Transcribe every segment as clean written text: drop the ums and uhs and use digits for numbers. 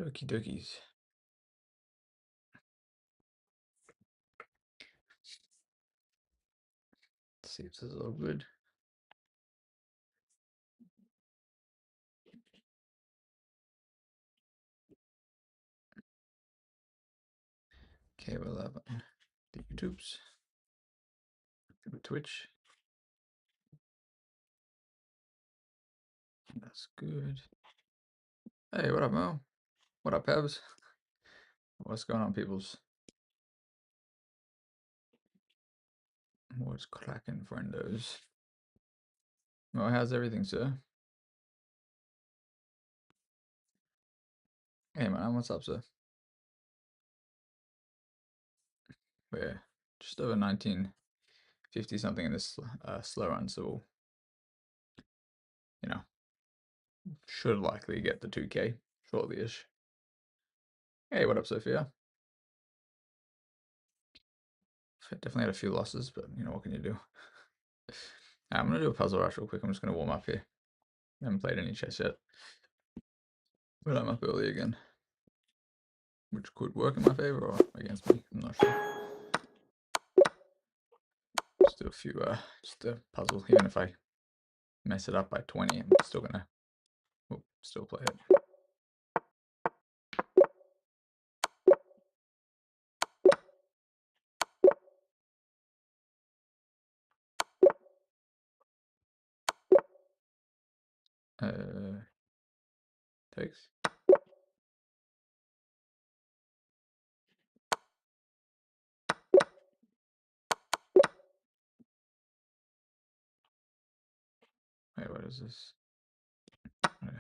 Okie dokies. Let's see if this is all good. Okay, we'll have the YouTubes, the Twitch. That's good. Hey, what up, Mo? What up, Pebs? What's going on, peoples? What's cracking, friendos? Mo, how's everything, sir? Hey, man, what's up, sir? We're just over 1950 something in this slow run, so we'll, you know, should likely get the 2K shortly-ish. Hey, what up, Sophia? Definitely had a few losses, but you know, what can you do? I'm gonna do a puzzle rush real quick. I'm just gonna warm up here. I haven't played any chess yet, but I'm up early again, which could work in my favor or against me. I'm not sure. Just do a few, just a puzzle. Even if I mess it up by 20, I'm still gonna still play it. Takes. Wait, what is this? Okay.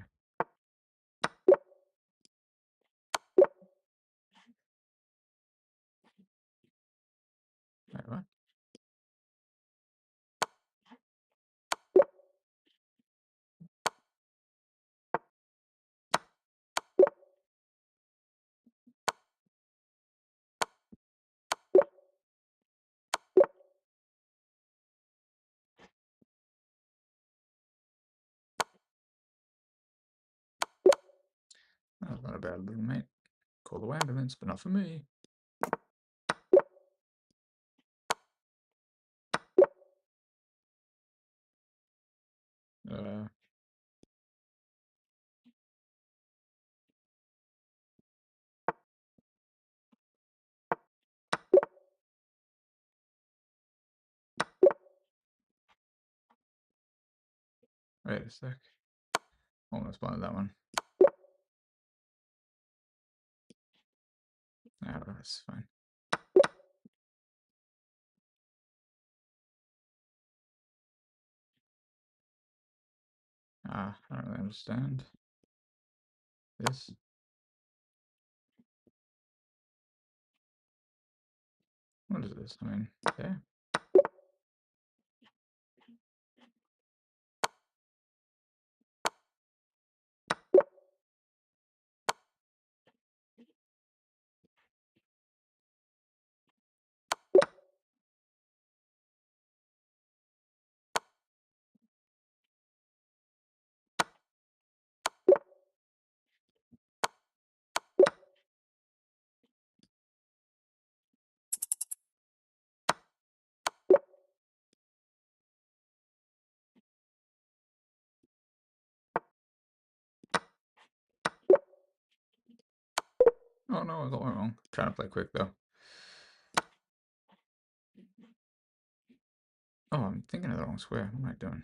Wait, what? That's not a bad little mate. Call the ambulance, but not for me. Wait a sec. Almost blinded that one. Oh, that's fine. I don't really understand this. What is this? I mean, okay. Oh no, I got one wrong. I'm trying to play quick though. Oh, I'm thinking of the wrong square. What am I doing?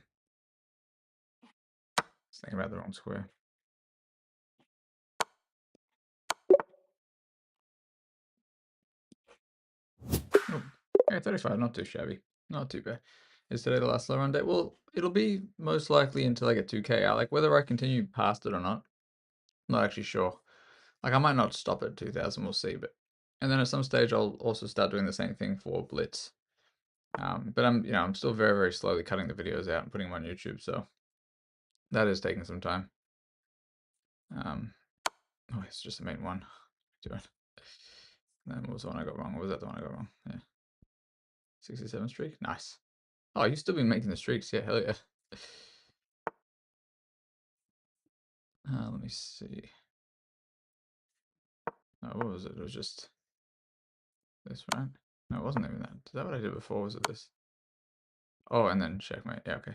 Just thinking about the wrong square. Oh, yeah, 35, not too shabby. Not too bad. Is today the last slow run day? Well, it'll be most likely until I get 2K out. Like, whether I continue past it or not, I'm not actually sure. Like, I might not stop at 2000, we'll see. But and then at some stage, I'll also start doing the same thing for Blitz. But I'm still very, very slowly cutting the videos out and putting them on YouTube, so that is taking some time. Oh, it's just the main one. Do it. And then what was the one I got wrong? Or was that the one I got wrong? Yeah. 67 streak? Nice. Oh, you've still been making the streaks. Yeah, hell yeah. Let me see. Oh, what was it? It was just this, right? No, it wasn't even that. Is that what I did before? Was it this? Oh, and then checkmate. Yeah, okay.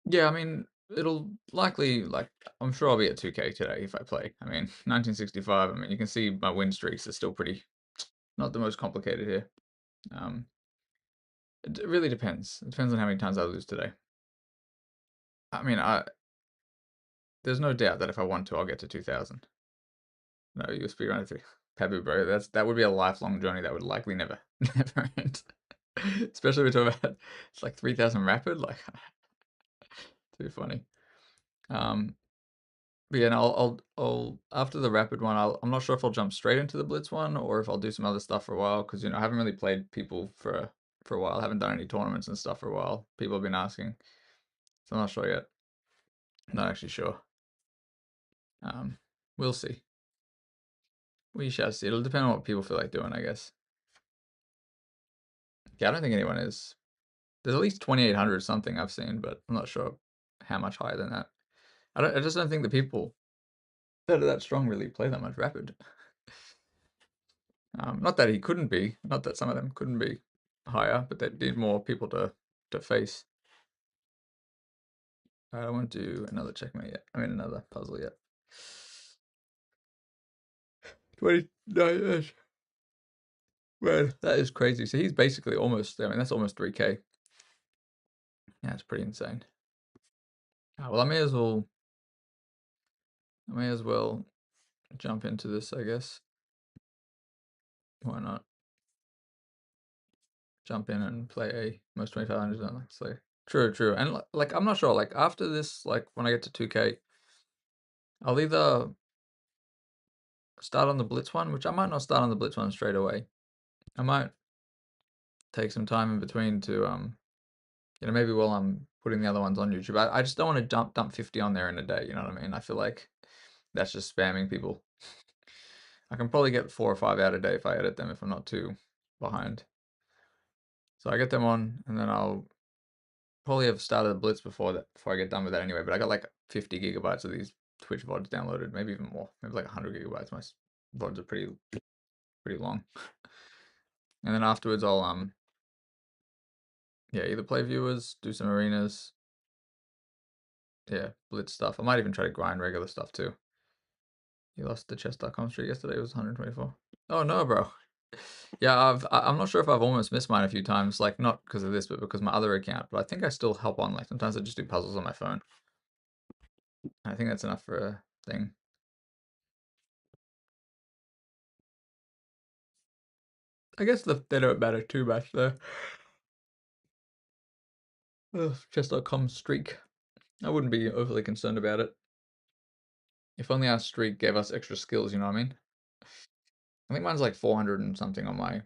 Yeah, I mean, it'll likely, like, I'm sure I'll be at 2K today if I play. I mean, 1965, I mean, you can see my win streaks are still pretty, not the most complicated here. Um, it really depends. It depends on how many times I lose today. I mean, there's no doubt that if I want to, I'll get to 2000. No, you speedrun through. Pabu, bro, that would be a lifelong journey that would likely never, never end. Especially if we're talking about, it's like 3000 rapid, like, too funny. Um, But yeah, and I'll after the rapid one, I'm not sure if I'll jump straight into the blitz one or if I'll do some other stuff for a while because I haven't really played people for a while. I haven't done any tournaments and stuff for a while. People have been asking, so I'm not sure yet. I'm not actually sure. Um, we'll see. We shall see. It'll depend on what people feel like doing, I guess. Yeah, I don't think anyone is. There's at least 2800 something I've seen, but I'm not sure how much higher than that. I just don't think the people that are that strong really play that much rapid. Not that he couldn't be, not that some of them couldn't be higher, but they need more people to face. I don't want to do another checkmate yet. I mean, another puzzle yet. 29. Man, that is crazy. So he's basically almost, I mean, that's almost 3K. Yeah, it's pretty insane. Well, I may as well jump into this, I guess. Why not? Jump in and play a most 2500 on so true, true. And like I'm not sure, like after this, like when I get to 2K, I'll either start on the Blitz one, which I might not start on the Blitz one straight away. I might take some time in between to maybe while I'm putting the other ones on YouTube. I just don't want to dump 50 on there in a day, you know what I mean? I feel like that's just spamming people. I can probably get 4 or 5 out a day if I edit them if I'm not too behind. So I get them on and then I'll probably have started the Blitz before I get done with that anyway, but I got like 50 gigabytes of these Twitch VODs downloaded, maybe even more. Maybe like 100 gigabytes. My VODs are pretty long. And then afterwards I'll yeah, either play viewers, do some arenas, yeah, blitz stuff. I might even try to grind regular stuff too. You lost the chess.com streak yesterday, it was 124. Oh no, bro. Yeah, I'm not sure if I've almost missed mine a few times, like not because of this, but because my other account. But I think I still help on. Like sometimes I just do puzzles on my phone. I think that's enough for a thing. I guess they don't matter too much though. Chess.com streak. I wouldn't be overly concerned about it. If only our streak gave us extra skills, you know what I mean? I think mine's like 400 and something on my.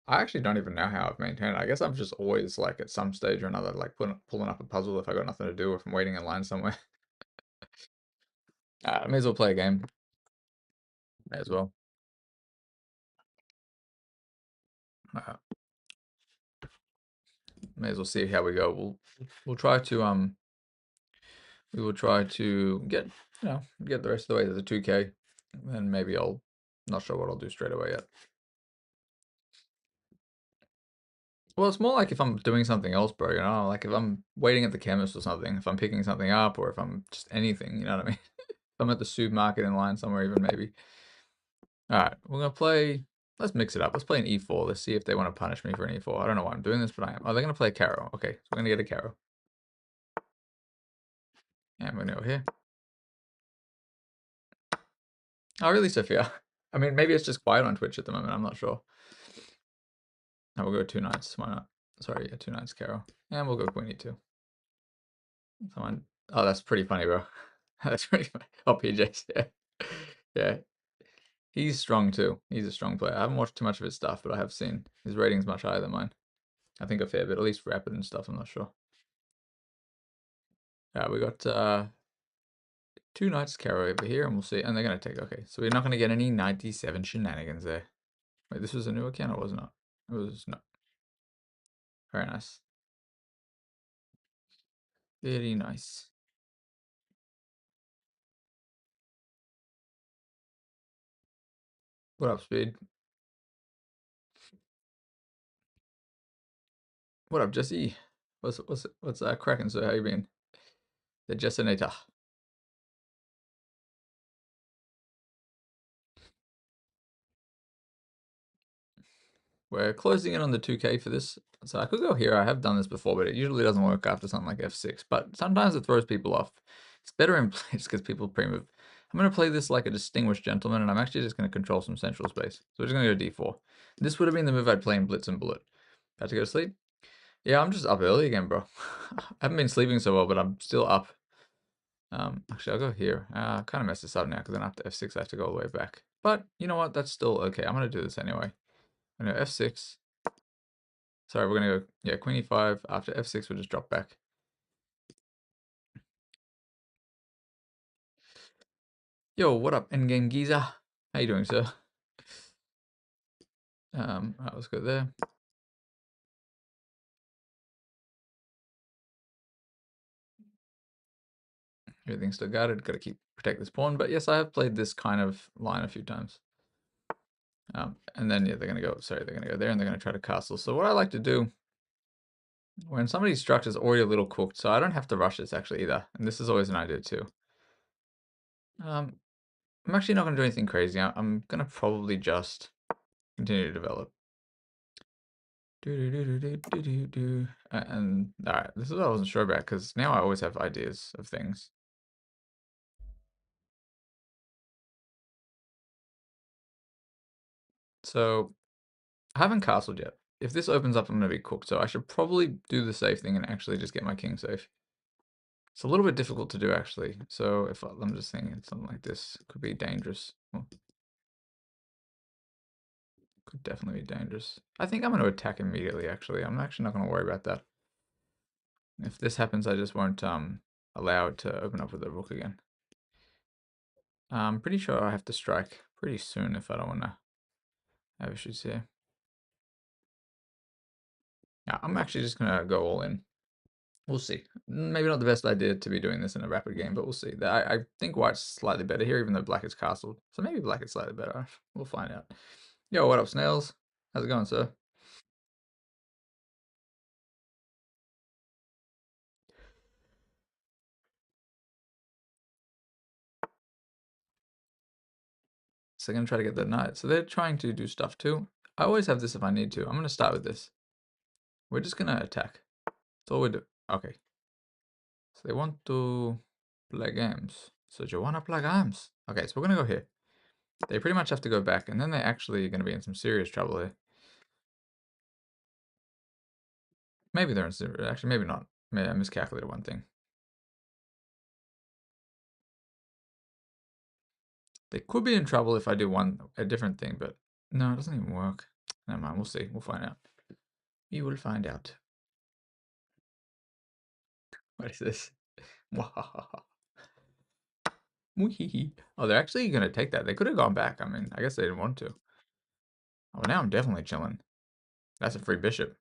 I actually don't even know how I've maintained it. I guess I'm just always like at some stage or another, like pulling up a puzzle if I got nothing to do or if I'm waiting in line somewhere. I may as well play a game. May as well. Uh, may as well see how we go. We'll try to we will try to get the rest of the way to the 2K, and maybe I'll not sure what I'll do straight away yet. Well, it's more like if I'm doing something else, bro. Like if I'm waiting at the chemist or something, if I'm picking something up, or if I'm just anything. You know what I mean? If I'm at the supermarket in line somewhere, even maybe. All right, we're gonna play. Let's mix it up. Let's play an e4. Let's see if they want to punish me for an e4. I don't know why I'm doing this, but I am. Oh, they're gonna play a Caro. Okay, so we're gonna get a Caro. And we're gonna go here. Oh, really, Sophia? I mean, maybe it's just quiet on Twitch at the moment. I'm not sure. Now we'll go 2 knights. Why not? Sorry, yeah, 2 knights, Caro. And we'll go queen e2. Someone. Oh, that's pretty funny, bro. That's pretty funny. Oh, PJ's, yeah. Yeah. He's strong too. He's a strong player. I haven't watched too much of his stuff, but I have seen his rating's much higher than mine. I think a fair bit, at least rapid and stuff. I'm not sure. Yeah, we got 2 knights Caro over here, and we'll see. And they're gonna take. Okay, so we're not gonna get any 97 shenanigans there. Wait, this was a new account, or was it not? It was no. Very nice. Very nice. What up, Speed? What up, Jesse? What's cracking? So how you been? The Jessinator. We're closing in on the 2K for this. So I could go here. I have done this before, but it usually doesn't work after something like F6. But sometimes it throws people off. It's better in place because people pre-move. I'm going to play this like a distinguished gentleman, and I'm actually just going to control some central space. So we're just going to go D4. This would have been the move I'd play in Blitz and Bullet. About to go to sleep? Yeah, I'm just up early again, bro. I haven't been sleeping so well, but I'm still up. Actually, I'll go here. I kind of messed this up now because then after F6, I have to go all the way back. But you know what? That's still okay. I'm going to do this anyway. I'm going to F6. Sorry, we're going to go, yeah, Queen E5. After F6, we'll just drop back. Yo, what up, Endgame Giza? How you doing, sir? Alright, let's go there. Everything's still guarded. Got to protect this pawn. But yes, I have played this kind of line a few times. And then, yeah, they're going to go, sorry, they're going to go there and they're going to try to castle. So what I like to do when somebody's structure's already a little cooked, so I don't have to rush this actually either. And this is always an idea too. I'm actually not going to do anything crazy. I'm going to probably just continue to develop. And alright, this is what I wasn't sure about because now I always have ideas of things. So I haven't castled yet. If this opens up, I'm going to be cooked. So I should probably do the safe thing and actually just get my king safe. It's a little bit difficult to do actually. So if I'm just thinking something like this could be dangerous. Well, could definitely be dangerous. I think I'm going to attack immediately actually. I'm actually not going to worry about that. If this happens, I just won't allow it to open up with the rook again. I'm pretty sure I have to strike pretty soon if I don't want to have issues here. Yeah, I'm actually just going to go all in. We'll see. Maybe not the best idea to be doing this in a rapid game, but we'll see. I think white's slightly better here, even though black is castled. So maybe black is slightly better. We'll find out. Yo, what up, Snails? How's it going, sir? So they're going to try to get the knight. So they're trying to do stuff too. I always have this if I need to. I'm going to start with this. We're just going to attack. That's all we do. Okay. So they want to play games. So do you want to play games? Okay, so we're going to go here. They pretty much have to go back, and then they're actually going to be in some serious trouble here. Maybe they're in serious... Actually, maybe not. Maybe I miscalculated one thing. They could be in trouble if I do a different thing, but no, it doesn't even work. Never mind, we'll see. We'll find out. We will find out. What is this? Oh, they're actually going to take that. They could have gone back. I mean, I guess they didn't want to. Oh, now I'm definitely chilling. That's a free bishop.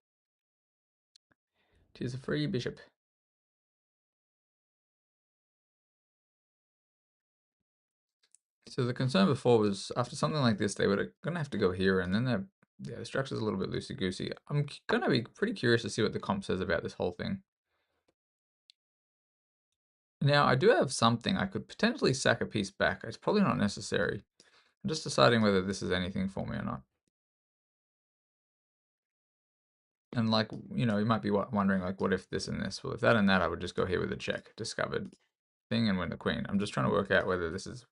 Tis a free bishop. So the concern before was after something like this, they were going to have to go here, and then the structure's a little bit loosey-goosey. I'm going to be pretty curious to see what the comp says about this whole thing. Now, I do have something. I could potentially sack a piece back. It's probably not necessary. I'm just deciding whether this is anything for me or not. And like, you know, you might be wondering like, what if this and this? Well, if that and that, I would just go here with a check, discovered thing and win the queen. I'm just trying to work out whether this is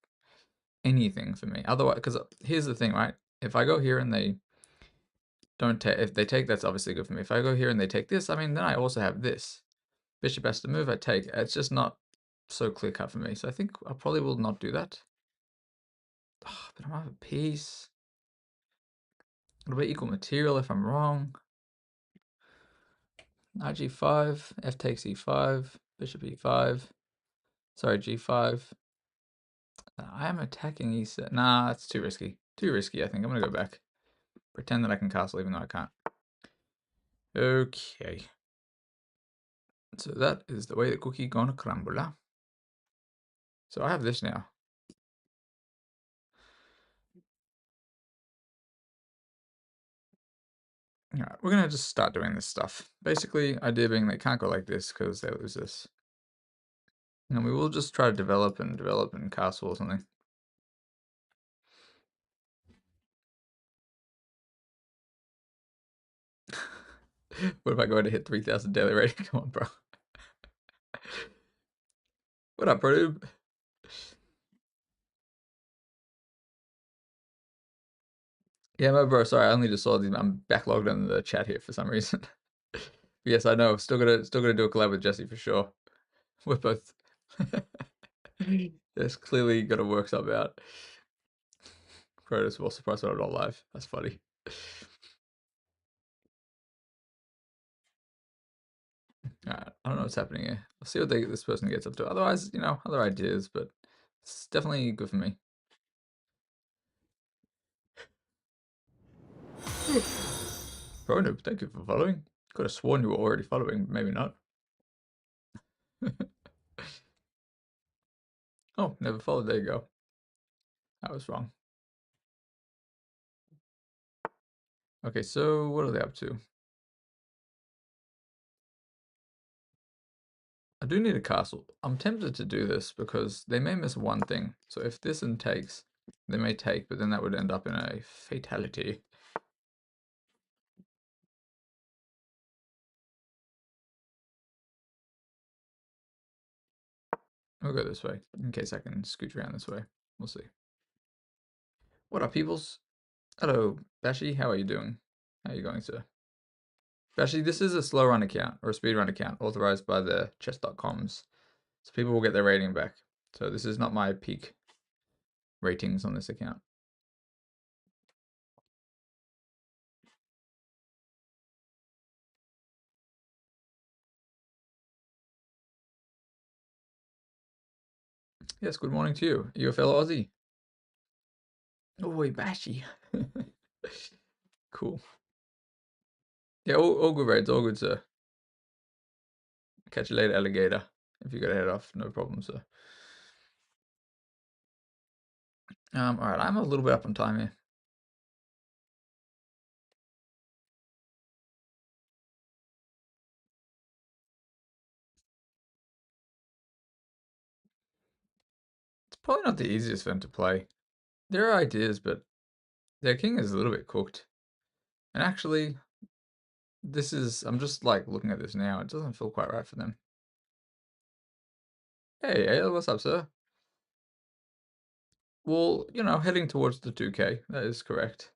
anything for me. Otherwise, because here's the thing, right? If I go here and they don't take, if they take, that's obviously good for me. If I go here and they take this, I mean, then I also have this. Bishop has to move, I take. It's just not so clear cut for me. So I think I probably will not do that. Oh, but I might have a piece. It'll be equal material if I'm wrong. Knight g5, f takes e5, bishop e5. Sorry, g5. I am attacking e7. Nah, that's too risky. Too risky, I think. I'm going to go back. Pretend that I can castle even though I can't. Okay. So that is the way the cookie gonna crumble. Huh? So I have this now. Alright, we're gonna just start doing this stuff. Basically, idea being they can't go like this because they lose this. And we will just try to develop and castle or something. What if I go to hit 3,000 daily rating? Come on, bro. What up, bro? Yeah, no, bro. Sorry, I only just saw these. I'm backlogged on the chat here for some reason. Yes, I know. Still gonna do a collab with Jesse for sure. We're both. It's clearly gonna work something out. Protos will surprise when I'm not live. That's funny. Alright, I don't know what's happening here. I'll see what this person gets up to. Otherwise, you know, other ideas, but it's definitely good for me. Bro, noob, thank you for following. Could have sworn you were already following, maybe not. Oh, never followed. There you go. I was wrong. Okay, so what are they up to? I do need a castle. I'm tempted to do this because they may miss one thing. So if this and takes, they may take, but then that would end up in a fatality. We'll go this way, in case I can scooch around this way. We'll see. What up, peoples? Hello, Bashi. How are you doing? How are you going, sir? Bashi, this is a slow run account, or a speed run account, authorized by the chess.coms. So people will get their rating back. So this is not my peak ratings on this account. Yes, good morning to you. Are you a fellow Aussie? Oh, Bashi. Cool. Yeah, all good raids, all good, sir. Catch you later, alligator. If you gotta head off, no problem, sir. Alright, I'm a little bit up on time here. It's probably not the easiest for them to play. There are ideas, but their king is a little bit cooked. And actually, this is, I'm just like looking at this now, it doesn't feel quite right for them. Hey, Ale, what's up, sir? Well, you know, heading towards the 2K, that is correct.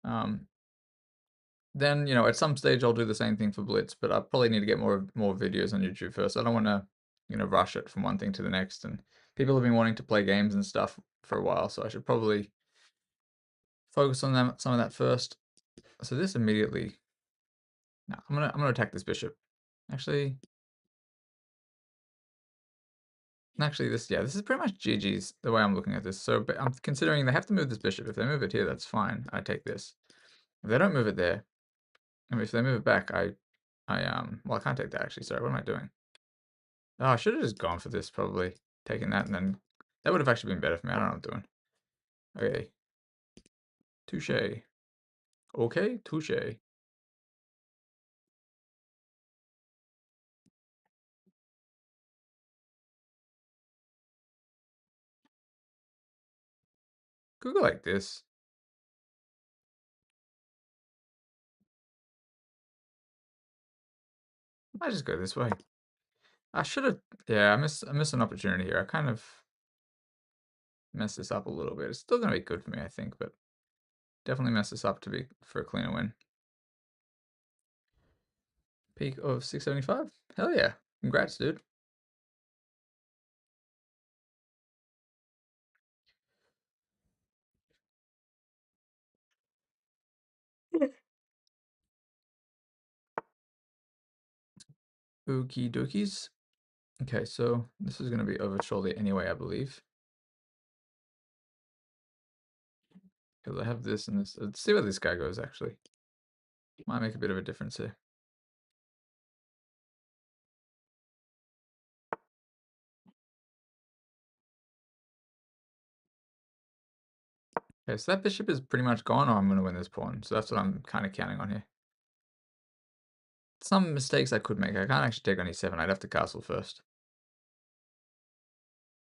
Then, you know, at some stage I'll do the same thing for Blitz, but I probably need to get more videos on YouTube first. I don't want to, you know, rush it from one thing to the next. And people have been wanting to play games and stuff for a while, so I should probably focus on some of that first. So this immediately, no, I'm gonna attack this bishop. Actually, this, yeah, this is pretty much GG's the way I'm looking at this. So, but I'm considering they have to move this bishop. If they move it here, that's fine. I take this. If they don't move it there, I mean, if they move it back, well, I can't take that actually. Sorry, what am I doing? Oh, I should have just gone for this, probably. Taking that, and then that would have actually been better for me. I don't know what I'm doing. Okay. Touche. Okay, touche. Could go like this. I just go this way. I should have. Yeah, I missed an opportunity here. I kind of messed this up a little bit. It's still gonna be good for me, I think, but definitely mess this up for a cleaner win. Peak of 675. Hell yeah! Congrats, dude. Okie dokies. Okay, so this is gonna be over shortly anyway, I believe. Because I have this and this. Let's see where this guy goes, actually. Might make a bit of a difference here. Okay, so that bishop is pretty much gone, or I'm going to win this pawn. So that's what I'm kind of counting on here. some mistakes I could make. I can't actually take on e7. I'd have to castle first.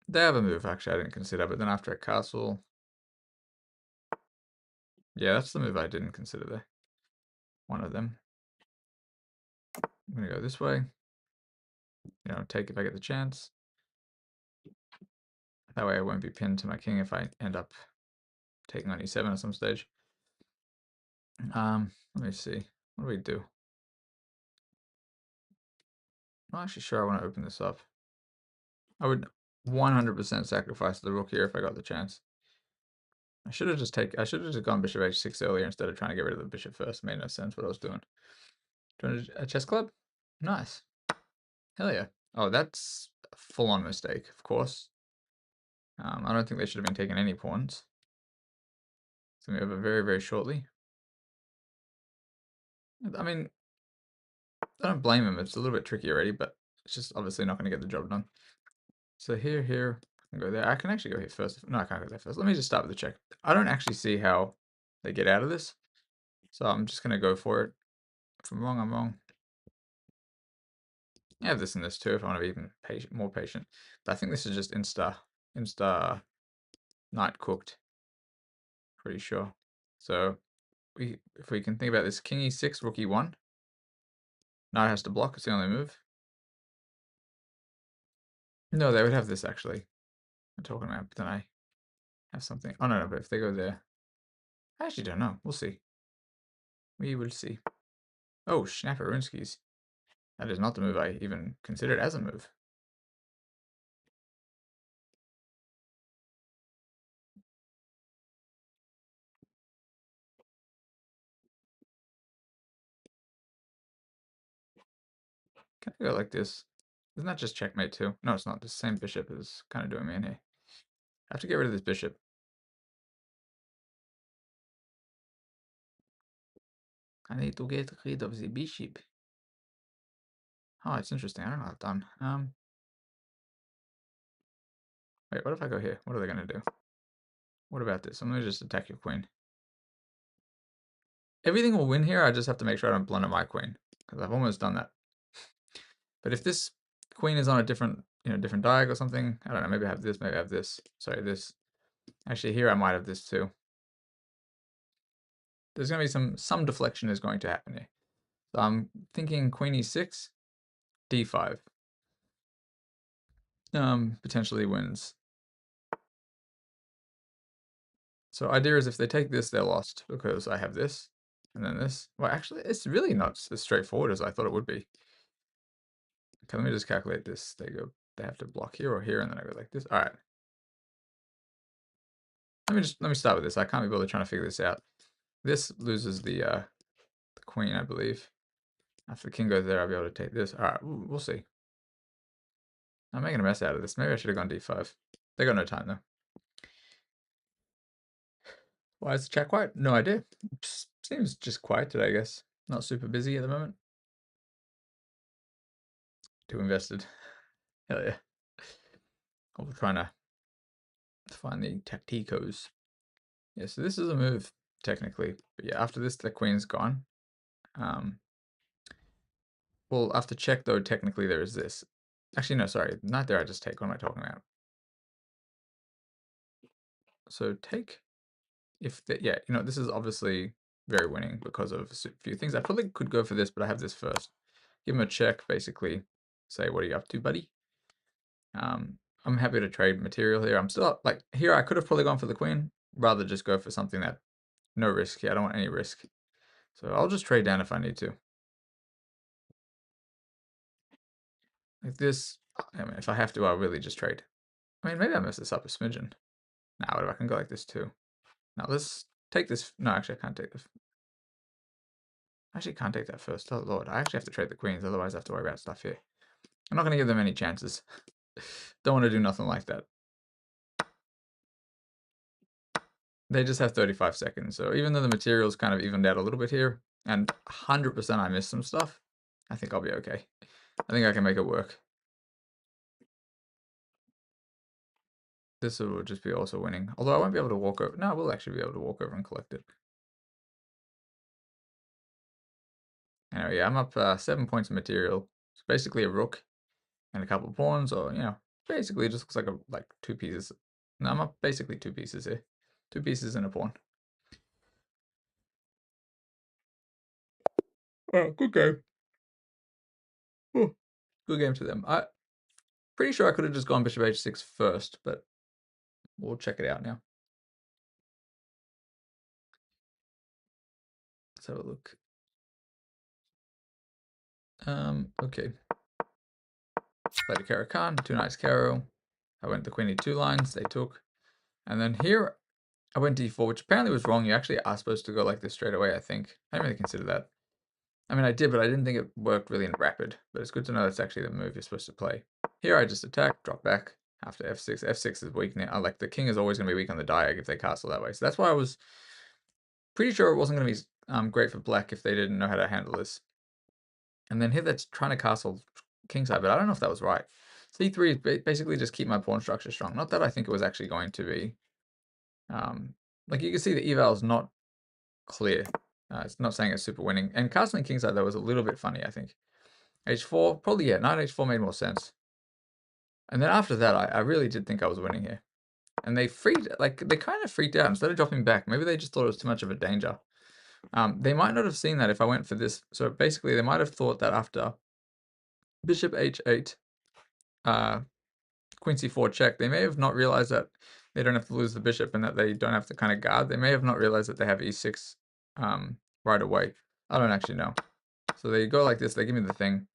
They have a move, actually, I didn't consider, but then after a castle... Yeah, that's the move I didn't consider there. One of them. I'm going to go this way. You know, take if I get the chance. That way I won't be pinned to my king if I end up taking on e7 at some stage. Let me see. What do we do? I'm not actually sure I want to open this up. I would 100% sacrifice the rook here if I got the chance. I should have just gone bishop h6 earlier instead of trying to get rid of the bishop first. It made no sense what I was doing. Joined a chess club? Nice. Hell yeah. Oh, that's a full-on mistake, of course. I don't think they should have been taking any pawns. It's going to be over very, very shortly. I mean, I don't blame him. It's a little bit tricky already, but it's just obviously not going to get the job done. So here, I can go there. I can actually go here first. No, I can't go there first. Let me just start with the check. I don't actually see how they get out of this. So I'm just going to go for it. If I'm wrong, I'm wrong. I have this and this too if I want to be even more patient. But I think this is just insta knight cooked. Pretty sure. So if we can think about this, king e6, rook e1. Knight has to block. It's the only move. No, they would have this actually. I'm talking about, but then I have something. Oh no, but if they go there, I actually don't know. We'll see. We will see. Oh, Schnapperunskis. That is not the move I even considered as a move. Can I go like this? Isn't that just checkmate too? No, it's not. The same bishop is kind of doing me in here. I have to get rid of this bishop. I need to get rid of the bishop. Oh, it's interesting. I don't know how it's done. Wait, what if I go here? What are they going to do? What about this? I'm going to just attack your queen. Everything will win here. I just have to make sure I don't blunder my queen, because I've almost done that. But if this queen is on a different, different diag or something, I don't know. Maybe I have this. Maybe I have this. Sorry, this. Actually, here I might have this too. There's going to be some deflection is going to happen here. So I'm thinking queen e6, d5. Potentially wins. So idea is if they take this, they're lost because I have this and then this. Well, actually, it's really not as straightforward as I thought it would be. Okay, let me just calculate this. They have to block here or here, and then I go like this. All right. Let me start with this. I can't be bothered trying to figure this out. This loses the queen, I believe. After the king goes there, I'll be able to take this. All right, we'll see. I'm making a mess out of this. Maybe I should have gone d5. They got no time though. Why is the chat quiet? No idea. Seems just quiet today, I guess. Not super busy at the moment. Too invested. Hell yeah. I'm trying to find the tacticos. Yeah, so this is a move, technically. But yeah, after this, the queen's gone. Well, after check, though, technically there is this. Actually, no, sorry. Not there, I just take. What am I talking about? So take, if the, yeah, this is obviously very winning because of a few things. I probably could go for this, but I have this first. Give him a check, basically. Say, what are you up to, buddy? I'm happy to trade material here. I'm still, like, here I could have probably gone for the queen, rather just go for something that, no risk here. I don't want any risk. So I'll just trade down if I need to. Like this, I mean, if I have to, I'll really just trade. I mean, maybe I mess this up a smidgen. Now, what if I can go like this too? Now let's take this. No, actually, I can't take this. I actually can't take that first. Oh, Lord. I actually have to trade the queens. Otherwise, I have to worry about stuff here. I'm not going to give them any chances. Don't want to do nothing like that. They just have 35 seconds. So even though the material's kind of evened out a little bit here, and 100% I missed some stuff, I think I'll be okay. I think I can make it work. This will just be also winning. Although I won't be able to walk over. No, I will actually be able to walk over and collect it. Anyway, Anyway, yeah, I'm up 7 points of material. It's basically a rook and a couple of pawns, or, you know, basically it just looks like 2 pieces. No, I'm up basically 2 pieces here. 2 pieces and a pawn. Oh, good game. Oh, good game to them. Pretty sure I could have just gone bishop h6 first, but we'll check it out now. Let's have a look. Okay. Played a Caro-Kann, 2 knights Caro. I went the queen e2 lines, they took. And then here I went d4, which apparently was wrong. You actually are supposed to go like this straight away, I think. I didn't really consider that. I mean, I did, but I didn't think it worked really in rapid. But it's good to know that's actually the move you're supposed to play. Here I just attack, drop back after f6. f6 is weak now. Like, the king is always going to be weak on the diag if they castle that way. So that's why I was pretty sure it wasn't going to be great for black if they didn't know how to handle this. And then here that's trying to castle kingside, but I don't know if that was right. c3 is basically just keep my pawn structure strong. Not that I think it was actually going to be. Like, you can see the eval is not clear. It's not saying it's super winning. And castling kingside, though, was a little bit funny, I think. h4, probably, yeah, knight h4 made more sense. And then after that, I really did think I was winning here. And they kind of freaked out. Instead of dropping back, maybe they just thought it was too much of a danger. They might not have seen that if I went for this. So basically, they might have thought that after bishop h8, queen c4 check, they may have not realized that they don't have to lose the bishop and that they don't have to kind of guard. They may have not realized that they have e6 right away. I don't actually know. So they go like this, they give me the thing.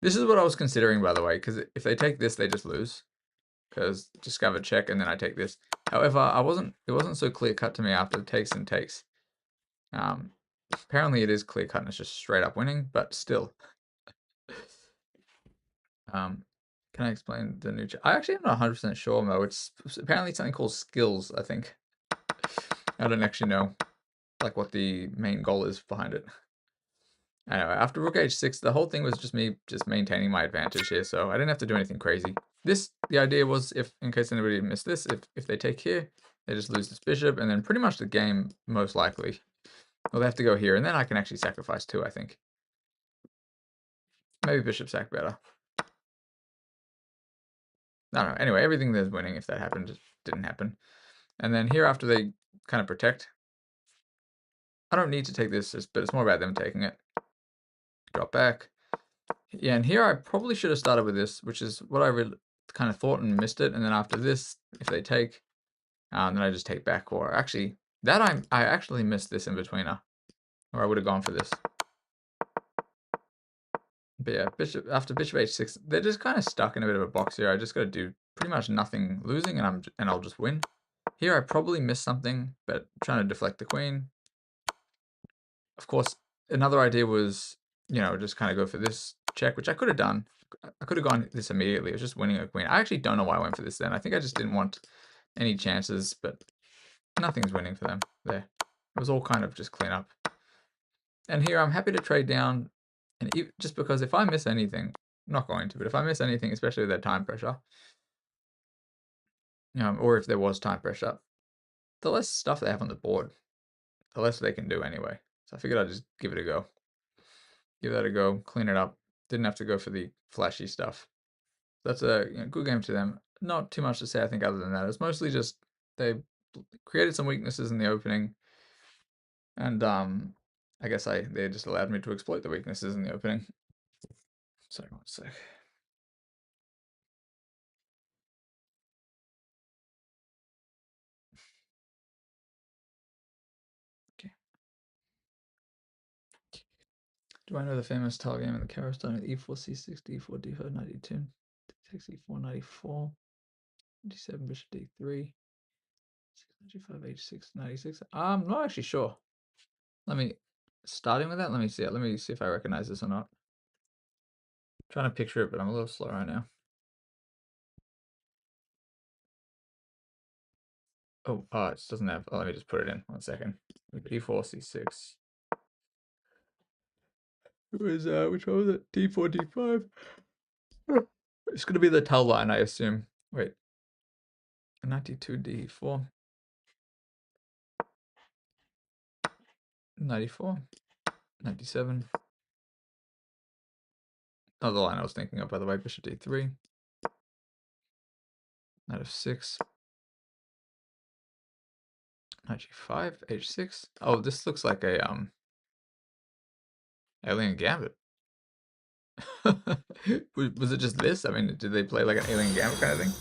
This is what I was considering, by the way, because if they take this, they just lose. Because discover check, and then I take this. However, it wasn't so clear cut to me after the takes and takes. Apparently it is clear cut and it's just straight up winning, but still. Can I explain the new I actually am not 100% sure, Mo. It's apparently something called skills, I think. I don't actually know, like, what the main goal is behind it. Anyway, after rook h6, the whole thing was just me just maintaining my advantage here, so I didn't have to do anything crazy. The idea was, in case anybody missed this, if they take here, they just lose this bishop, and then pretty much the game, most likely. Well, they have to go here, and then I can actually sacrifice too, I think. Maybe bishop sack better. I don't know. Anyway, everything there's winning if that happened just didn't happen. And then here, after they kind of protect, I don't need to take this, but it's more about them taking it. Drop back. Yeah, and here I probably should have started with this, which is what I really kind of thought and missed it. And then after this, if they take, then I just take back. Or actually, I actually missed this in betweener, or I would have gone for this. But yeah, after bishop h6, they're just kind of stuck in a bit of a box here. I just got to do pretty much nothing losing, and I'll just win. Here I probably missed something, but I'm trying to deflect the queen. Of course, another idea was, you know, just kind of go for this check, which I could have done. I could have gone this immediately. It was just winning a queen. I actually don't know why I went for this then. I think I just didn't want any chances, but nothing's winning for them there. It was all kind of just clean up. And here I'm happy to trade down, and just because if I miss anything, I'm not going to, but if I miss anything, especially with that time pressure, or if there was time pressure, the less stuff they have on the board, the less they can do anyway. So I figured I'd just give it a go. Give that a go, clean it up. Didn't have to go for the flashy stuff. That's a good game to them. Not too much to say, I think, other than that. It's mostly just they created some weaknesses in the opening, and I guess they just allowed me to exploit the weaknesses in the opening. Sorry, 1 sec. Okay. Do I know the famous tile game in the Caro stone? E4, C6, D4, D5, 92, takes E4, 94, D7, Bishop D3, 695, H6, 96. I'm not actually sure. Starting with that, let me see it. Let me see if I recognize this or not. I'm trying to picture it, but I'm a little slow right now. Oh, it doesn't have. Oh, let me just put it in 1 second. D4, C6. It was which one was it? D4, D5. It's gonna be the tell line, I assume. Wait. 92, D4. 94. 97. Oh, the line I was thinking of, by the way, bishop d3. Knight f6. Knight g5, h6. Oh, this looks like a Alien Gambit. Was it just this? I mean, did they play like an Alien Gambit kind of thing?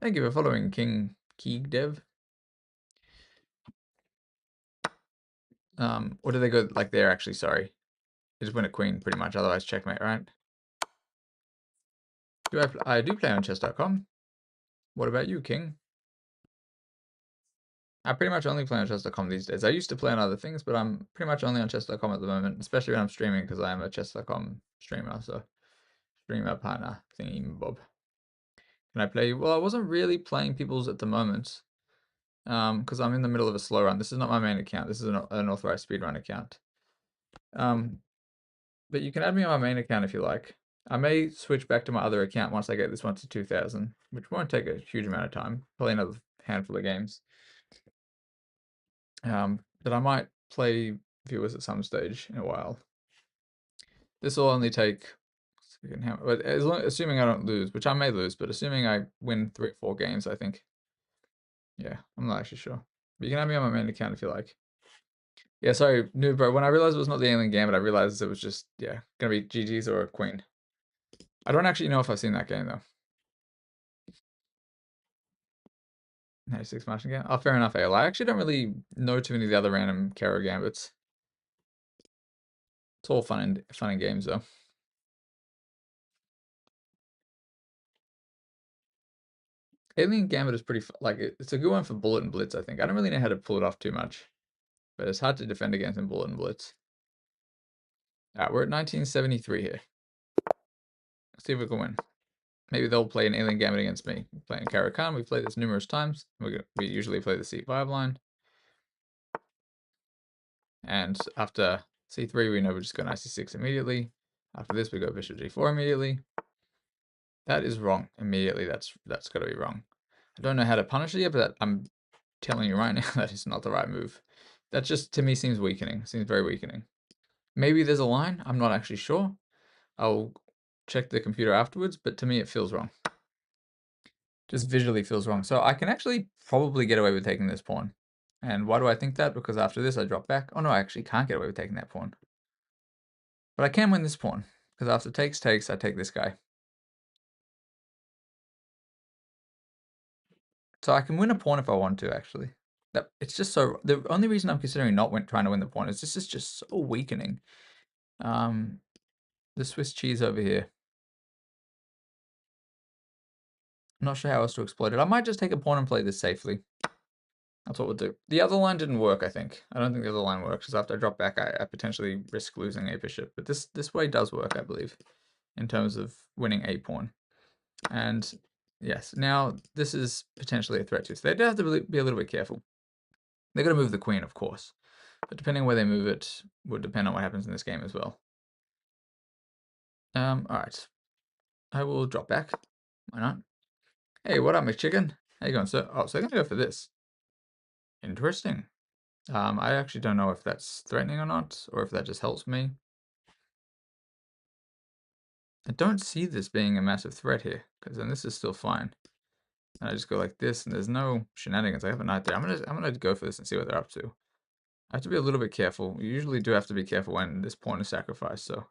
Thank you for following King Keeg Dev. Or do they go like there actually, sorry. They just win a queen pretty much, otherwise checkmate, right? I do play on chess.com. What about you, King? I pretty much only play on chess.com these days. I used to play on other things, but I'm pretty much only on chess.com at the moment, especially when I'm streaming because I am a chess.com streamer, so streamer partner thingy bob. Can I play? Well, I wasn't really playing people's at the moment because I'm in the middle of a slow run. This is not my main account. This is an authorized speedrun account. But you can add me on my main account if you like. I may switch back to my other account once I get this one to 2,000, which won't take a huge amount of time. Probably another handful of games. But I might play viewers at some stage in a while. This will only take, assuming I don't lose, which I may lose, but assuming I win 3 or 4 games, I think. Yeah, I'm not actually sure. But you can have me on my main account if you like. Yeah, sorry, Noob Bro. When I realized it was not the Alien Gambit, I realized it was just, yeah, gonna be GG's or a queen. I don't actually know if I've seen that game though. 96 Martian game. Oh, fair enough, AL. I actually don't really know too many of the other random Kara Gambits. It's all fun and games though. Alien Gambit is pretty like it's a good one for Bullet and Blitz. I think I don't really know how to pull it off too much, but it's hard to defend against in Bullet and Blitz. All right, we're at 1973 here. Let's see if we can win. Maybe they'll play an Alien Gambit against me. Playing Caro-Kann, we've played this numerous times. We usually play the C5 line. And after C3, we know we just go knight C6 immediately. After this, we go bishop G4 immediately. That is wrong. Immediately, that's got to be wrong. I don't know how to punish it yet, but I'm telling you right now that is not the right move. That just, to me, seems weakening. Seems very weakening. Maybe there's a line. I'm not actually sure. I'll check the computer afterwards, but to me, it feels wrong. Just visually feels wrong. So I can actually probably get away with taking this pawn. And why do I think that? Because after this, I drop back. Oh no, I actually can't get away with taking that pawn. But I can win this pawn. Because after takes, I take this guy. So I can win a pawn if I want to, actually. It's just so... The only reason I'm considering not trying to win the pawn is this is just so weakening. The Swiss cheese over here. I'm not sure how else to exploit it. I might just take a pawn and play this safely. That's what we'll do. The other line didn't work, I think. I don't think the other line works, because after I drop back, I potentially risk losing a bishop. But this way does work, I believe, in terms of winning a pawn. And yes, now this is potentially a threat too. So they do have to be a little bit careful. They're going to move the queen, of course. But depending on where they move it would depend on what happens in this game as well. All right. I will drop back. Why not? Hey, what up, McChicken? How you going, sir? Oh, so they're going to go for this. Interesting. I actually don't know if that's threatening or not, or if that just helps me. I don't see this being a massive threat here, because then this is still fine. And I just go like this, and there's no shenanigans. I have a knight there. I'm gonna go for this and see what they're up to. I have to be a little bit careful. You usually do have to be careful when this pawn is sacrificed, so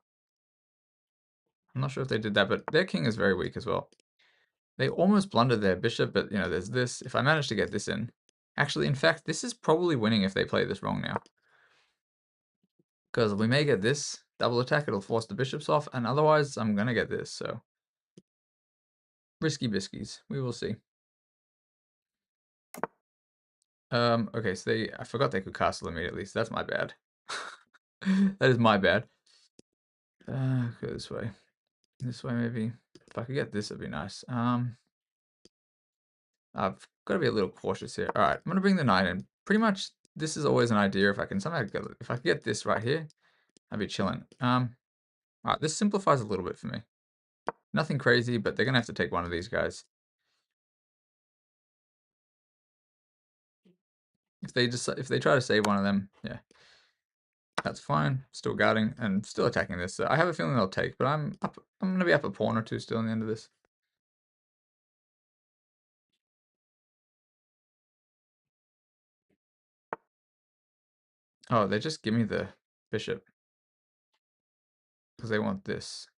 I'm not sure if they did that, but their king is very weak as well. They almost blundered their bishop, but you know, there's this. If I manage to get this in, actually, in fact, this is probably winning if they play this wrong now. Because we may get this double attack, it'll force the bishops off, and otherwise I'm gonna get this, so. Risky biskies, we will see. Okay, so I forgot they could castle immediately, so that's my bad. That is my bad. Go this way. This way, maybe. If I could get this, it'd be nice. I've got to be a little cautious here. All right, I'm gonna bring the knight in. Pretty much, this is always an idea. If I can somehow get, if I could get this right here, I'd be chilling. All right, this simplifies a little bit for me. Nothing crazy, but they're gonna have to take one of these guys. If they try to save one of them, yeah. That's fine. Still guarding and still attacking this. So I have a feeling they'll take, but I'm going to be up a pawn or two still in the end of this. Oh, they just give me the bishop because they want this.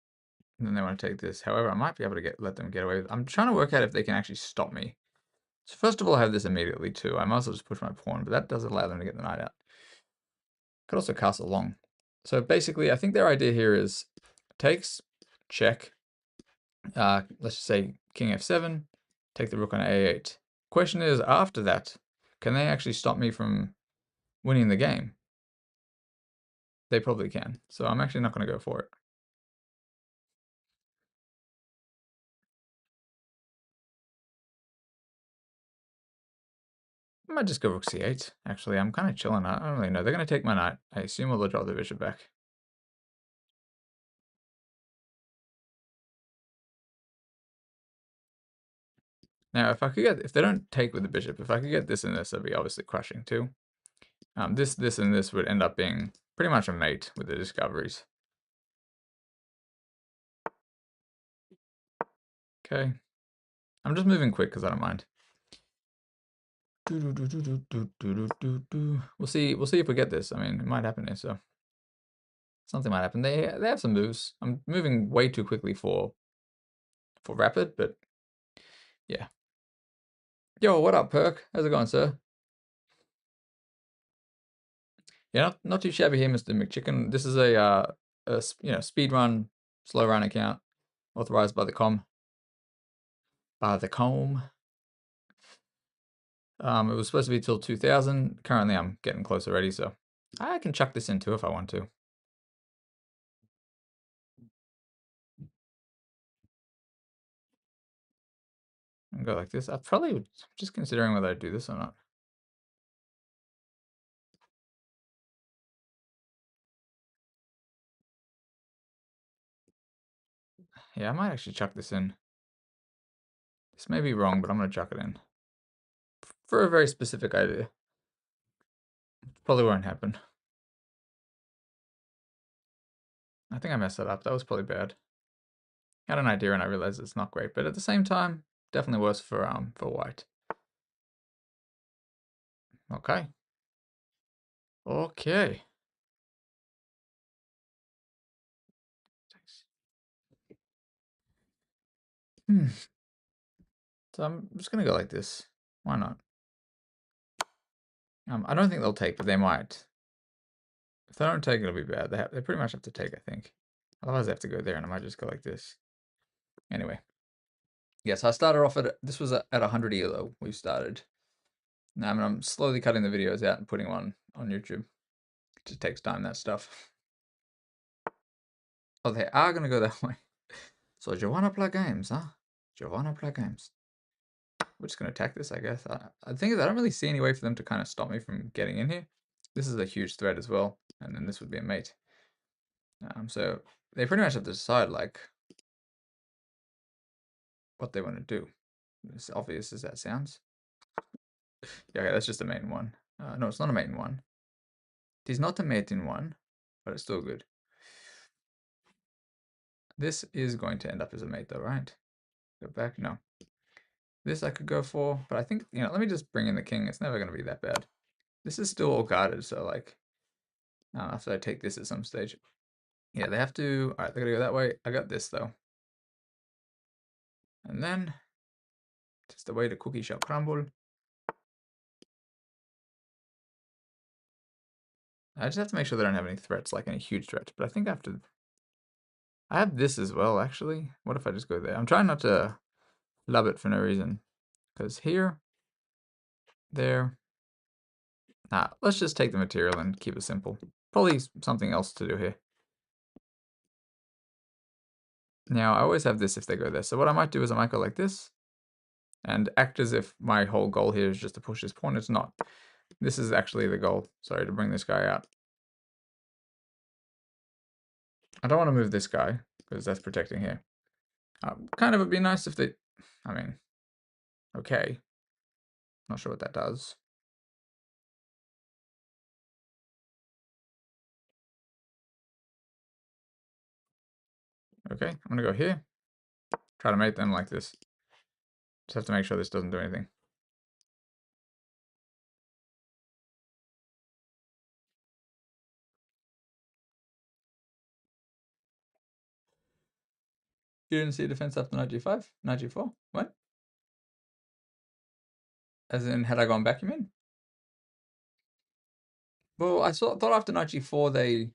And then they want to take this. However, I might be able to let them get away with it. I'm trying to work out if they can actually stop me. So first of all, I have this immediately too. I might as well just push my pawn, but that does allow them to get the knight out. Could also castle long. So basically, I think their idea here is takes, check. Let's just say king f7, take the rook on a8. Question is, after that, can they actually stop me from winning the game? They probably can. So I'm actually not going to go for it. I might just go rook c8. Actually, I'm kind of chilling. I don't really know. They're going to take my knight. I assume they'll drop the bishop back. Now, if they don't take with the bishop, if I could get this and this, that'd be obviously crushing too. This and this would end up being pretty much a mate with the discoveries. Okay. I'm just moving quick because I don't mind. We'll see if we get this. I mean, it might happen here, so something might happen. They have some moves. I'm moving way too quickly for rapid, but yeah. Yo, what up, Perk? How's it going, sir? Yeah, not too shabby here, Mr. McChicken. This is a speed run, slow run account authorized by the com. By the com. It was supposed to be till 2000. Currently, I'm getting close already, so I can chuck this in too if I want to. And go like this. I probably would, just considering whether I do this or not. Yeah, I might actually chuck this in. This may be wrong, but I'm going to chuck it in. For a very specific idea. Probably won't happen. I think I messed that up. That was probably bad. I had an idea and I realized it's not great, but at the same time, definitely worse for white. Okay. Okay. So I'm just gonna go like this. Why not? I don't think they'll take, but they might. If they don't take, it'll be bad. They pretty much have to take, I think. Otherwise, they have to go there, and I might just go like this. Anyway. Yes, I started off this was at 100 ELO. We started. Now I'm slowly cutting the videos out and putting one on YouTube. It just takes time, that stuff. Oh, they are gonna go that way. So do you wanna play games, huh? Do you wanna play games? We're just gonna attack this, I guess. I think I don't really see any way for them to kind of stop me from getting in here. This is a huge threat as well, and then this would be a mate. So they pretty much have to decide like what they want to do. As obvious as that sounds. Yeah, okay, that's just a mate in one. No, it's not a mate in one. It is not a mate in one, but it's still good. This is going to end up as a mate though, right? Go back, no. This I could go for, but I think, let me just bring in the king. It's never going to be that bad. This is still all guarded, so like, after I take this at some stage. Yeah, they have to, all right, they're going to go that way. I got this though. And then, just the way the cookie shall crumble. I just have to make sure they don't have any threats, like any huge threats, but I think I have to, I have this as well, actually. What if I just go there? I'm trying not to love it for no reason. Because here, there. Nah, let's just take the material and keep it simple. Probably something else to do here. Now, I always have this if they go there. So what I might do is I might go like this. And act as if my whole goal here is just to push this pawn. It's not. This is actually the goal. Sorry, to bring this guy out. I don't want to move this guy, because that's protecting here. Kind of would be nice if they... I mean, okay. Not sure what that does. Okay, I'm gonna go here. Try to mate them like this. Just have to make sure this doesn't do anything. You didn't see defense after knight g5? Knight g4? What? As in, had I gone back, you mean? Well, I thought after knight g4 they...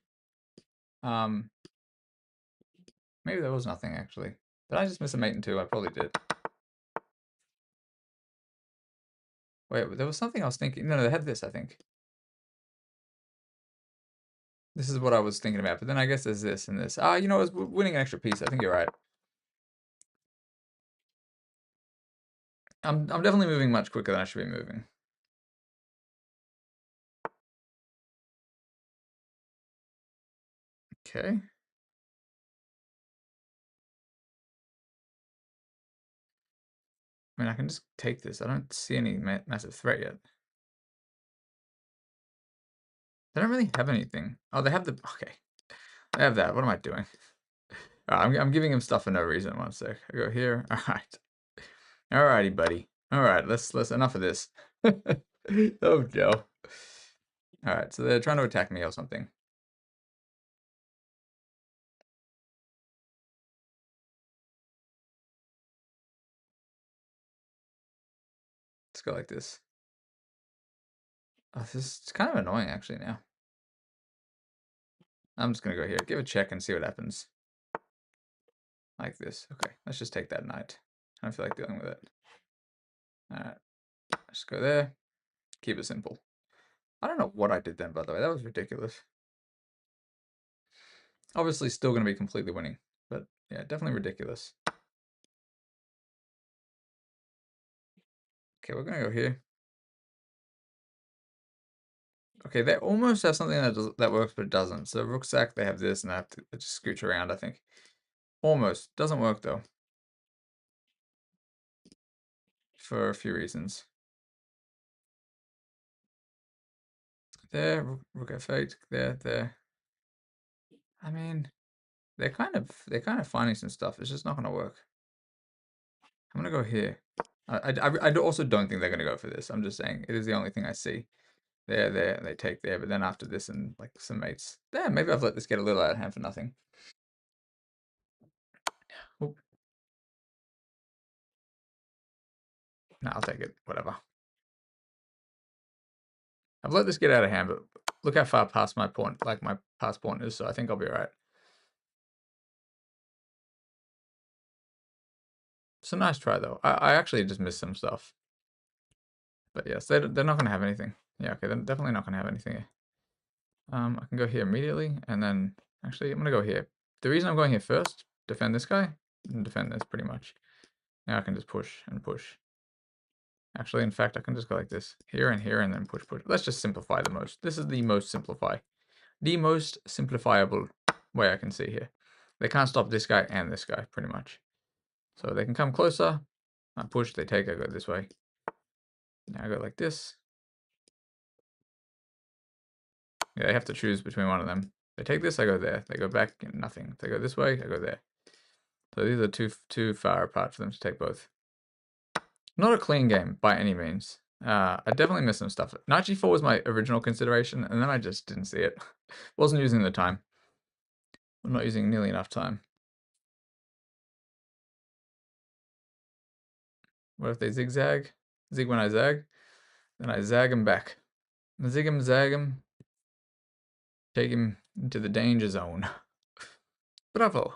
Maybe there was nothing, actually. Did I just miss a mate in 2? I probably did. Wait, there was something I was thinking. No, they had this, I think. This is what I was thinking about, but then I guess there's this and this. You know, I was winning an extra piece. I think you're right. I'm definitely moving much quicker than I should be moving. Okay. I mean, I can just take this. I don't see any massive threat yet. They don't really have anything. Oh, they have the... Okay. They have that. What am I doing? I'm giving him stuff for no reason. 1 sec. I go here. All right. Alrighty, buddy. All right. Let's enough of this. Oh, no. All right. So they're trying to attack me or something. Let's go like this. Oh, this is kind of annoying, actually, now. I'm just going to go here. Give a check and see what happens. Like this. Okay. Let's just take that knight. I don't feel like dealing with it. All right. Just go there. Keep it simple. I don't know what I did then, by the way. That was ridiculous. Obviously, still going to be completely winning. But, yeah, definitely ridiculous. Okay, we're going to go here. Okay, they almost have something that works, but it doesn't. So rook sack, they have this, and I have to just scooch around, I think. Almost. Doesn't work, though. For a few reasons. There, rook f8, there. I mean, they're kind of finding some stuff. It's just not going to work. I'm going to go here. I also don't think they're going to go for this. I'm just saying it is the only thing I see. There, they take there, but then after this and like some mates. There, maybe I've let this get a little out of hand for nothing. Oop. No, I'll take it. Whatever. I've let this get out of hand, but look how far past my pawn, like my past pawn is, so I think I'll be alright. It's a nice try, though. I actually just missed some stuff. But yes, they're not going to have anything. Yeah, okay, they're definitely not going to have anything here. I can go here immediately, and then... Actually, I'm going to go here. The reason I'm going here first, defend this guy, and defend this, pretty much. Now I can just push and push. Actually, in fact, I can just go like this. Here, and then push. Let's just simplify the most. This is the most simplify. The most simplifiable way I can see here. They can't stop this guy and this guy, pretty much. So they can come closer. I push, they take, I go this way. Now I go like this. Yeah, they have to choose between one of them. They take this, I go there. They go back, nothing. They go this way, I go there. So these are too far apart for them to take both. Not a clean game by any means. I definitely missed some stuff. Knight g4 was my original consideration, and then I just didn't see it. Wasn't using the time. I'm not using nearly enough time. What if they zigzag? Zig when I zag? Then I zag him back. Zig him, zag him. Take him into the danger zone. Bravo.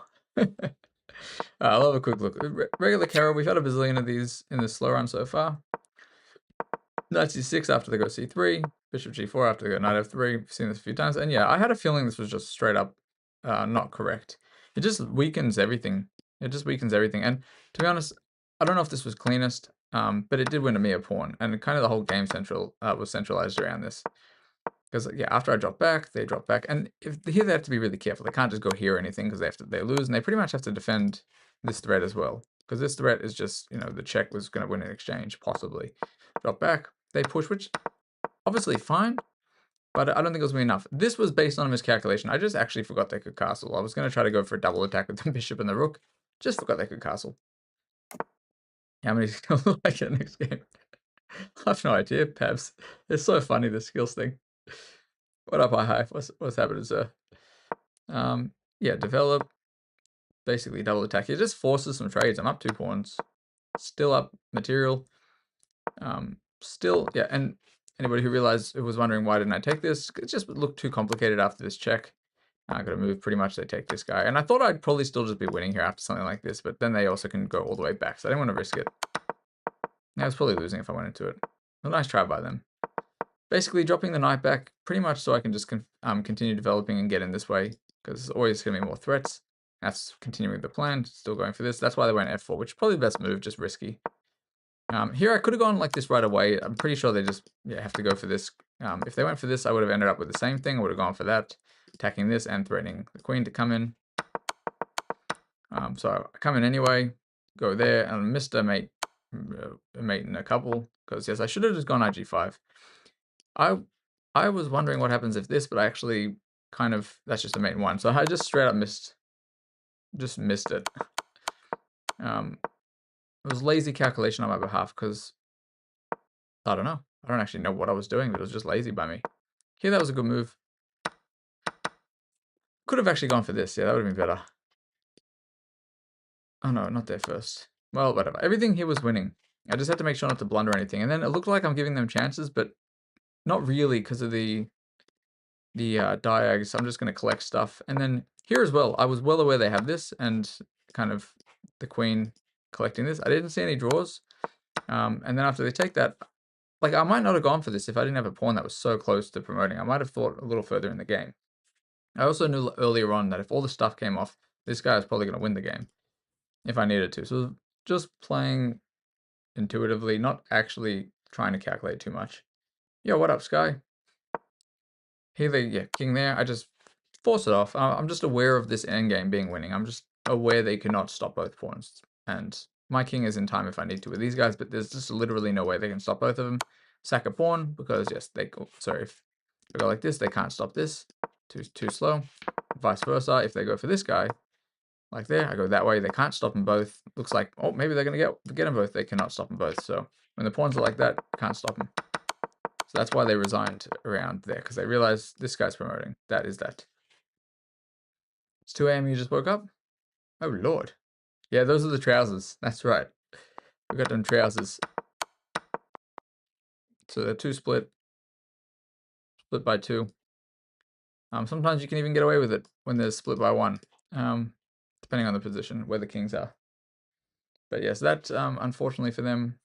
I'll have a quick look. Regular Carol, we've had a bazillion of these in the slow run so far. Knight c6 after they go c3. Bishop g4 after they go knight f3. We've seen this a few times. And yeah, I had a feeling this was just straight up not correct. It just weakens everything. It just weakens everything. And to be honest, I don't know if this was cleanest, but it did win me a pawn. And kind of the whole game was centralized around this. Because yeah, after I drop back, they drop back, and here they have to be really careful. They can't just go here or anything because they lose, and they pretty much have to defend this threat as well. Because this threat is just, you know, the check was going to win an exchange, possibly. Drop back, they push, which obviously fine, but I don't think it was gonna be enough. This was based on a miscalculation. I just actually forgot they could castle. I was gonna try to go for a double attack with the bishop and the rook. Just forgot they could castle. How many skills I get next game? I have no idea, Pabs. It's so funny, the skills thing. What up, hi? What's happening, sir? Yeah, develop. Basically double attack. It just forces some trades. I'm up 2 pawns. Still up material. Still, yeah, and anybody who was wondering why didn't I take this, it just looked too complicated after this check. I gotta move pretty much, they take this guy. And I thought I'd probably still just be winning here after something like this, but then they also can go all the way back, so I didn't want to risk it. I was probably losing if I went into it. A nice try by them. Basically dropping the knight back pretty much so I can just continue developing and get in this way, because there's always going to be more threats. That's continuing the plan, still going for this. That's why they went f4, which is probably the best move, just risky. Here I could have gone like this right away. I'm pretty sure they just have to go for this. If they went for this, I would have ended up with the same thing. I would have gone for that, attacking this and threatening the queen to come in. So I come in anyway, go there, and missed a mate in a couple, because yes, I should have just gone IG5. I was wondering what happens if this, but I actually that's just a mate 1. So I just straight up missed it. It was lazy calculation on my behalf, because I don't know. I don't actually know what I was doing, but it was just lazy by me. Here, that was a good move. Could have actually gone for this. Yeah, that would have been better. Oh no, not there first. Well, whatever. Everything here was winning. I just had to make sure not to blunder anything. And then it looked like I'm giving them chances, but not really, because of the diags. So I'm just going to collect stuff. And then here as well, I was well aware they have this, and kind of the queen collecting this. I didn't see any draws. And then after they take that, like, I might not have gone for this if I didn't have a pawn that was so close to promoting. I might have thought a little further in the game. I also knew earlier on that if all the stuff came off, this guy is probably going to win the game if I needed to. So just playing intuitively, not actually trying to calculate too much. Yo, what up, Sky? Here they, king there. I just force it off. I'm just aware of this endgame being winning. I'm just aware they cannot stop both pawns. And my king is in time if I need to with these guys, but there's just literally no way they can stop both of them. Sack a pawn, because yes, they go, sorry, if I go like this, they can't stop this. Too slow. Vice versa, if they go for this guy, like there, I go that way, they can't stop them both. Looks like, oh, maybe they're going to get them both. They cannot stop them both. So when the pawns are like that, can't stop them. So that's why they resigned around there, because they realized this guy's promoting. That is that. It's 2 a.m. You just woke up? Oh, Lord. Yeah, those are the trousers. That's right. We got them trousers. So they're 2 split by 2. Sometimes you can even get away with it when they're split by 1, depending on the position where the kings are. But yes, that, unfortunately for them,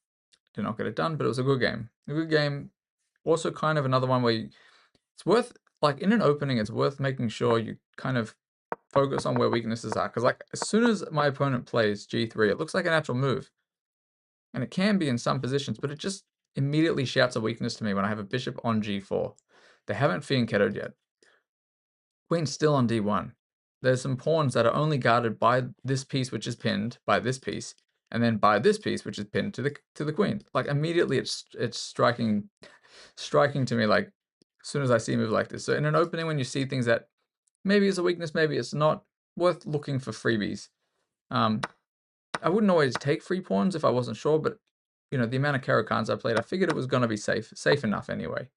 did not get it done, but it was a good game. A good game. Also kind of another one where it's worth, like, in an opening, it's worth making sure you kind of focus on where weaknesses are. Because, like, as soon as my opponent plays g3, it looks like a natural move. And it can be in some positions, but it just immediately shouts a weakness to me when I have a bishop on g4. They haven't fianchettoed yet. Queen's still on d1. There's some pawns that are only guarded by this piece, which is pinned by this piece, and then by this piece, which is pinned to the queen. Like, immediately, it's striking to me, like, as soon as I see a move like this. So in an opening, when you see things that maybe is a weakness, maybe it's not, worth looking for freebies. I wouldn't always take free pawns if I wasn't sure, but you know, the amount of Caro-Kanns I played, I figured it was going to be safe enough anyway.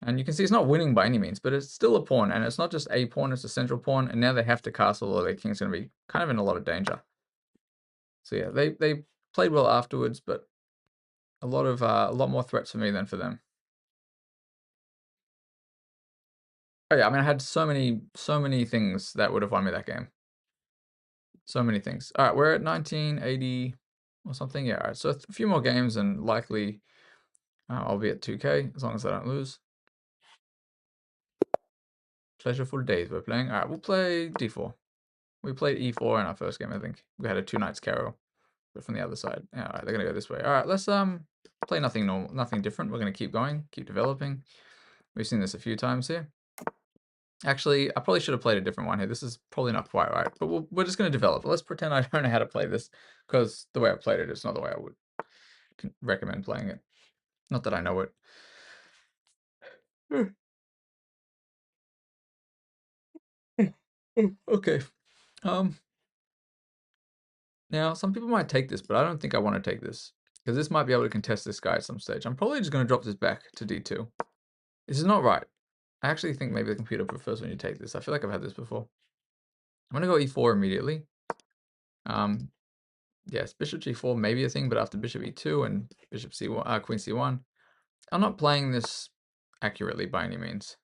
And you can see it's not winning by any means, but it's still a pawn, and it's not just a pawn, it's a central pawn, and now they have to castle or their king's going to be kind of in a lot of danger. So yeah, they played well afterwards, but a lot more threats for me than for them. Oh yeah, I mean, I had so many things that would have won me that game. So many things. All right, we're at 1980 or something. Yeah, all right, so a few more games, and likely I'll be at 2K as long as I don't lose. Pleasureful days we're playing. All right, we'll play d4. We played e4 in our first game, I think. We had a 2 knights Caro, but from the other side. Yeah, all right, they're gonna go this way. All right, let's play nothing normal, nothing different. We're gonna keep going, keep developing. We've seen this a few times here. Actually, I probably should have played a different one here. This is probably not quite right, but we're just going to develop. Let's pretend I don't know how to play this, because the way I played it is not the way I would recommend playing it. Not that I know it. Okay. Um. Now, some people might take this, but I don't think I want to take this. Because this might be able to contest this guy at some stage. I'm probably just going to drop this back to d2. This is not right. I actually think maybe the computer prefers when you take this. I feel like I've had this before. I'm going to go e4 immediately. Yes, bishop g4 may be a thing, but after bishop e2 and bishop c1, queen c1, I'm not playing this accurately by any means.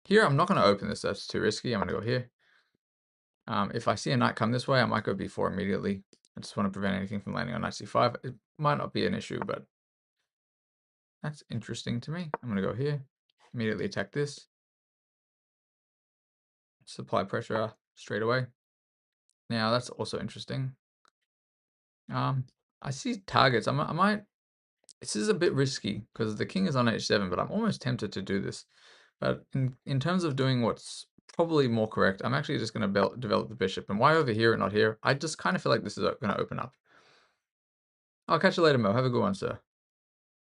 Here, I'm not going to open this. That's too risky. I'm going to go here. If I see a knight come this way, I might go b4 immediately. I just want to prevent anything from landing on knight c5. It might not be an issue, but that's interesting to me. I'm going to go here, immediately attack this. Supply pressure straight away. Now, that's also interesting. I see targets. I might. This is a bit risky because the king is on h7, but I'm almost tempted to do this. But in terms of doing what's probably more correct, I'm actually just going to develop the bishop. And why over here and not here? I just kind of feel like this is going to open up. I'll catch you later, Mo. Have a good one, sir.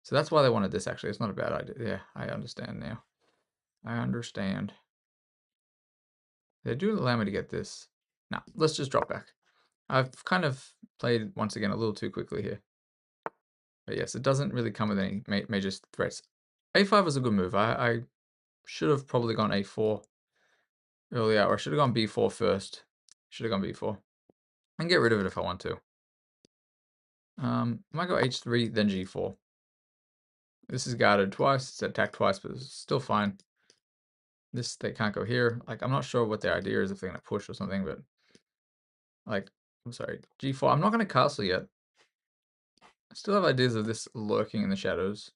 So that's why they wanted this, actually. It's not a bad idea. Yeah, I understand now. I understand. They do allow me to get this. Now, let's just drop back. I've kind of played, once again, a little too quickly here. But yes, it doesn't really come with any major threats. a5 was a good move. I should have probably gone a4 earlier, or I should have gone b4 first. Should have gone b4. I can get rid of it if I want to. I might go h3, then g4. This is guarded twice, it's attacked twice, but it's still fine. This, they can't go here. Like, I'm not sure what their idea is, if they're going to push or something, but like, I'm sorry, g4. I'm not going to castle yet. I still have ideas of this lurking in the shadows.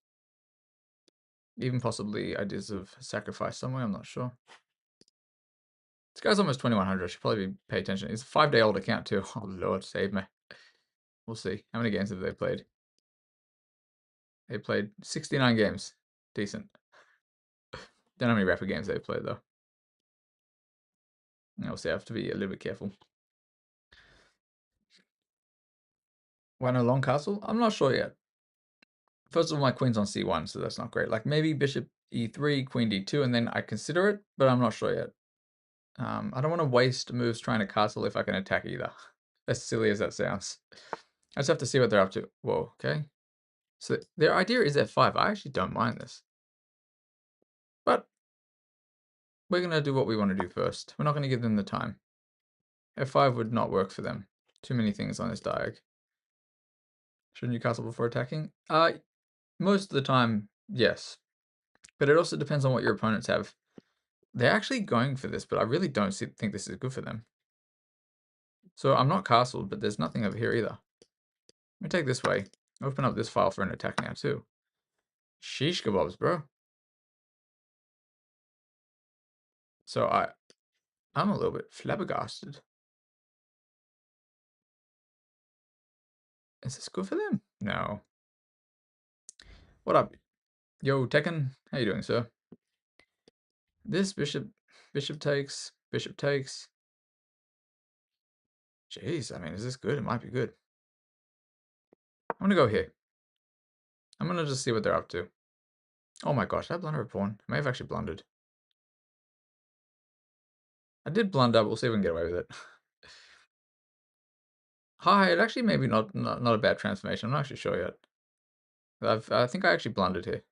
Even possibly ideas of sacrifice somewhere, I'm not sure. This guy's almost 2100. I should probably pay attention. He's a 5-day-old account too. Oh lord, save me. We'll see. How many games have they played? They played 69 games. Decent. Don't know how many rapid games they've played though. We'll see. I have to be a little bit careful. Why no long castle? I'm not sure yet. First of all, my queen's on c1, so that's not great. Like maybe bishop e3, queen d2, and then I consider it, but I'm not sure yet. I don't want to waste moves trying to castle if I can attack either. As silly as that sounds. I just have to see what they're up to. Whoa, okay. So their idea is f5. I actually don't mind this. But we're going to do what we want to do first. We're not going to give them the time. f5 would not work for them. Too many things on this diag. Shouldn't you castle before attacking? Most of the time, yes. But it also depends on what your opponents have. They're actually going for this, but I really don't think this is good for them. So I'm not castled, but there's nothing over here either. Let me take this way. Open up this file for an attack now too. Sheesh kebabs, bro. So I'm a little bit flabbergasted. Is this good for them? No. What up? Yo, Tekken. How you doing, sir? This bishop takes, bishop takes. Jeez, I mean, is this good? It might be good. I'm gonna go here. I'm gonna just see what they're up to. Oh my gosh, did I blunder a pawn? I may have actually blundered. I did blunder, but we'll see if we can get away with it. Hi, it actually maybe not a bad transformation. I'm not actually sure yet. I think I actually blundered here.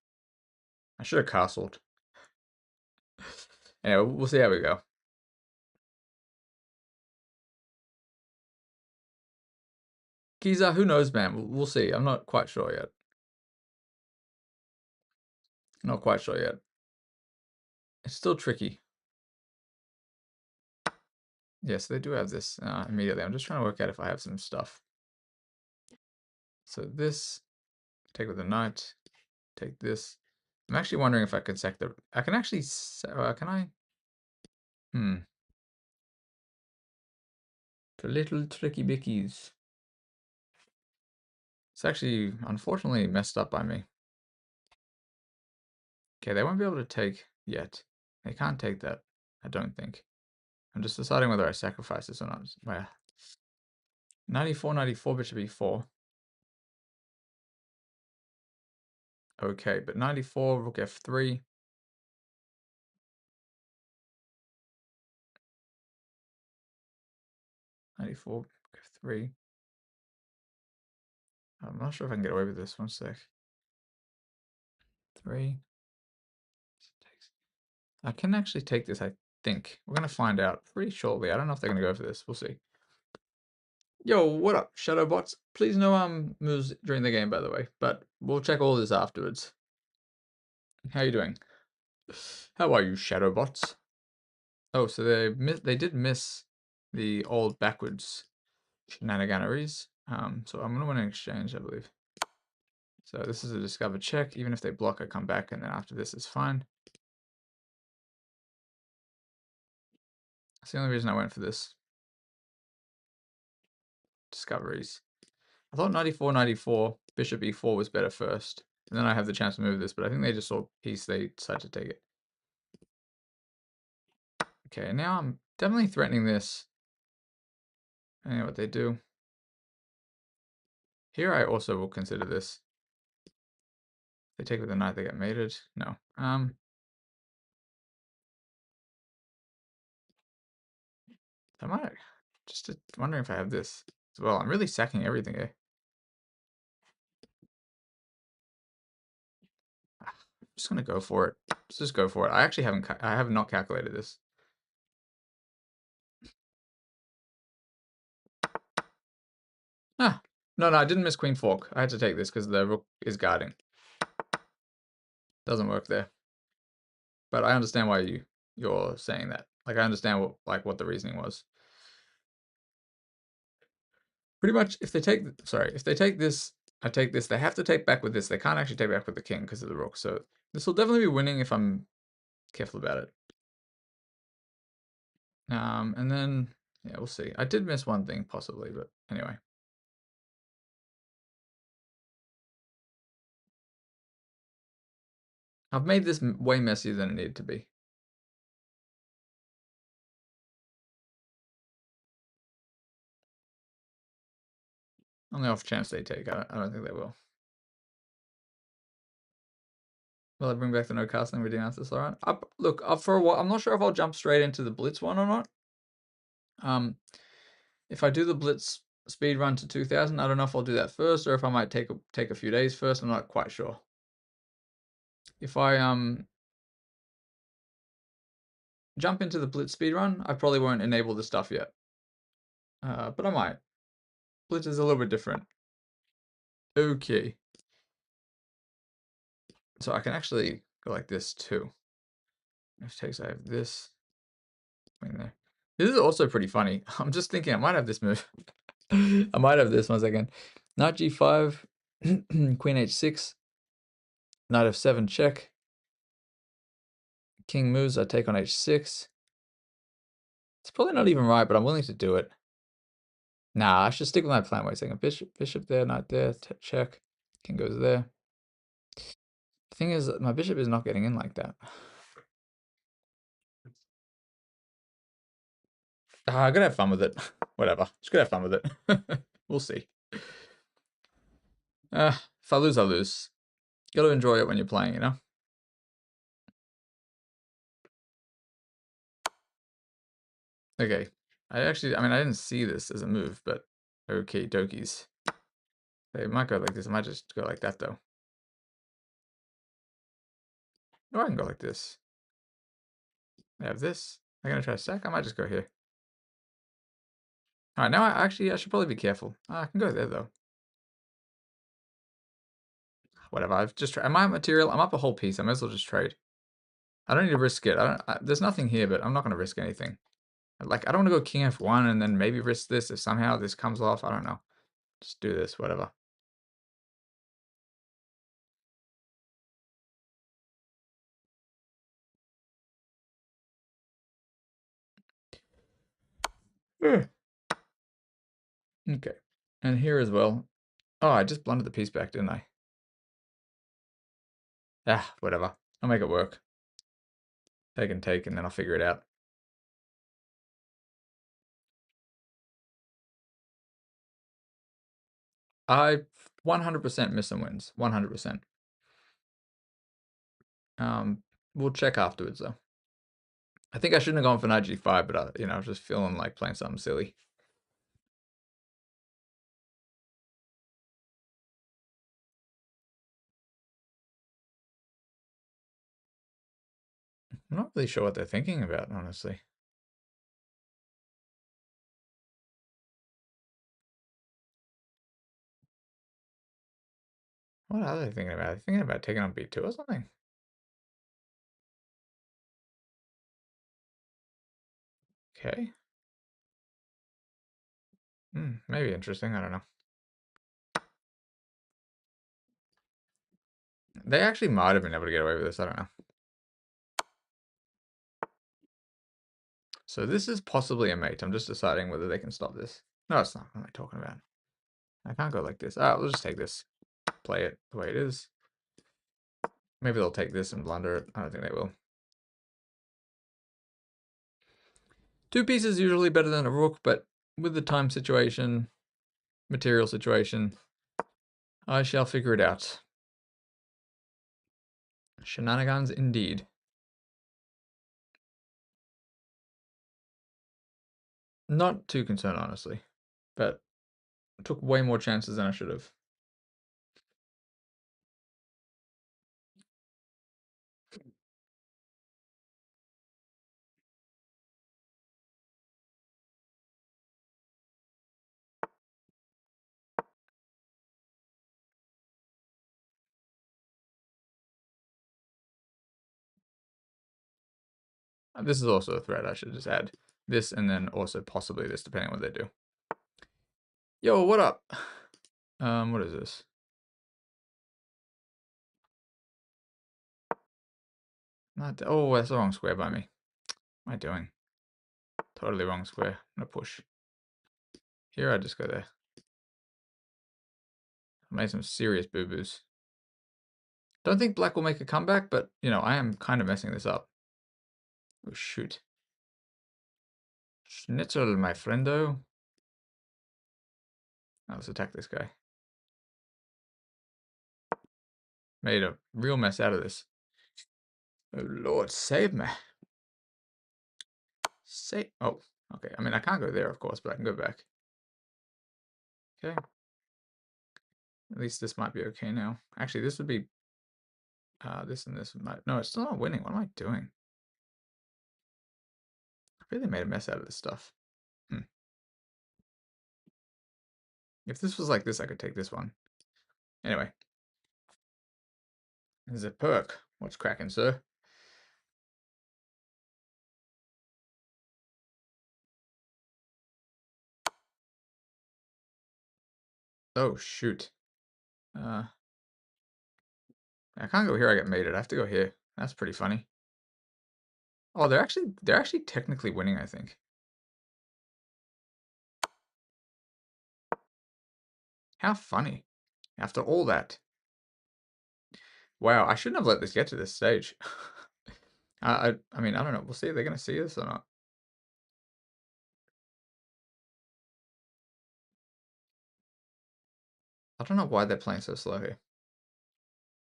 I should have castled. Anyway, we'll see how we go. Giza, who knows, man? We'll see. I'm not quite sure yet. Not quite sure yet. It's still tricky. Yes, they do have this immediately. I'm just trying to work out if I have some stuff. So this, take with the knight, take this. I'm actually wondering if I could sack the... I can actually... can I? For little tricky bickies. It's actually, unfortunately, messed up by me. Okay, they won't be able to take yet. They can't take that, I don't think. I'm just deciding whether I sacrifice this or not. Well, 94, 94, bishop e4. Okay, but 94, rook f3. 94, 3. I'm not sure if I can get away with this. 1 sec. 3. I can actually take this, I think. We're going to find out pretty shortly. I don't know if they're going to go for this. We'll see. Yo, what up, Shadowbots? Please no moves during the game, by the way, but we'll check all this afterwards. How you doing? How are you, Shadowbots? Oh, so they did miss the old backwards shenaniganeries. So I'm gonna win an exchange, I believe. So this is a discover check. Even if they block, I come back, and then after this is fine. That's the only reason I went for this. Discoveries. I thought 94, 94, bishop e4 was better first. And then I have the chance to move this, but I think they just saw piece, they decided to take it. Okay, now I'm definitely threatening this. I know what they do. Here I also will consider this. They take with the knight, they get mated. No. I might just wondering if I have this as well. I'm really sacking everything here. I'm just gonna go for it. Let's just go for it. I actually I have not calculated this. Ah, no, I didn't miss queen fork. I had to take this because the rook is guarding. Doesn't work there. But I understand why you're saying that. Like I understand what the reasoning was. Pretty much, if they take this, I take this. They have to take back with this. They can't actually take back with the king because of the rook. So this will definitely be winning if I'm careful about it. And then yeah, we'll see. I did miss one thing possibly, but anyway. I've made this way messier than it needed to be. On the off chance they take, I don't think they will. Will I bring back the no castling reading answer, Laurent? Look, for a while, I'm not sure if I'll jump straight into the Blitz one or not. If I do the Blitz speed run to 2000, I don't know if I'll do that first or if I might take a few days first. I'm not quite sure. If I jump into the Blitz speed run, I probably won't enable the stuff yet. But I might. Blitz is a little bit different. Okay. So I can actually go like this too. If it takes, I have this. In there. This is also pretty funny. I'm just thinking I might have this move. I might have this 1 second. Knight g5, queen h6, knight f7 check. King moves, I take on h6. It's probably not even right, but I'm willing to do it. Nah, I should stick with my plan. Wait a second. Bishop there, knight there, check. King goes there. The thing is, my bishop is not getting in like that. I'm gonna have fun with it. Whatever. Just gonna have fun with it. We'll see. If I lose, I lose. You gotta enjoy it when you're playing, you know? Okay. I mean, I didn't see this as a move, but okay, dokies. They might go like this. I might just go like that, though. Or I can go like this. I have this. I'm gonna try to stack. I might just go here. All right, now I should probably be careful. I can go there, though. Whatever. I've just tried. Am I material? I'm up a whole piece. I might as well just trade. I don't need to risk it. There's nothing here, but I'm not gonna risk anything. Like, I don't want to go king f1 and then maybe risk this if somehow this comes off. I don't know. Just do this, whatever. Okay. And here as well. Oh, I just blundered the piece back, didn't I? Ah, whatever. I'll make it work. Take and take, and then I'll figure it out. I 100% miss some wins. 100%. We'll check afterwards, though. I think I shouldn't have gone for knight g5, but I was just feeling like playing something silly. I'm not really sure what they're thinking about, honestly. What are they thinking about? Are they thinking about taking on B2 or something? Okay. Maybe interesting. I don't know. They actually might have been able to get away with this. I don't know. So this is possibly a mate. I'm just deciding whether they can stop this. No, it's not. What am I talking about? I can't go like this. Ah, we'll just take this. Play it the way it is. Maybe they'll take this and blunder it. I don't think they will. Two pieces usually better than a rook, but with the time situation, material situation, I shall figure it out. Shenanigans indeed. Not too concerned, honestly, but I took way more chances than I should have. This is also a threat. I should just add this and then also possibly this, depending on what they do. Yo, what up? What is this? Not. Oh, that's the wrong square by me. What am I doing? Totally wrong square. I'm gonna push. Here, I just go there. I made some serious boo-boos. Don't think black will make a comeback, but, you know, I am kind of messing this up. Oh, shoot. Schnitzel, my friendo. Now let's attack this guy. Made a real mess out of this. Oh, Lord, save me. Save. Oh, okay. I mean, I can't go there, of course, but I can go back. Okay. At least this might be okay now. Actually, this would be... this and this might... No, it's still not winning. What am I doing? I really made a mess out of this stuff. If this was like this, I could take this one. Anyway. There's a perk. What's cracking, sir? Oh, shoot. I can't go here, I get mated. I have to go here. That's pretty funny. Oh, they're actually technically winning, I think. How funny. After all that. Wow, I shouldn't have let this get to this stage. I mean, I don't know. We'll see if they're going to see this or not. I don't know why they're playing so slow here.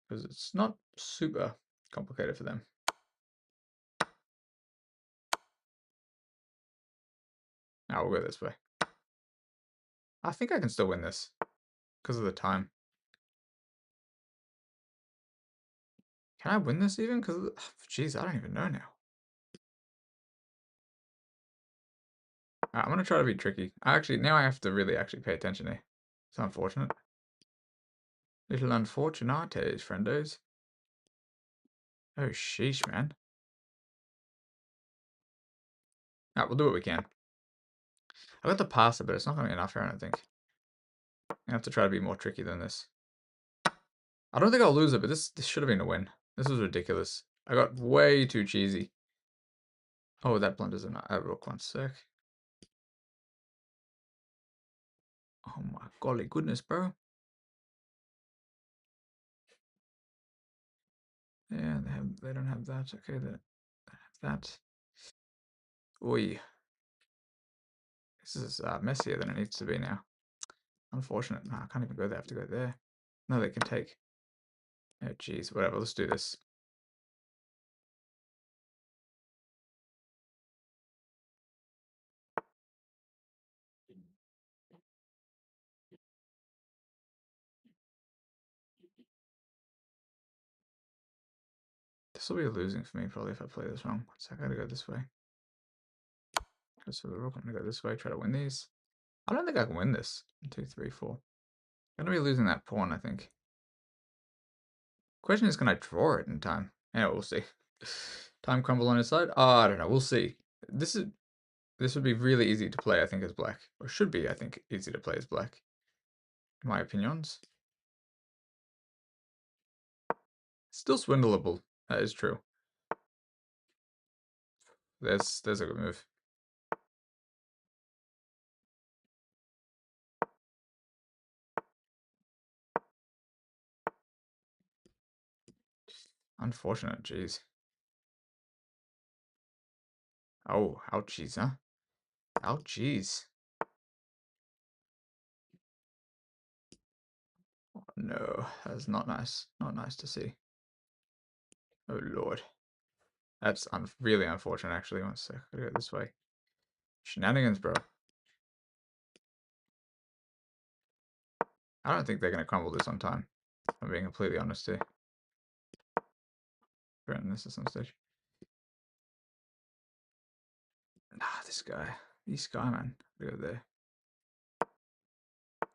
Because it's not super complicated for them. Now we'll go this way. I think I can still win this. Because of the time. Can I win this even? Because, jeez, I don't even know now. I'm going to try to be tricky. Now I have to really actually pay attention here. It's unfortunate. Little unfortunates, friendos. Oh, sheesh, man. We'll do what we can. I got the passer, but it's not going to be enough here, I don't think. I have to try to be more tricky than this. I don't think I'll lose it, but this should have been a win. This was ridiculous. I got way too cheesy. Oh, that blunders in a rook, 1 sec. Oh my golly goodness, bro. Yeah, they don't have that. Okay, they have that. Oi. This is messier than it needs to be now. Unfortunate. No, I can't even go there. I have to go there. No, they can take. Oh, jeez. Whatever. Let's do this. This will be losing for me probably if I play this wrong. So I gotta go this way. So the rook, I'm gonna go this way, try to win these. I don't think I can win this. 1, 2, 3, 4. I'm gonna be losing that pawn, I think. Question is, can I draw it in time? Yeah, we'll see. Time crumble on his side? Oh, I don't know. We'll see. This would be really easy to play, I think, as black. Or should be, I think, easy to play as black. In my opinions. Still swindleable. That is true. There's a good move. Unfortunate, jeez. Oh, ouchies, huh? Ouchies. Oh, no, that's not nice. Not nice to see. Oh, Lord. That's really unfortunate, actually. One sec. Gotta go this way. Shenanigans, bro. I don't think they're going to crumble this on time. I'm being completely honest here. Threaten this at some stage. Ah, this guy. This guy, man. Gotta go there.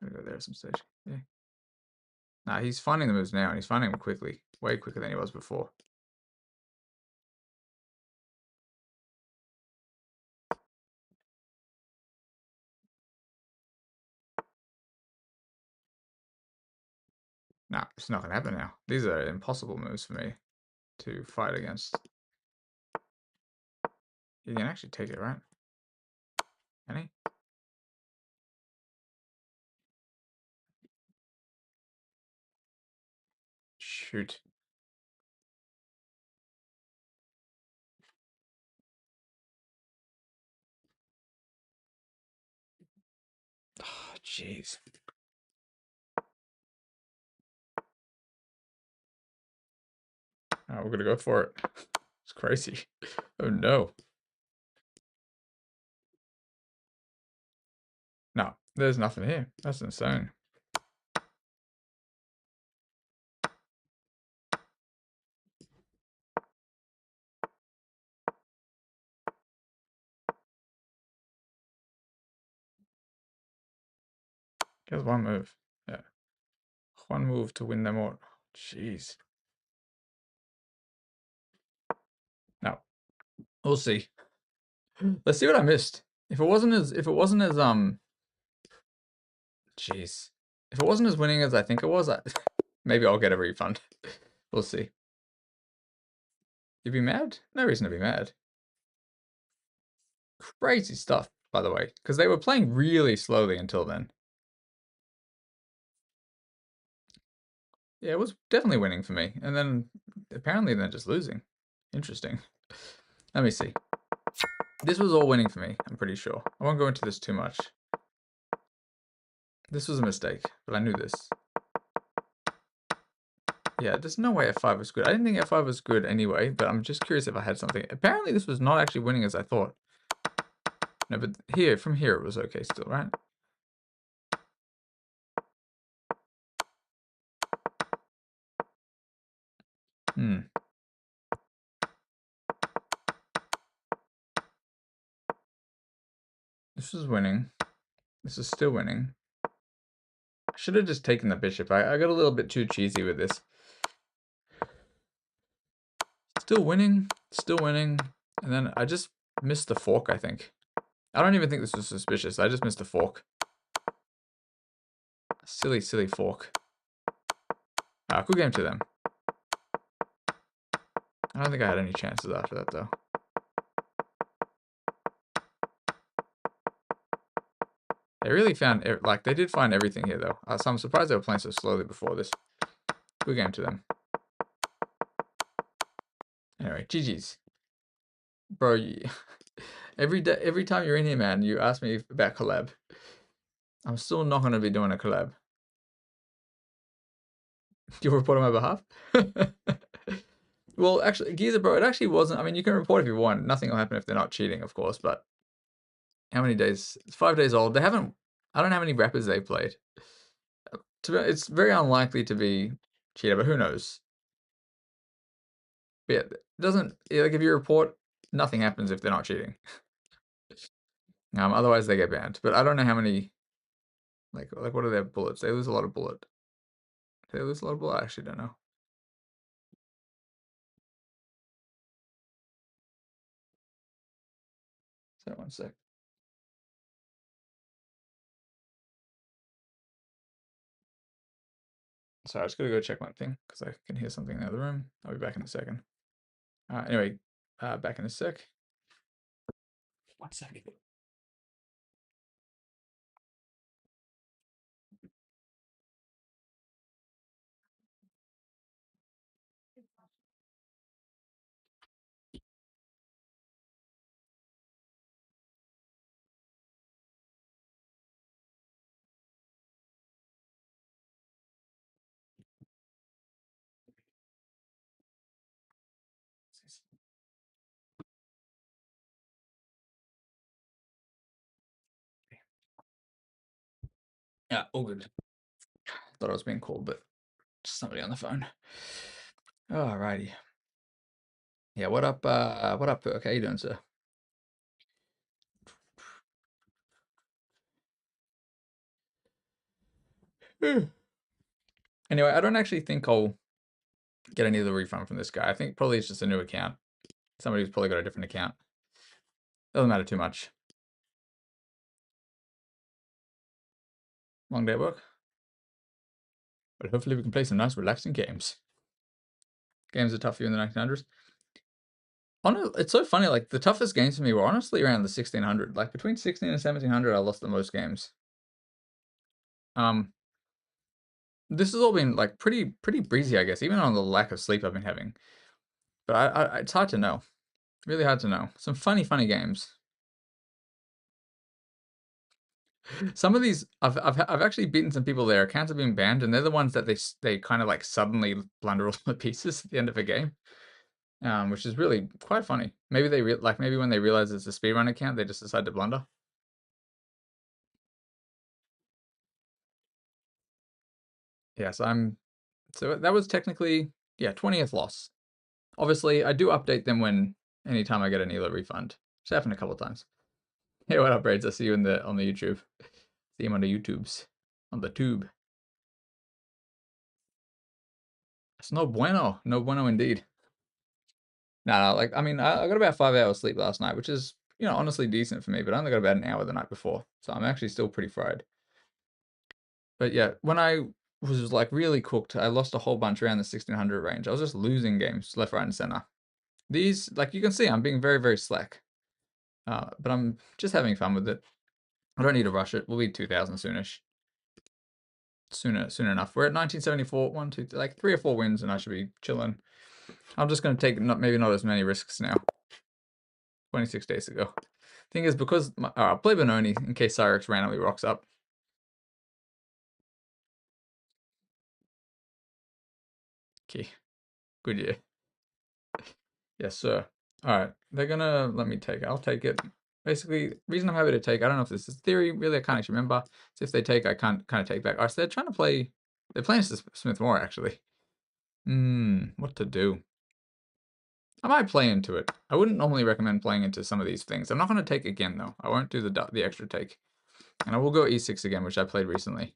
Gotta go there at some stage. Yeah. Nah, he's finding the moves now, and he's finding them quickly. Way quicker than he was before. Nah, it's not gonna happen now. These are impossible moves for me to fight against. He can actually take it, right? Can he? Shoot. Oh, jeez. Oh, we're gonna go for it. It's crazy. Oh no. No, there's nothing here. That's insane. He has one move. Yeah. One move to win them all. Jeez. No. We'll see. Let's see what I missed. If it wasn't as jeez. If it wasn't as winning as I think it was, maybe I'll get a refund. We'll see. You'd be mad? No reason to be mad. Crazy stuff, by the way, because they were playing really slowly until then. Yeah, it was definitely winning for me. And then apparently they're just losing. Interesting. Let me see. This was all winning for me, I'm pretty sure. I won't go into this too much. This was a mistake, but I knew this. Yeah, there's no way F5 was good. I didn't think F5 was good anyway, but I'm just curious if I had something. Apparently this was not actually winning as I thought. No, but from here it was okay still, right? Hmm. This is winning. This is still winning. I should have just taken the bishop. I got a little bit too cheesy with this. Still winning. Still winning. And then I just missed the fork, I think. I don't even think this was suspicious. I just missed the fork. Silly, silly fork. Good game to them. I don't think I had any chances after that, though. They really found, like, they did find everything here, though. So I'm surprised they were playing so slowly before this. Good game to them. Anyway, GG's. Bro, every time you're in here, man, you ask me about collab. I'm still not going to be doing a collab. You'll report on my behalf? Well, actually, Giza, bro, it actually wasn't. I mean, you can report if you want. Nothing will happen if they're not cheating, of course, but how many days? It's 5 days old. They haven't, I don't know how many rappers they played. It's very unlikely to be cheated, but who knows? But yeah, it doesn't like if you report, nothing happens if they're not cheating. Otherwise they get banned. But I don't know how many like what are their bullets? They lose a lot of bullet. They lose a lot of bullet. I actually don't know. So 1 sec. Sorry, I just gotta go check one thing because I can hear something in the other room. I'll be back in a second. Anyway, back in a sec. 1 second. Yeah, all good. Thought I was being called, but somebody on the phone. Alrighty. Yeah, what up? What up, Perk? How you doing, sir? Anyway, I don't actually think I'll get any of the refund from this guy. I think probably it's just a new account. Somebody's probably got a different account. Doesn't matter too much. Long day at work. But hopefully we can play some nice relaxing games. Games are tough for you in the 1900s. It's so funny, like the toughest games for me were honestly around the 1600. Like between 16 and 1700, I lost the most games. This has all been like pretty breezy, I guess, even on the lack of sleep I've been having. But it's hard to know. Really hard to know. Some funny games. Some of these, I've actually beaten some people. Their accounts have been banned, and they're the ones that they kind of like suddenly blunder all the pieces at the end of a game, which is really quite funny. Maybe they maybe when they realize it's a speedrun account, they just decide to blunder. Yes, so that was technically 20th loss. Obviously, I do update them anytime I get an ELO refund. It's happened a couple of times. Hey, what up, Braids? I see you on the YouTube. See him on the YouTubes. On the tube. It's no bueno. No bueno indeed. Nah, like, I mean, I got about 5 hours sleep last night, which is, honestly decent for me, but I only got about an hour the night before. So I'm actually still pretty fried. But yeah, when I was like really cooked, I lost a whole bunch around the 1600 range. I was just losing games left, right, and center. These, like you can see, I'm being very slack. But I'm just having fun with it. I don't need to rush it. We'll be 2000 soonish. Soon enough. We're at 1974, 1, 2, like 3 or 4 wins, and I should be chilling. I'm just going to take maybe not as many risks now. 26 days ago. Thing is, because I'll play Benoni in case Cyrex randomly rocks up. Okay, good year. Yes, sir. All right, they're gonna let me take it. I'll take it. Basically, reason I'm happy to take, I don't know if this is theory, really, I can't actually remember. So if they take, I can't kind of take back. All right, so they're trying to play, they're playing Smith Moore, actually. What to do? I might play into it. I wouldn't normally recommend playing into some of these things. I'm not going to take again, though. I won't do the extra take. And I will go E6 again, which I played recently.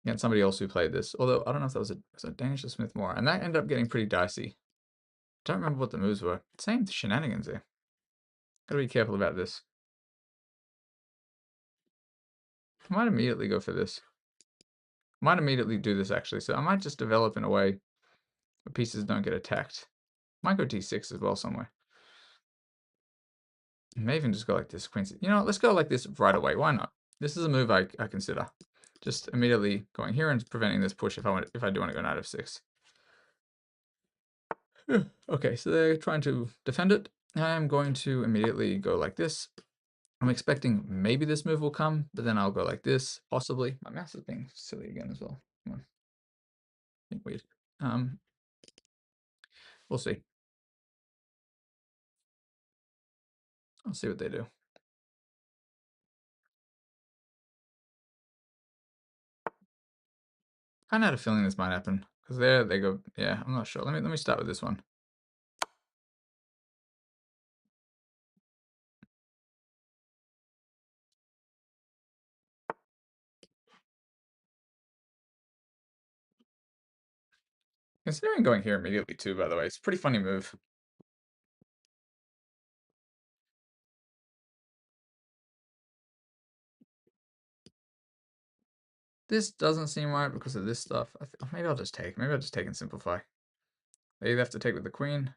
Against somebody else who played this. Although, I don't know if that was a Danish or Smith Moore. And that ended up getting pretty dicey. Don't remember what the moves were. Same shenanigans there. Gotta be careful about this. I might immediately go for this. I might immediately do this, actually. So I might just develop in a way where pieces don't get attacked. Might go D6 as well somewhere. I may even just go like this, Queen. Let's go like this right away. Why not? This is a move I consider. Just immediately going here and preventing this push if I do want to go knight f6. Okay, so they're trying to defend it. I'm going to immediately go like this. I'm expecting maybe this move will come, but then I'll go like this, possibly. My mouse is being silly again as well. Come on. Weird. We'll see. I'll see what they do. Kind of had a feeling this might happen because there they go. Yeah, I'm not sure. Let me start with this one. Considering going here immediately too, by the way. It's a pretty funny move. This doesn't seem right because of this stuff. Maybe I'll just take. Maybe I'll just take and simplify. They either have to take with the queen.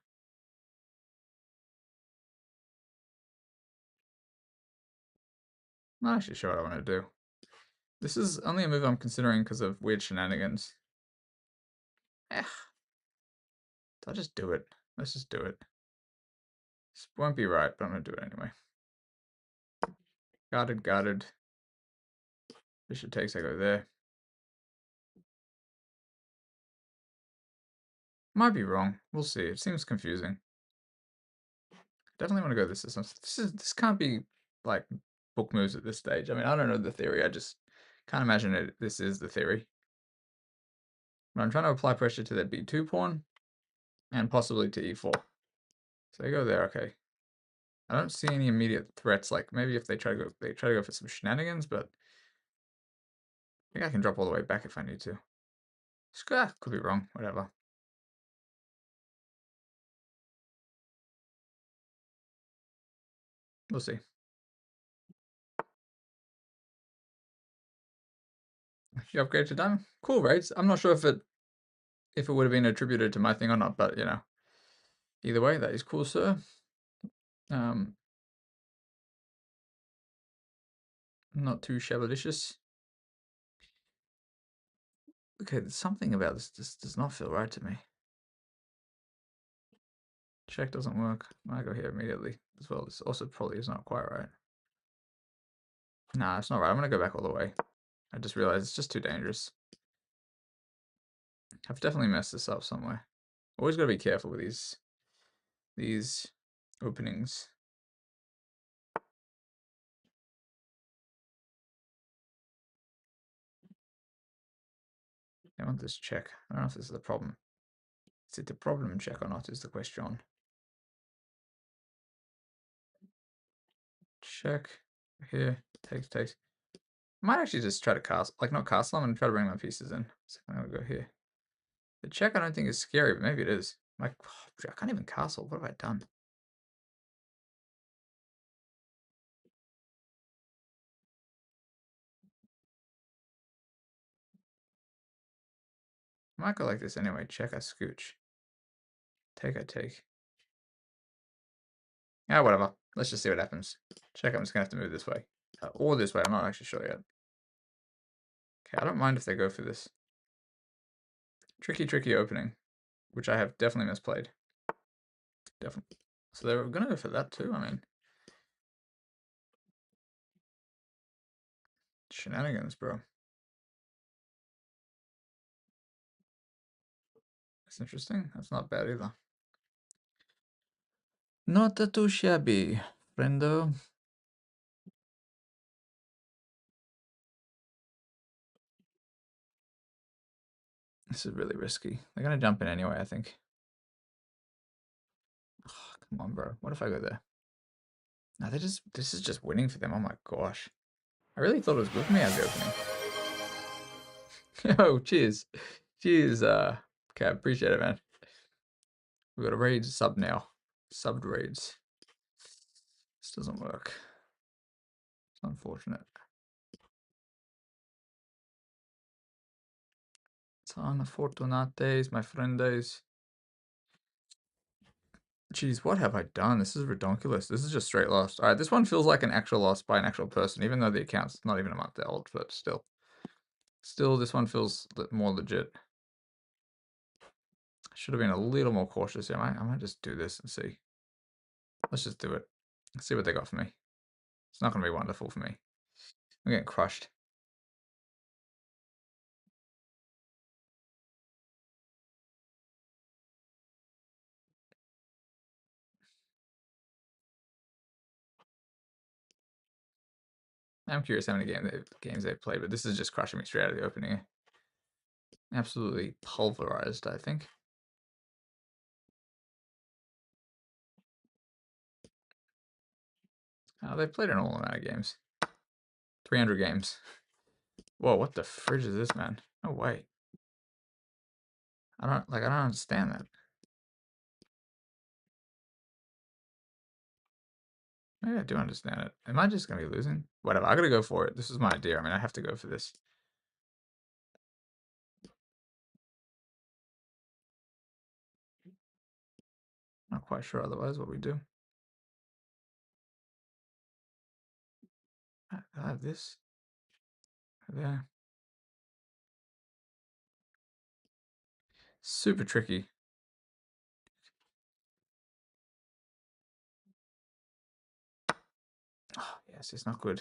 I'm not actually sure what I want to do. This is only a move I'm considering because of weird shenanigans. Eh. I'll just do it. Let's just do it. This won't be right, but I'm going to do it anyway. Guarded, guarded. Bishop takes, I go there. Might be wrong. We'll see. It seems confusing. Definitely want to go this system. This can't be like book moves at this stage. I mean, I don't know the theory. I just can't imagine it. This is the theory. But I'm trying to apply pressure to that b2 pawn and possibly to e4. So they go there. Okay. I don't see any immediate threats. Like maybe if they try to go for some shenanigans, but I think I can drop all the way back if I need to. Could be wrong. Whatever. We'll see. You upgrade to diamond. Cool rates. I'm not sure if it would have been attributed to my thing or not, but you know, either way, that is cool, sir. Not too shabalicious. Okay, there's something about this. This does not feel right to me. Check doesn't work. I go here immediately as well. This also probably is not quite right. Nah, it's not right. I'm gonna go back all the way. I just realized it's just too dangerous. I've definitely messed this up somewhere. Always gotta be careful with these openings. I want this check. I don't know if this is the problem. Is it the problem check or not is the question. Check. Here. Takes. I might actually just try to castle. Like, not castle. I'm going to try to bring my pieces in. So I'm going to go here. The check I don't think is scary, but maybe it is. Like, oh, I can't even castle. What have I done? I might go like this anyway. Check, I scooch. Take, I take. Yeah, whatever. Let's just see what happens. Check, I'm just going to have to move this way. Or this way. I'm not actually sure yet. Okay, I don't mind if they go for this. Tricky opening, which I have definitely misplayed. Definitely. So they were going to go for that too, I mean. Shenanigans, bro. That's interesting. That's not bad either. Not too shabby, friendo. This is really risky. They're going to jump in anyway, I think. Oh, come on, bro. What if I go there? No, this is just winning for them. Oh my gosh. I really thought it was good for me at the opening. Yo, cheers. Cheers, okay, appreciate it, man. We've got a raid sub now. Subbed raids. This doesn't work. It's unfortunate. It's unfortunates, my friendes. Jeez, what have I done? This is ridiculous. This is just straight loss. Alright, this one feels like an actual loss by an actual person, even though the account's not even a month old, but still. Still, this one feels more legit. I should have been a little more cautious here. I might just do this and see. Let's just do it. Let's see what they got for me. It's not going to be wonderful for me. I'm getting crushed. I'm curious how many games they've played, but this is just crushing me straight out of the opening. Absolutely pulverized, I think. They've played an all amount of games. 300 games. Whoa, what the fridge is this, man? No way. I don't understand that. Maybe I do understand it. Am I just gonna be losing? Whatever, I gotta go for it. This is my idea. I mean, I have to go for this. Not quite sure otherwise what we do. I have this. There. Super tricky. Oh, yes, it's not good.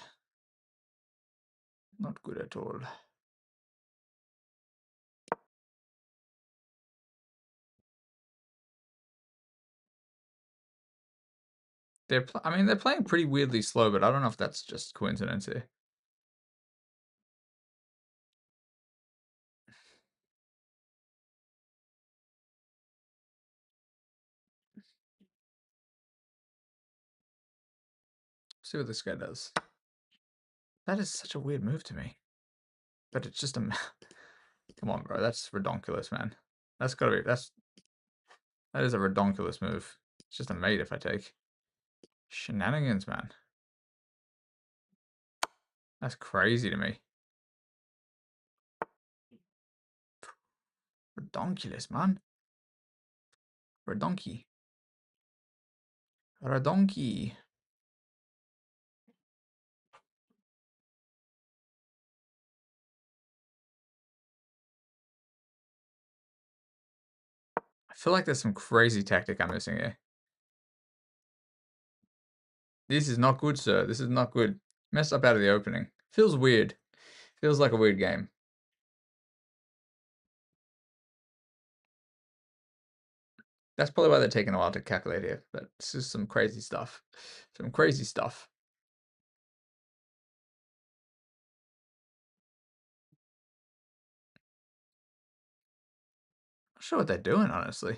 Not good at all. I mean, they're playing pretty weirdly slow, but I don't know if that's just coincidence here. See what this guy does. That is such a weird move to me. But it's just a... Come on, bro. That's redonkulous, man. That's gotta be... That is a redonkulous move. It's just a mate if I take. Shenanigans, man. That's crazy to me. Redonkulous, man. Redonky. Redonky. I feel like there's some crazy tactic I'm missing here. This is not good, sir. This is not good. Messed up out of the opening. Feels weird. Feels like a weird game. That's probably why they're taking a while to calculate here. But this is some crazy stuff. Some crazy stuff. Not sure what they're doing, honestly.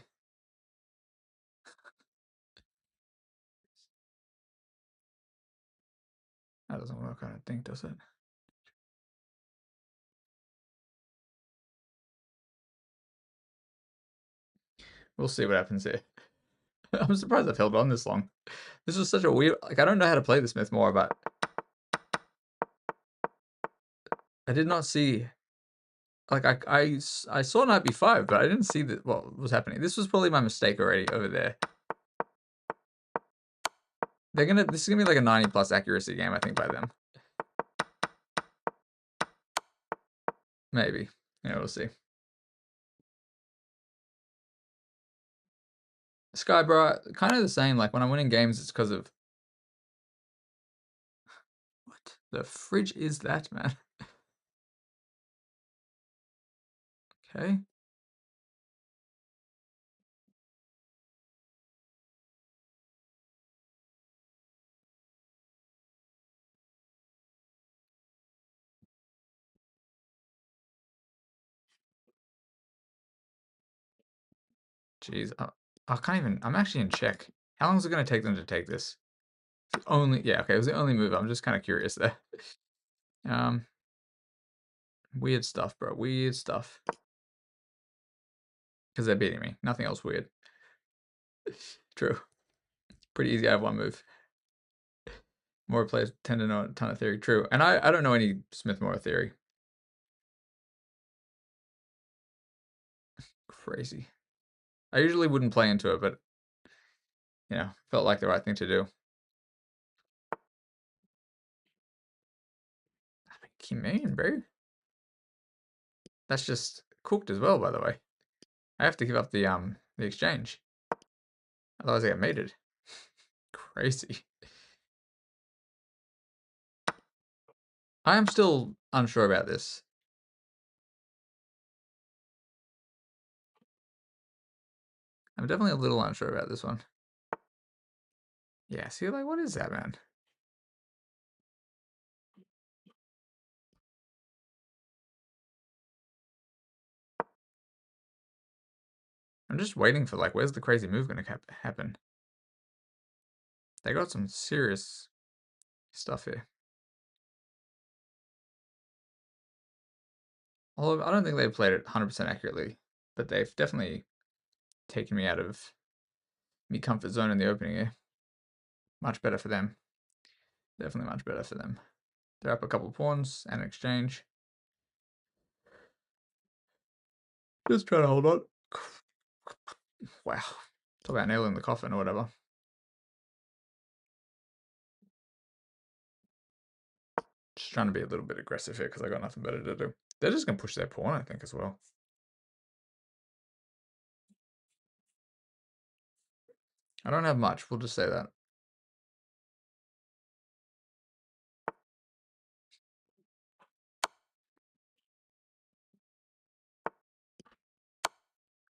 That doesn't work, I don't think, does it? We'll see what happens here. I'm surprised I've held on this long. This was such a weird... Like, I don't know how to play the Smith more, but... I did not see... Like, I saw knight b5, but I didn't see what was happening. This was probably my mistake already over there. This is gonna be like a 90+ accuracy game, I think, by them. Maybe. Yeah, we'll see. Skybro, kind of the same. Like, when I'm winning games, it's because of... What the fridge is that, man? Okay. Jeez. I can't even... I'm actually in check. How long is it going to take them to take this? Yeah, okay, it was the only move. I'm just kind of curious there. Weird stuff, bro. Weird stuff. Because they're beating me. Nothing else weird. True. Pretty easy. I have one move. More players tend to know a ton of theory. True. And I don't know any Smith Morra theory. Crazy. I usually wouldn't play into it, but, you know, felt like the right thing to do. Kimane, bro. That's just cooked as well, by the way. I have to give up the exchange. Otherwise I get mated. Crazy. I am still unsure about this. I'm definitely a little unsure about this one. Yeah, see, like, what is that, man? I'm just waiting for, like, where's the crazy move going to happen? They got some serious stuff here. Although I don't think they played it 100% accurately. but they've definitely taken me out of my comfort zone in the opening here. Much better for them. Definitely much better for them. They're up a couple of pawns and exchange. Just trying to hold on. Wow. Talk about nailing the coffin or whatever. Just trying to be a little bit aggressive here because I got nothing better to do. They're just going to push their pawn, I think, as well. I don't have much. We'll just say that.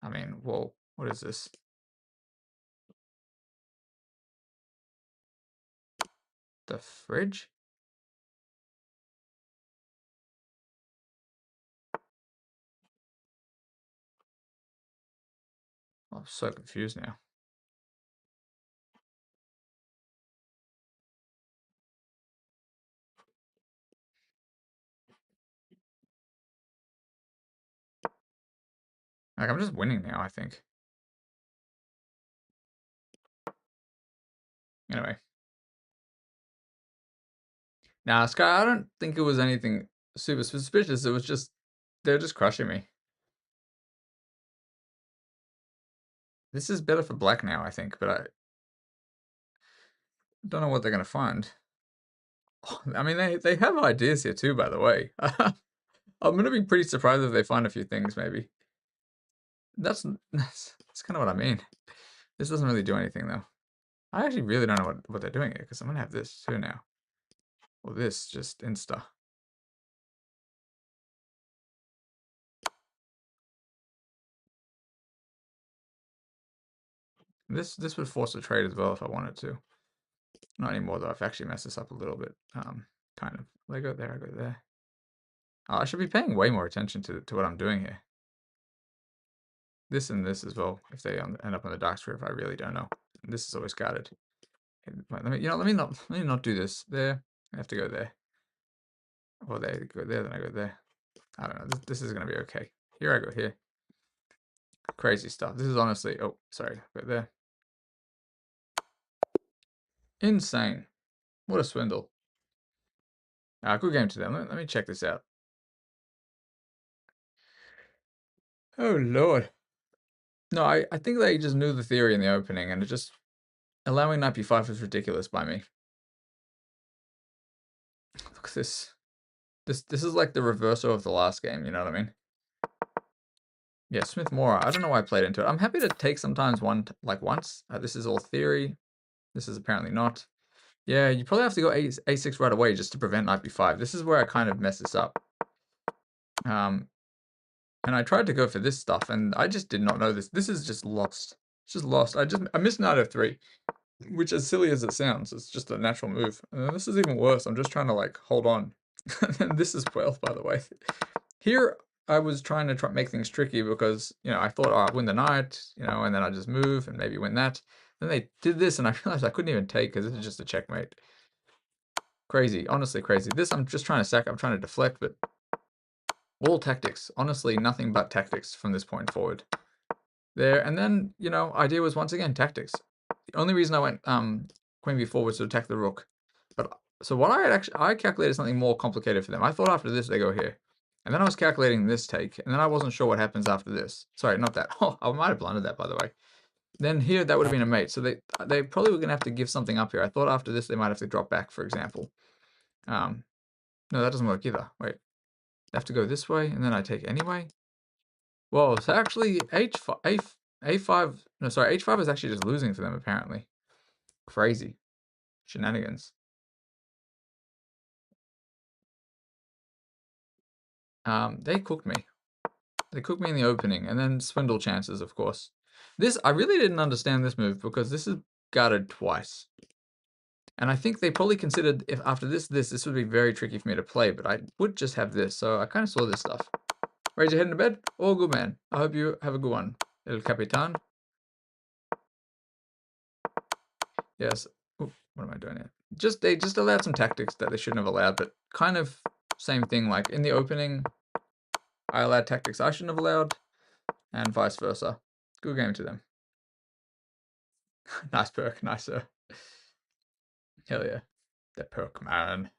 I mean, whoa. What is this? The fridge? I'm so confused now. Like, I'm just winning now, I think. Anyway. Nah, Sky, I don't think it was anything super suspicious. It was just, they're just crushing me. This is better for black now, I think, but I don't know what they're going to find. I mean, they have ideas here too, by the way. I'm going to be pretty surprised if they find a few things, maybe. That's kind of what I mean. This doesn't really do anything, though. I actually really don't know what they're doing here, because I'm going to have this too now. Well, this just insta. This would force a trade as well if I wanted to. Not anymore, though. I've actually messed this up a little bit. Kind of. I go there, I go there. Oh, I should be paying way more attention to what I'm doing here. This and this as well. If they end up on the dark strip, I really don't know. And this is always guarded. Let me not do this. There. I have to go there. Or there, go there, then I go there. I don't know. This is gonna be okay. Here I go here. Crazy stuff. This is honestly. Oh, sorry. Go there. Insane. What a swindle. Good game to them. Let me check this out. Oh lord. No, I think they just knew the theory in the opening, and it just allowing knight b5 is ridiculous by me. Look at this. This is like the reverso of the last game, you know what I mean? Yeah, Smith Mora. I don't know why I played into it. I'm happy to take sometimes once. This is all theory. This is apparently not. Yeah, you probably have to go a6 right away just to prevent knight b5. This is where I kind of mess this up. And I tried to go for this stuff, and I just did not know this. This is just lost. It's just lost. I missed knight f3, which, as silly as it sounds, it's just a natural move. And this is even worse. I'm just trying to like hold on. And this is 12, by the way. Here, I was trying to make things tricky because, you know, I thought, oh, I'll win the knight, you know, and then I just move and maybe win that. Then they did this, and I realized I couldn't even take because this is just a checkmate. Crazy, honestly crazy. This I'm just trying to sack. I'm trying to deflect, but all tactics. Honestly, nothing but tactics from this point forward. There, and then, you know, idea was once again tactics. The only reason I went queen b4 was to attack the rook. But so what I calculated something more complicated for them. I thought after this they go here. And then I was calculating this take, and then I wasn't sure what happens after this. Sorry, not that. Oh, I might have blundered that, by the way. Then here, that would have been a mate. So they probably were going to have to give something up here. I thought after this, they might have to drop back, for example. No, that doesn't work either. Wait. They have to go this way, and then I take anyway. Whoa, so actually, A5, no, sorry, H5 is actually just losing for them, apparently. Crazy. Shenanigans. They cooked me. They cooked me in the opening, and then swindle chances, of course. This, I really didn't understand this move, because this is guarded twice. And I think they probably considered, if after this would be very tricky for me to play, but I would just have this, so I kind of saw this stuff. Raise your head into bed? All good, man. I hope you have a good one. El Capitan. Yes. Ooh, what am I doing here? They just allowed some tactics that they shouldn't have allowed, but kind of same thing. Like in the opening, I allowed tactics I shouldn't have allowed. and vice versa. Good game to them. Nice perk, nice sir. Hell yeah. That perk, man.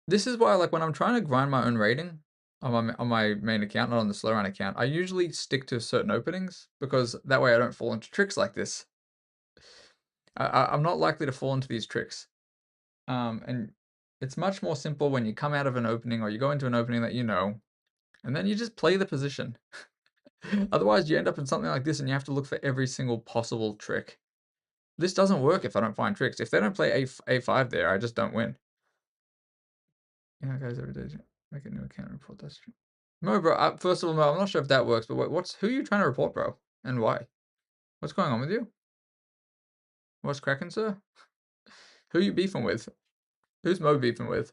This is why, like, when I'm trying to grind my own rating on my main account, not on the slow run account, I usually stick to certain openings because that way I don't fall into tricks like this. I'm not likely to fall into these tricks. And it's much more simple when you come out of an opening or you go into an opening that you know, and then you just play the position. Otherwise, you end up in something like this and you have to look for every single possible trick. This doesn't work if I don't find tricks. If they don't play A5 there, I just don't win. Yeah, guys, every day make a new account report that stream. No, bro. First of all, no, I'm not sure if that works, but who are you trying to report, bro? And why? What's going on with you? What's cracking, sir? Who are you beefing with? Who's Mo beefing with?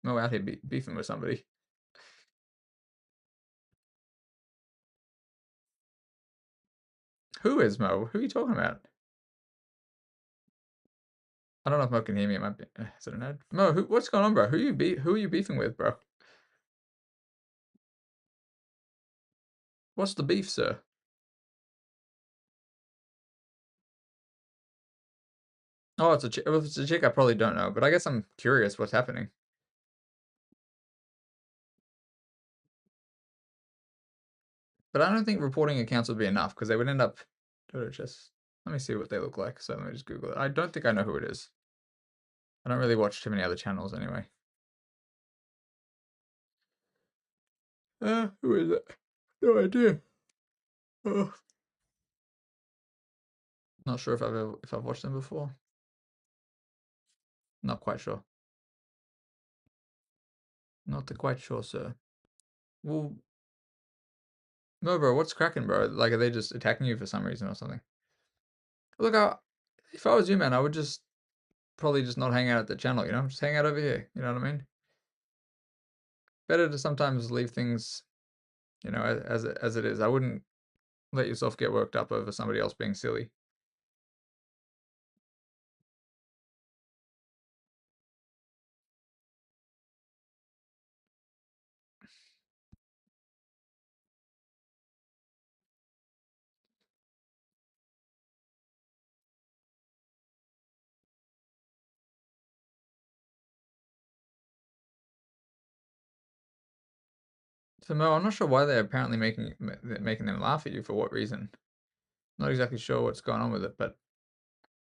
Mo out here beefing with somebody. Who is Mo? Who are you talking about? I don't know if Mo can hear me. It might be. Is it an ad? Mo, what's going on, bro? Who are you beefing with, bro? What's the beef, sir? Oh, it's a chick. If it's a chick, I probably don't know, but I guess I'm curious what's happening. But I don't think reporting accounts would be enough because they would end up. Just let me see what they look like. So let me just Google it. I don't think I know who it is. I don't really watch too many other channels anyway. Who is it? No idea. Not sure if I've watched them before. Not quite sure. Not quite sure, sir. Well, no, bro. What's cracking, bro? Like, are they just attacking you for some reason or something? Look, if I was you, man, I would just probably just not hang out at the channel. You know, just hang out over here. You know what I mean? Better to sometimes leave things, you know, as it is. I wouldn't let yourself get worked up over somebody else being silly. So Mo, I'm not sure why they're apparently making them laugh at you for what reason. Not exactly sure what's going on with it, but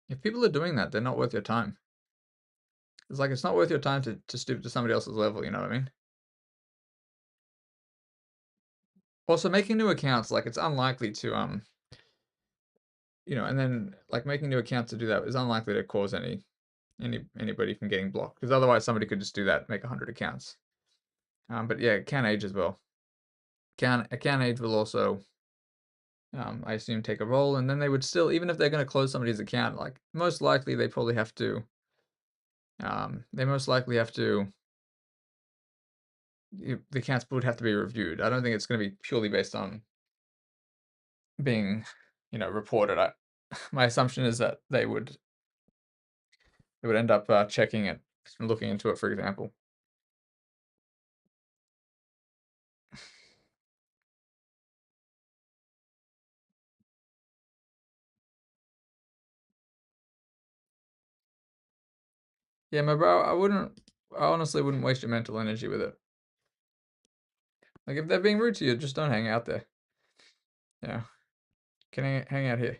if people are doing that, they're not worth your time. It's like it's not worth your time to stoop to somebody else's level. You know what I mean? Also, making new accounts, like it's unlikely to you know, and then like making new accounts to do that is unlikely to cause anybody from getting blocked because otherwise somebody could just do that, make 100 accounts. But yeah, account age as well. Account age will also, I assume, take a role, and then they would still, even if they're going to close somebody's account, like most likely they probably have to, they most likely have to, the accounts would have to be reviewed. I don't think it's going to be purely based on being, you know, reported. My assumption is that they would end up checking it and looking into it, for example. Yeah, my bro, I honestly wouldn't waste your mental energy with it. Like, if they're being rude to you, just don't hang out there. Yeah. Can I hang out here?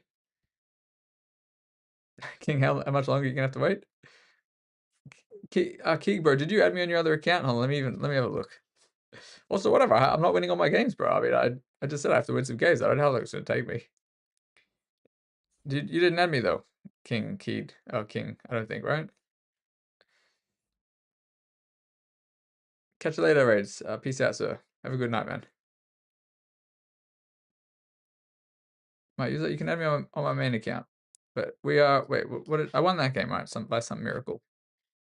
King, how much longer are you gonna have to wait? King, bro, did you add me on your other account? Hold on, let me have a look. Also, whatever, I'm not winning all my games, bro. I mean, I just said I have to win some games. I don't know how long it's gonna take me. You didn't add me, though. King, Keed. Oh, King, I don't think, right? Catch you later, Raids. Peace out, sir. Have a good night, man. Mate, you can add me on my main account. But we are, wait, I won that game, right? By some miracle.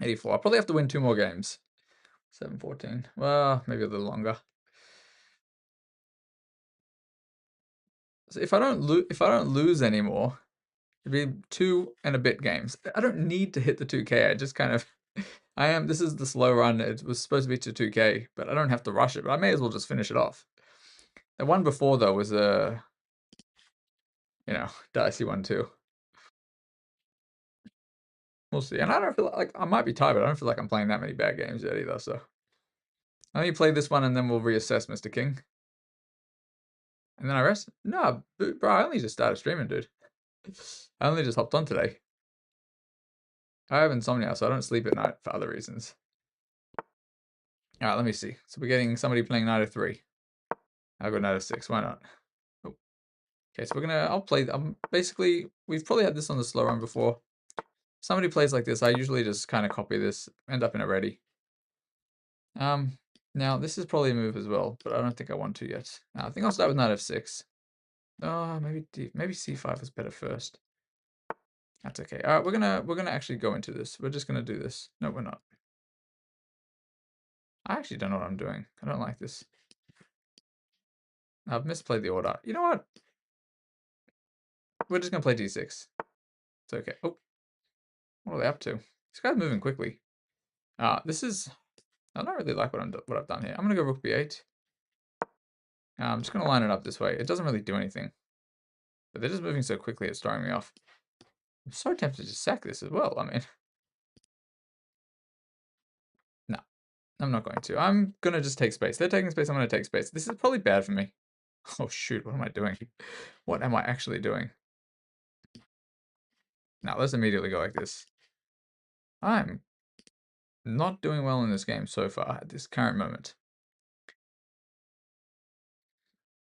84. I'll probably have to win 2 more games. 7-14. Well, maybe a little longer. So if I don't lose anymore, it'd be 2 and a bit games. I don't need to hit the 2K. I just kind of I am. This is the slow run. It was supposed to be to 2k, but I don't have to rush it. But I may as well just finish it off. The one before though was a, dicey one too. We'll see. And I don't feel like I might be tired, but I don't feel like I'm playing that many bad games yet either. So let me play this one and then we'll reassess, Mr. King. And then I rest. No, bro, I only just started streaming, dude. I only just hopped on today. I have insomnia, so I don't sleep at night for other reasons. All right, let me see. So we're getting somebody playing Knight of 3. I'll go Knight of 6. Why not? Oh. Okay, so I'll play. Basically, we've probably had this on the slow run before. Somebody plays like this, I usually just kind of copy this, end up in it ready. Now this is probably a move as well, but I don't think I want to yet. I think I'll start with Knight f6. Oh, maybe c5 is better first. That's okay. All right, we're gonna actually go into this. We're just gonna do this. No, we're not. I actually don't know what I'm doing. I don't like this. I've misplayed the order. You know what? We're just gonna play d6. It's okay. Oh, what are they up to? This guy's moving quickly. This is. I don't really like what I've done here. I'm gonna go rook b8. I'm just gonna line it up this way. It doesn't really do anything, but they're just moving so quickly. It's throwing me off. I'm so tempted to sack this as well. I mean, no, I'm not going to. I'm gonna just take space. They're taking space. I'm gonna take space. This is probably bad for me. Oh shoot! What am I doing? What am I actually doing? Now let's immediately go like this. I'm not doing well in this game so far at this current moment.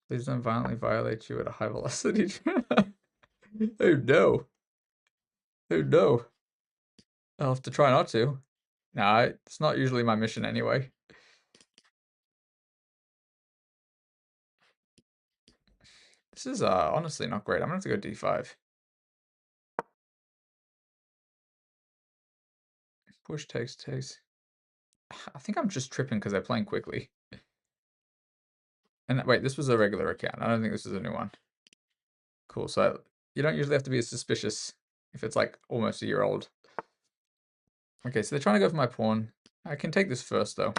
Please don't violently violate you at a high velocity. Oh no. Oh no. I'll have to try not to. Nah, it's not usually my mission anyway. This is honestly not great. I'm gonna have to go d5. Push takes. I think I'm just tripping because they're playing quickly. And wait, this was a regular account. I don't think this is a new one. Cool. So you don't usually have to be suspicious if it's like almost a year old. Okay, so they're trying to go for my pawn. I can take this first though.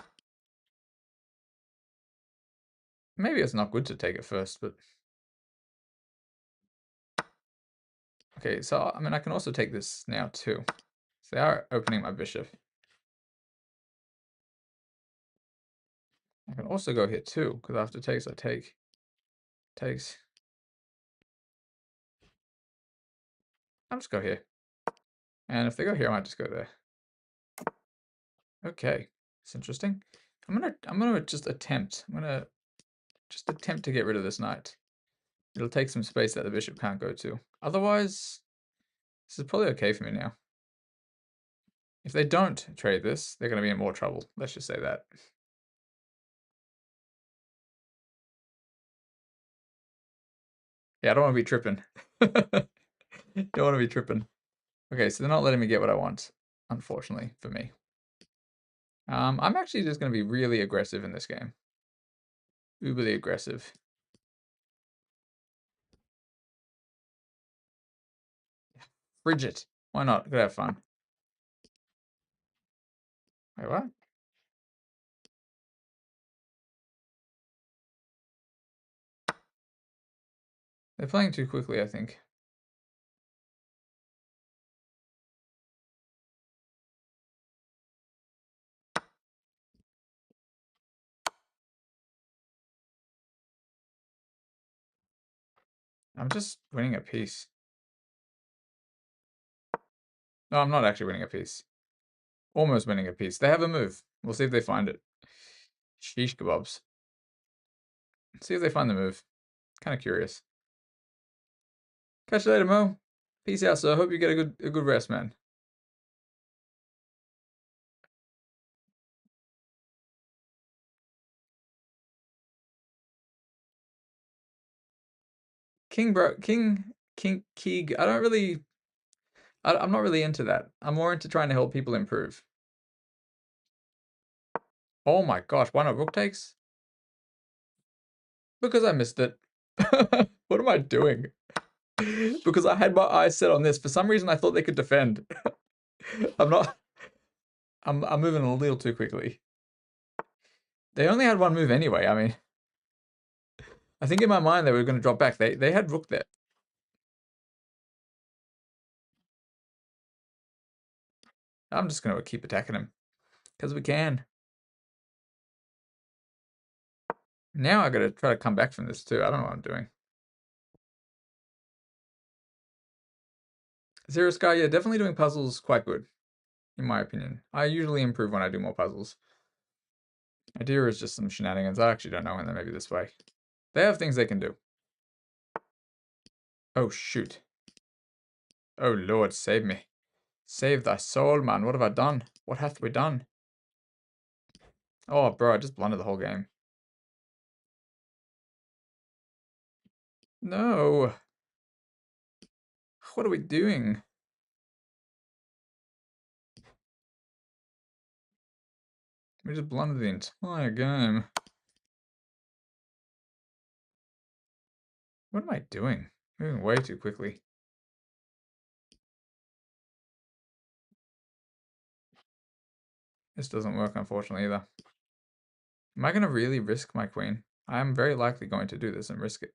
Maybe it's not good to take it first, but okay. So I mean, I can also take this now too. So they are opening my bishop. I can also go here too, because after takes, I take. Takes. I'll just go here. And if they go here, I might just go there. Okay, it's interesting. I'm gonna just attempt. I'm gonna just attempt to get rid of this knight. It'll take some space that the bishop can't go to. Otherwise, this is probably okay for me now. If they don't trade this, they're gonna be in more trouble. Let's just say that. Yeah, I don't want to be tripping. Don't want to be tripping. Okay, so they're not letting me get what I want, unfortunately, for me. I'm actually just going to be really aggressive in this game. Uberly aggressive. Frigid. Why not? Good have fun. Wait, what? They're playing too quickly, I think. I'm just winning a piece. No, I'm not actually winning a piece. Almost winning a piece. They have a move. We'll see if they find it. Sheesh kebabs. See if they find the move. Kind of curious. Catch you later, Mo. Peace out, sir. Hope you get a good rest, man. King, bro. King, Keeg. I'm not really into that. I'm more into trying to help people improve. Oh my gosh, why not rook takes? Because I missed it. What am I doing? Because I had my eyes set on this. For some reason, I thought they could defend. I'm not. I'm moving a little too quickly. They only had one move anyway. I mean, I think in my mind they were going to drop back. They had rook there. I'm just going to keep attacking him because we can. Now I got to try to come back from this too. I don't know what I'm doing. Zero Sky, yeah, definitely doing puzzles quite good, in my opinion. I usually improve when I do more puzzles. Idea is just some shenanigans. I actually don't know when they may be this way. They have things they can do. Oh, shoot. Oh, Lord, save me. Save thy soul, man. What have I done? What hath we done? Oh, bro, I just blundered the whole game. No. What are we doing? We just blundered the entire game. What am I doing? Moving way too quickly. This doesn't work, unfortunately, either. Am I going to really risk my queen? I am very likely going to do this and risk it.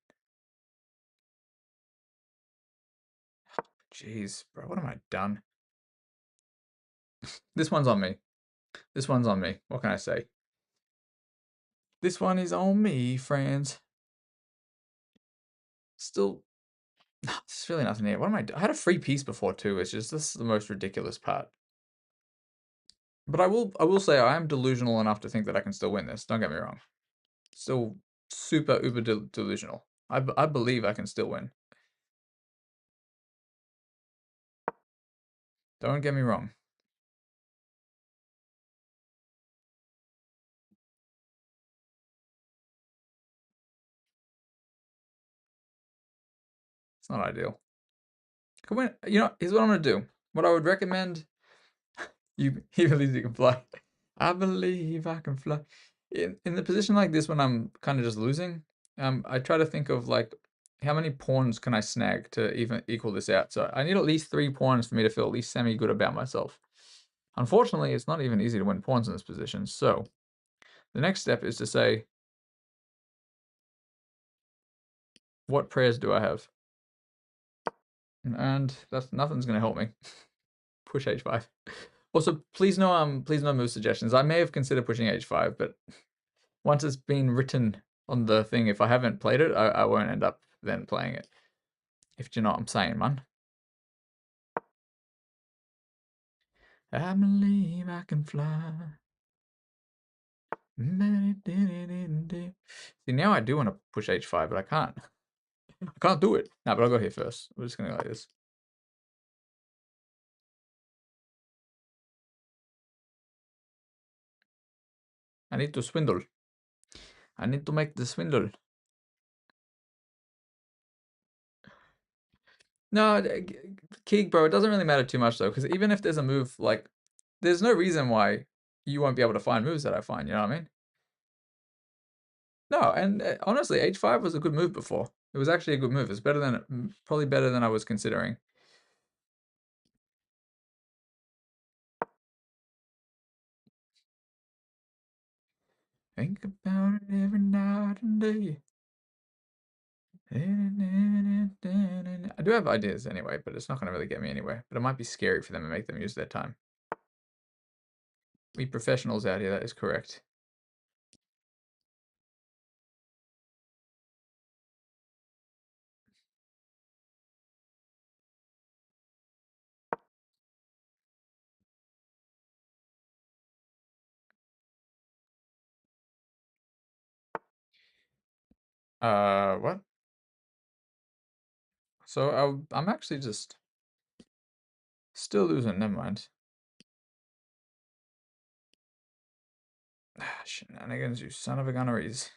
Jeez, bro, what am I done? This one's on me. This one's on me. What can I say? This one is on me, friends. Still, there's really nothing here. What am I doing? I had a free piece before too. It's just this is the most ridiculous part. But I will say I am delusional enough to think that I can still win this. Don't get me wrong. Still super uber delusional. I believe I can still win. Don't get me wrong. It's not ideal. Can win. You know, here's what I'm gonna do. What I would recommend. He believes he can fly. I believe I can fly. In the position like this when I'm kind of just losing, I try to think of like how many pawns can I snag to even equal this out. So I need at least 3 pawns for me to feel at least semi good about myself. Unfortunately, it's not even easy to win pawns in this position. So the next step is to say, what prayers do I have? And that's nothing's gonna help me. Push h5. Also, please no move suggestions. I may have considered pushing h5, but once it's been written on the thing, if I haven't played it, I won't end up then playing it. If you know what I'm saying, man. I believe I can fly. See, now I do want to push h5, but I can't. I can't do it. No, but I'll go here first. We're just going to go like this. I need to swindle. I need to make the swindle. No, Keeg, bro, it doesn't really matter too much, though, because even if there's a move, like, there's no reason why you won't be able to find moves that I find, you know what I mean? No, and honestly, h5 was a good move before. It was actually a good move. It's better than, probably better than I was considering. Think about it every night and day. I do have ideas anyway, but it's not going to really get me anywhere. But it might be scary for them and make them use their time. We professionals out here, that is correct. What? So I'm actually just still losing. Never mind. Shenanigans, you son of a gunneries.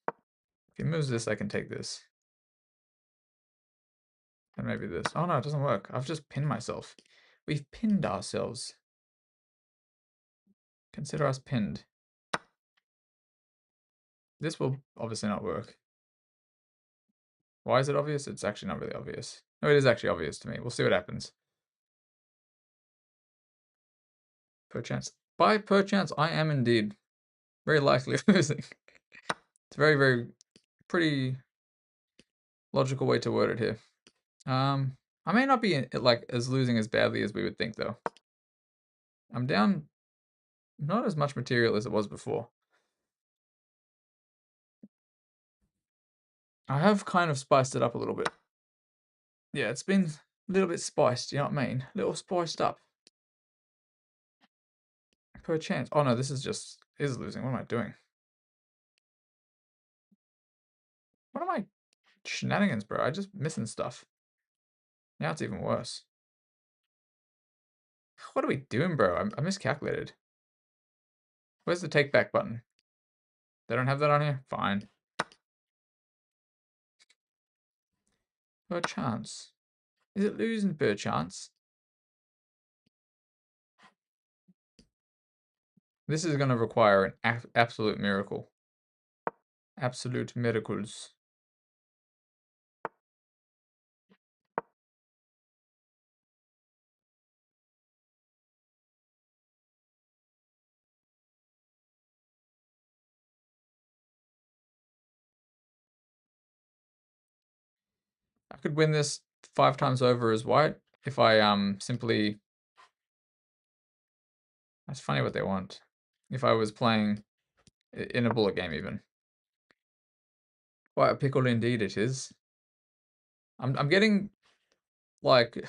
If he moves this, I can take this. And maybe this. Oh no, it doesn't work. I've just pinned myself. We've pinned ourselves. Consider us pinned. This will obviously not work. Why is it obvious? It's actually not really obvious. No, it is actually obvious to me. We'll see what happens. Perchance. By perchance, I am indeed very likely losing. It's a very, very pretty logical way to word it here. I may not be like as losing as badly as we would think though. I'm down not as much material as it was before. I have kind of spiced it up a little bit. Yeah, it's been a little bit spiced, you know what I mean? A little spiced up. Perchance. Oh no, this is losing. What am I doing? What am I shenanigans, bro? I just missing stuff. Now it's even worse. What are we doing, bro? I miscalculated. Where's the take back button? They don't have that on here? Fine. Perchance. Is it losing perchance? This is going to require an absolute miracle. Absolute miracles. I could win this 5 times over as white if I simply... That's funny what they want. If I was playing in a bullet game even. Quite a pickle indeed it is. I'm getting like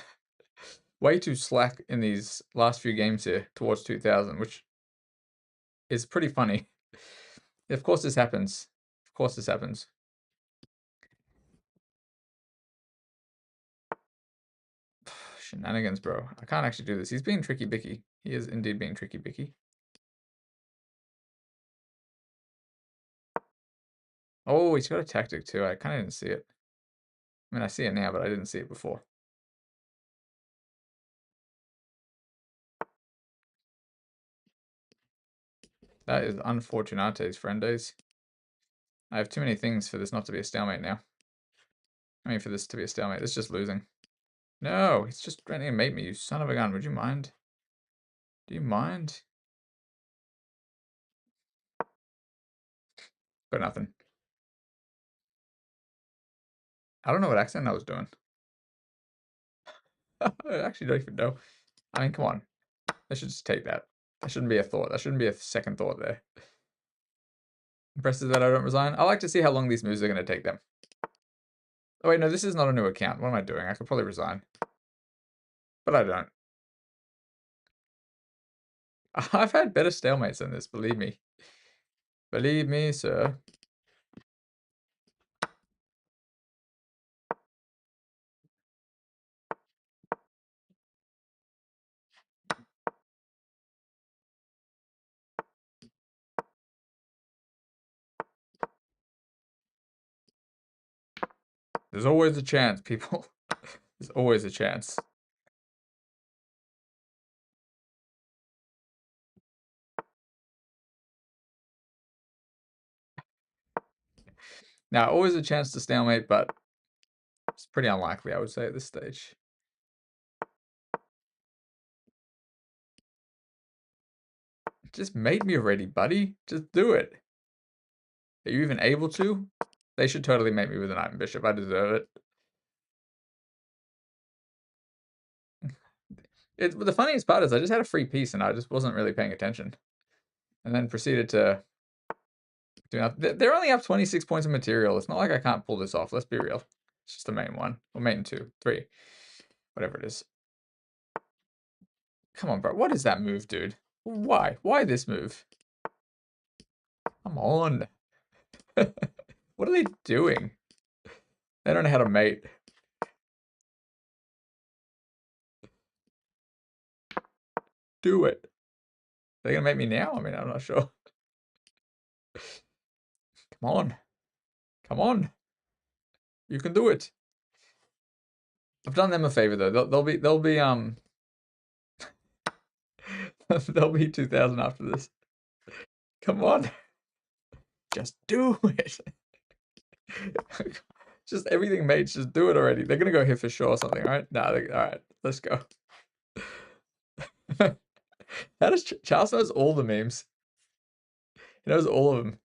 way too slack in these last few games here towards 2000, which is pretty funny. Of course this happens. Of course this happens. Shenanigans, bro. I can't actually do this. He's being tricky bicky. He is indeed being tricky bicky. Oh, he's got a tactic too. I kind of didn't see it. I mean, I see it now, but I didn't see it before. That is unfortunates, friendes. I have too many things for this not to be a stalemate now. I mean, for this to be a stalemate. It's just losing. No, he's just trying to mate me, you son of a gun. Would you mind? Do you mind? Got nothing. I don't know what accent I was doing. I actually don't even know. I mean, come on. I should just take that. That shouldn't be a thought. That shouldn't be a second thought there. Impressive that I don't resign. I like to see how long these moves are going to take them. Oh wait, no, this is not a new account. What am I doing? I could probably resign. But I don't. I've had better stalemates than this, believe me. Believe me, sir. There's always a chance, people. There's always a chance. Now, always a chance to stalemate, but it's pretty unlikely, I would say, at this stage. Just mate me already, buddy. Just do it. Are you even able to? They should totally mate me with a knight and bishop. I deserve it. The funniest part is I just had a free piece and I just wasn't really paying attention. And then proceeded to do nothing. They're only up 26 points of material. It's not like I can't pull this off. Let's be real. It's just the main one. Or main 2, 3. Whatever it is. Come on, bro. What is that move, dude? Why? Why this move? Come on. What are they doing? They don't know how to mate. Do it. Are they gonna make me now? I mean, I'm not sure. Come on. Come on. You can do it. I've done them a favor though. They'll be they'll be 2000 after this. Come on. Just do it. Just everything mates, just do it already. They're gonna go here for sure or something, right? Nah, alright, let's go. How does Charles knows all the memes? He knows all of them.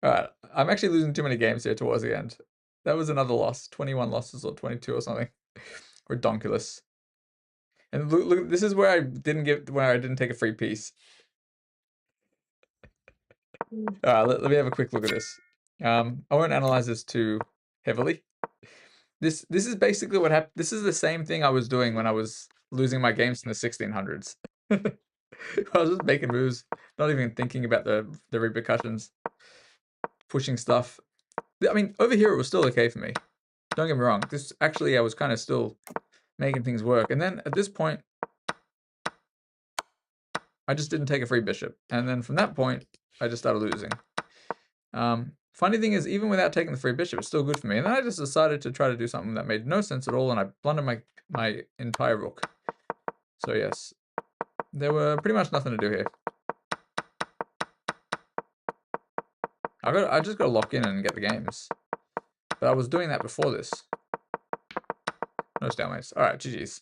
Alright, I'm actually losing too many games here towards the end. That was another loss. 21 losses or 22 or something. Redonkulous. And look, this is where I didn't take a free piece. Let me have a quick look at this. I won't analyze this too heavily. This is basically what happened. This is the same thing I was doing when I was losing my games in the 1600s. I was just making moves, not even thinking about the repercussions, pushing stuff. I mean, over here it was still okay for me. Don't get me wrong. This actually, I was kind of still making things work. And then at this point, I just didn't take a free bishop. And then from that point, I just started losing. Funny thing is, even without taking the free bishop, it's still good for me. And then I just decided to try to do something that made no sense at all, and I blundered my entire rook. So yes, there were pretty much nothing to do here. I just got to lock in and get the games. But I was doing that before this. No stalemates. All right, GG's.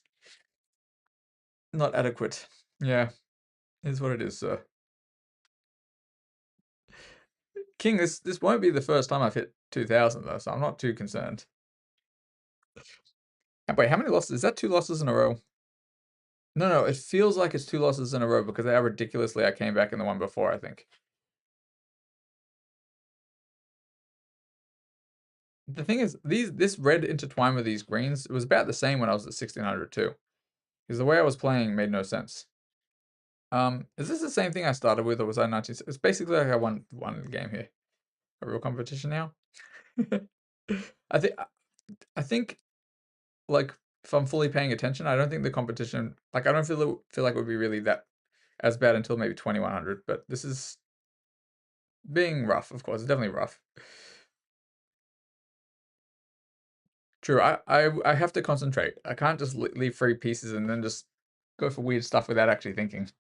Not adequate. Yeah, is what it is, sir. King, this won't be the first time I've hit 2,000 though, so I'm not too concerned. Wait, how many losses? Is that 2 losses in a row? No, it feels like it's 2 losses in a row because how ridiculously I came back in the one before, I think. The thing is, this red intertwined with these greens, it was about the same when I was at 1600 too. Because the way I was playing made no sense. Is this the same thing I started with, or was I 19? It's basically like I won the game here. A real competition now. I think like if I'm fully paying attention, I don't think the competition, like I don't feel like it would be really that as bad until maybe 2100, but this is being rough, of course. It's definitely rough. True, I have to concentrate. I can't just leave free pieces and then just go for weird stuff without actually thinking.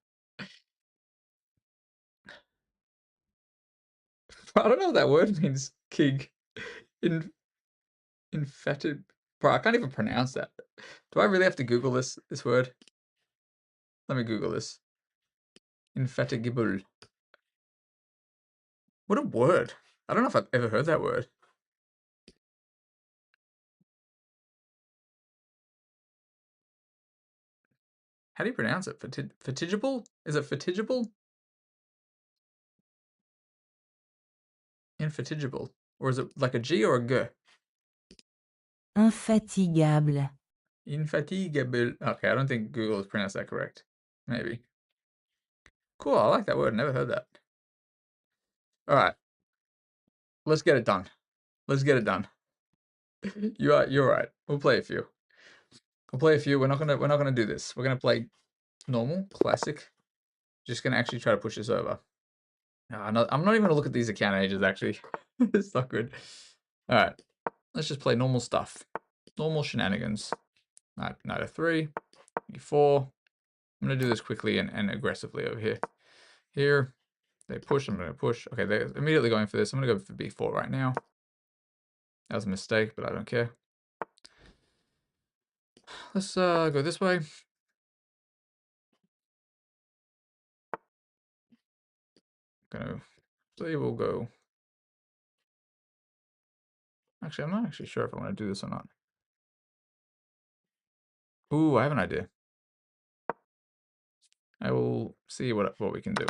I don't know what that word means, Kig. In infeted. Bro, I can't even pronounce that. Do I really have to Google this word? Let me Google this. Infatigable. What a word. I don't know if I've ever heard that word. How do you pronounce it? Fatigible? Is it fatigible? Infatigable. Or is it like a G or a G? Infatigable. Infatigable. Okay, I don't think Google has pronounced that correct. Maybe. Cool, I like that word. Never heard that. Alright. Let's get it done. Let's get it done. You're right. We'll play a few. We'll play a few. We're not gonna do this. We're gonna play normal, classic. Just gonna actually try to push this over. I'm not even gonna look at these account ages actually. It's not good. Alright. Let's just play normal stuff. Normal shenanigans. Alright, knight f3, e4. I'm gonna do this quickly and aggressively over here. Here, they push, I'm gonna push. Okay, they're immediately going for this. I'm gonna go for b4 right now. That was a mistake, but I don't care. Let's go this way. Gonna say we'll go. Actually, I'm not actually sure if I want to do this or not. Ooh, I have an idea. I will see what we can do.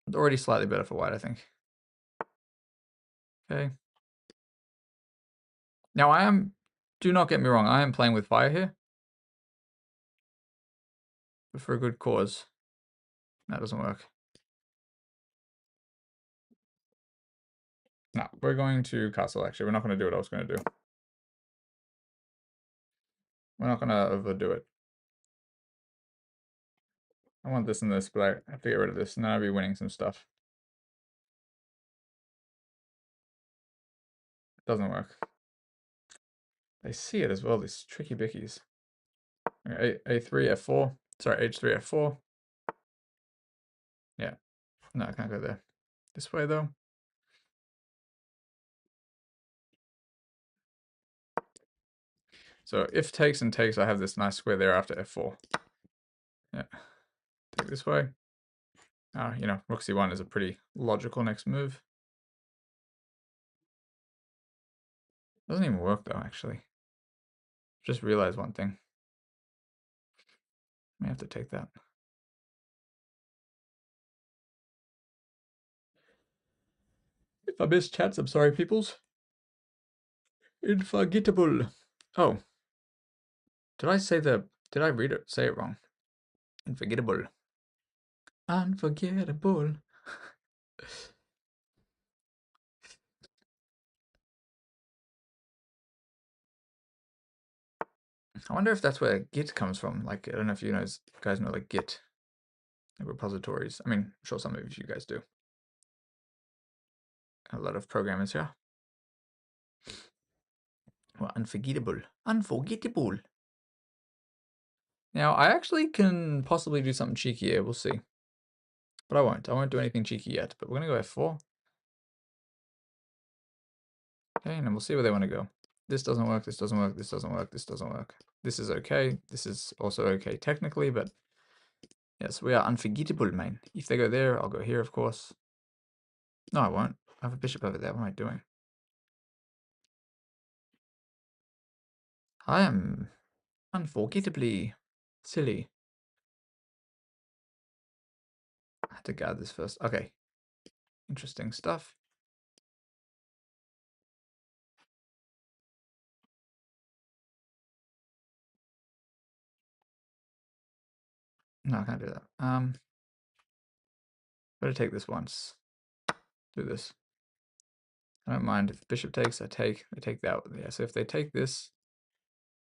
It's already slightly better for white, I think. Okay. Now do not get me wrong, I am playing with fire here. But for a good cause. That doesn't work. No, we're going to castle actually. We're not going to do what I was going to do. We're not going to overdo it. I want this and this, but I have to get rid of this, and then I'll be winning some stuff. It doesn't work. They see it as well, these tricky bickies. Okay, A3, F4. Sorry, H3, F4. Yeah. No, I can't go there. This way, though. So if takes and takes, I have this nice square there after f4. Yeah, take this way. You know, rook c1 is a pretty logical next move. Doesn't even work though, actually. Just realized one thing. May have to take that. If I missed chats, I'm sorry, peoples. Unforgettable. Oh. Did I read it, say it wrong? Unforgettable. Unforgettable. I wonder if that's where Git comes from. Like, I don't know if you guys know like Git, like repositories. I mean, I'm sure some of you guys do. A lot of programmers here. Well, unforgettable. Unforgettable. Now, I actually can possibly do something cheeky here. We'll see. But I won't. I won't do anything cheeky yet. But we're going to go f4. Okay, and then we'll see where they want to go. This doesn't work. This doesn't work. This doesn't work. This doesn't work. This is okay. This is also okay technically, but yes, we are unforgettable, man. If they go there, I'll go here, of course. No, I won't. I have a bishop over there. What am I doing? I am unforgettably silly. I had to guard this first. Okay. Interesting stuff. No, I can't do that. Better take this once. Do this. I don't mind if the bishop takes, I take that. Yeah, so if they take this,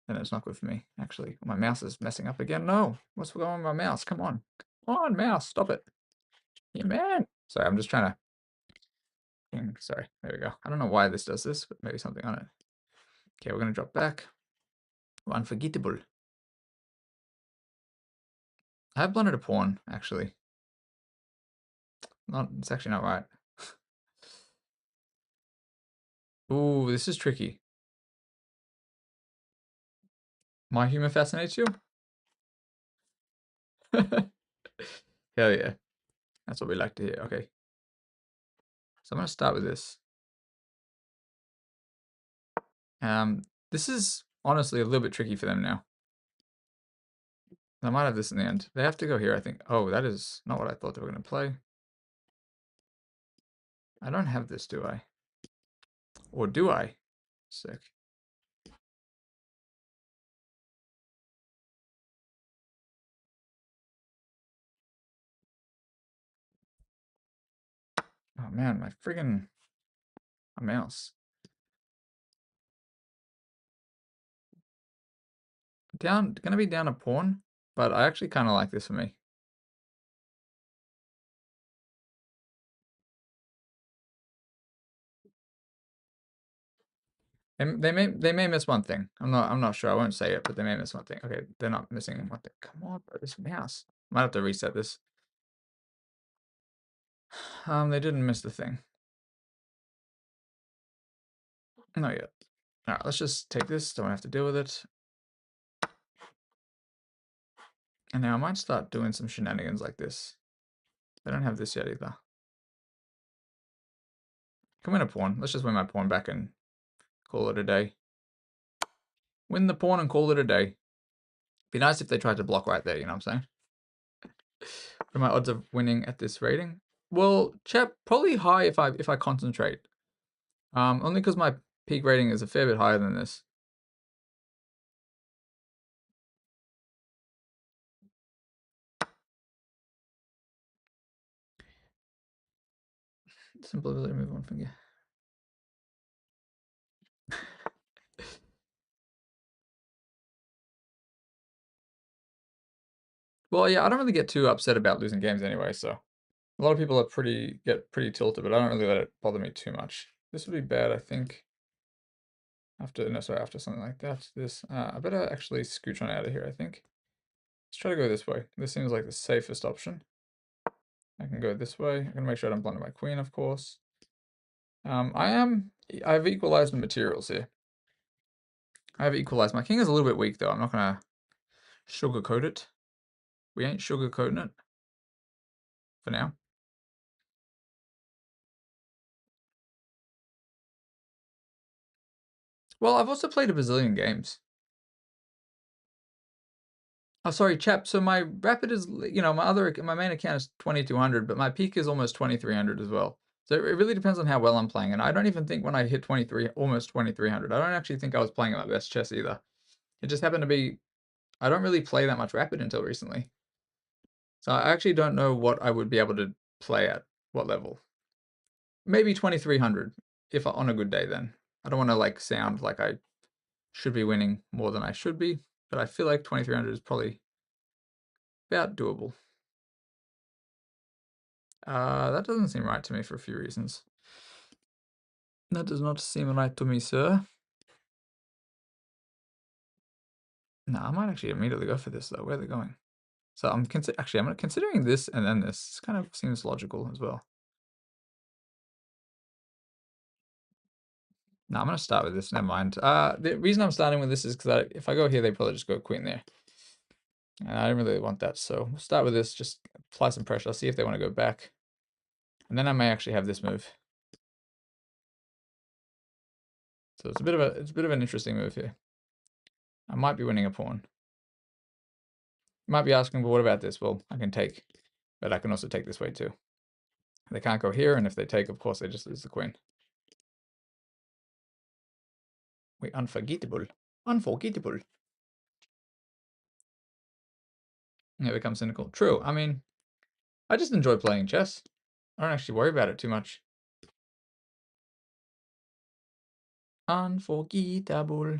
then it's not good for me, actually. My mouse is messing up again. No, what's going on with my mouse? Come on. Come on, mouse, stop it. Yeah, man. Sorry, I'm just trying to... Sorry, there we go. I don't know why this does this, but maybe something on it. Okay, we're going to drop back. Unforgettable. I have blundered a pawn, actually. It's actually not right. Ooh, this is tricky. My humor fascinates you? Hell yeah. That's what we like to hear. Okay. So I'm going to start with this. This is honestly a little bit tricky for them now. I might have this in the end. They have to go here, I think. Oh, that is not what I thought they were going to play. I don't have this, do I? Or do I? Sick. Oh man, my friggin' mouse. Gonna be down a pawn, but I actually kind of like this for me. And they may miss one thing. I'm not sure. I won't say it, but they may miss one thing. Okay, they're not missing one thing. Come on, bro, this mouse. Might have to reset this. They didn't miss the thing. Not yet. All right, let's just take this. Don't have to deal with it. And now I might start doing some shenanigans like this. They don't have this yet either. Can win a pawn. Let's just win my pawn back and call it a day. Win the pawn and call it a day. Be nice if they tried to block right there, you know what I'm saying? What are my odds of winning at this rating? Well, chap, probably high if I concentrate. Only because my peak rating is a fair bit higher than this. Simple ability to move one finger. Well, yeah, I don't really get too upset about losing games anyway, so a lot of people get pretty tilted, but I don't really let it bother me too much. This would be bad, I think. After something like that. I better actually scooch on out of here, I think. Let's try to go this way. This seems like the safest option. I can go this way. I'm gonna make sure I don't blunder my queen, of course. I've equalized the materials here. I have equalized. My king is a little bit weak, though. I'm not going to sugarcoat it. We ain't sugarcoating it for now. Well, I've also played a bazillion games. Oh, sorry, chap. So my rapid is, my main account is 2200, but my peak is almost 2300 as well. So it really depends on how well I'm playing. And I don't even think when I hit 23, almost 2300, I don't actually think I was playing at my best chess either. It just happened to be, I don't really play that much rapid until recently. So I actually don't know what I would be able to play at what level. Maybe 2300 if on a good day then. I don't want to like sound like I should be winning more than I should be, but I feel like 2300 is probably about doable. That doesn't seem right to me for a few reasons. That does not seem right to me, sir. No, I might actually immediately go for this though. Where are they going? So I'm considering this and then this. This kind of seems logical as well. No, I'm gonna start with this. Never mind. The reason I'm starting with this is because if I go here, they probably just go queen there, and I don't really want that. So we'll start with this. Just apply some pressure. I'll see if they want to go back, and then I may actually have this move. So it's a bit of an interesting move here. I might be winning a pawn. You might be asking, well, what about this? Well, I can take, but I can also take this way too. They can't go here, and if they take, of course, they just lose the queen. Wait, unforgettable. Unforgettable. Yeah, it becomes cynical. True. I mean, I just enjoy playing chess. I don't actually worry about it too much. Unforgettable.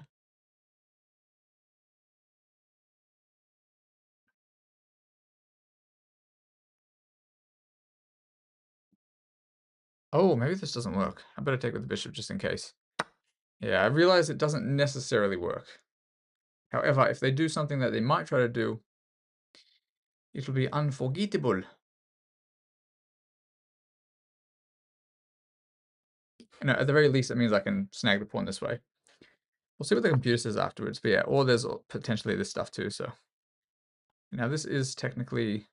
Oh, maybe this doesn't work. I better take with the bishop just in case. Yeah, I realize it doesn't necessarily work. However, if they do something that they might try to do, it'll be unforgettable. At the very least, it means I can snag the pawn this way. We'll see what the computer says afterwards, but yeah, or there's potentially this stuff too, so. Now this is technically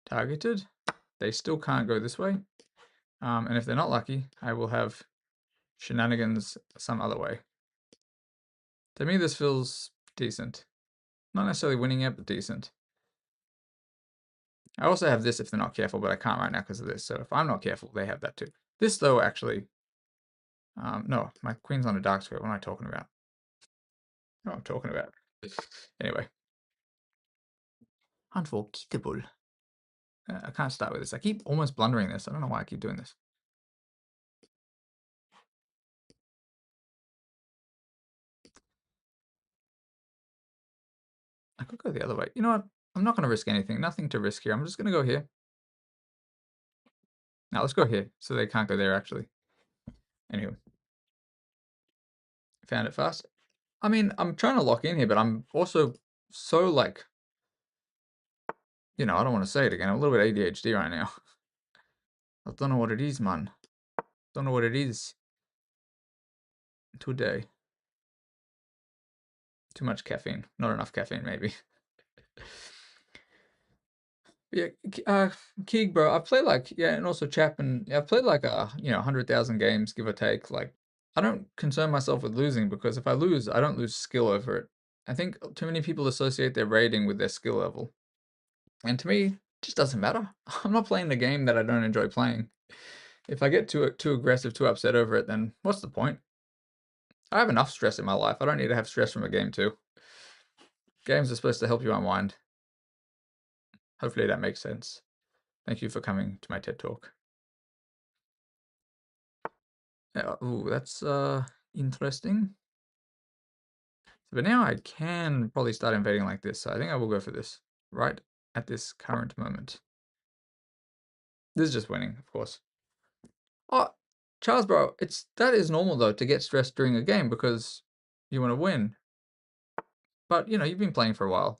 targeted. They still can't go this way. And if they're not lucky, I will have shenanigans some other way. To me, this feels decent. Not necessarily winning yet, but decent. I also have this if they're not careful, but I can't right now because of this. So if I'm not careful, they have that too. This, though, actually... no, my queen's on a dark square. What am I talking about? What am I talking about? Anyway. Unforgettable. I can't start with this. I keep almost blundering this. I don't know why I keep doing this. I could go the other way. You know what? I'm not going to risk anything. Nothing to risk here. I'm just going to go here. Now let's go here. So they can't go there, actually. Anyway. Found it fast. I mean, I'm trying to lock in here, but I'm also so, like... I don't want to say it again. I'm a little bit ADHD right now. I don't know what it is, man. Don't know what it is. Today. Too much caffeine. Not enough caffeine, maybe. Yeah, Keeg, bro. I've played and also Chapman. Yeah, I've played 100,000 games, give or take. Like, I don't concern myself with losing because if I lose, I don't lose skill over it. I think too many people associate their rating with their skill level. And to me, it just doesn't matter. I'm not playing the game that I don't enjoy playing. If I get too aggressive, too upset over it, then what's the point? I have enough stress in my life. I don't need to have stress from a game too. Games are supposed to help you unwind. Hopefully that makes sense. Thank you for coming to my TED Talk. Ooh, that's interesting. But now I can probably start invading like this, so I think I will go for this right at this current moment. This is just winning, of course. Oh, Charles, bro, that is normal though to get stressed during a game because you want to win. But you've been playing for a while.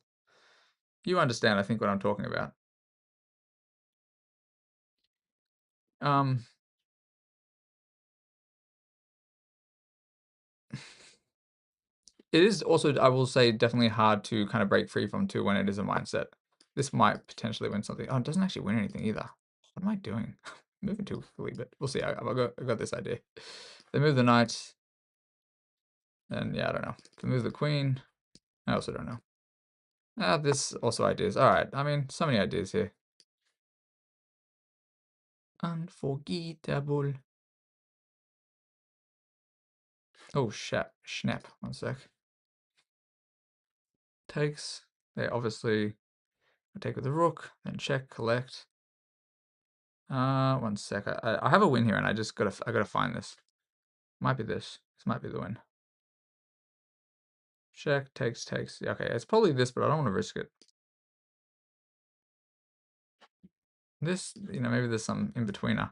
You understand, I think, what I'm talking about. Um, It is also, I will say, definitely hard to kind of break free from too when it is a mindset. This might potentially win something. Oh, it doesn't actually win anything either. What am I doing? Moving too quickly, but we'll see. I got this idea. They move the knight. And yeah, I don't know. If they move the queen, I also don't know. This also ideas. All right. I mean, so many ideas here. Unforgettable. Oh, snap. 1 sec. Takes. They obviously take with the rook, then check, collect. 1 sec. I have a win here, and I gotta find this. Might be this. This might be the win. Check, takes. Yeah, okay, it's probably this, but I don't want to risk it. This, maybe there's some in-betweener.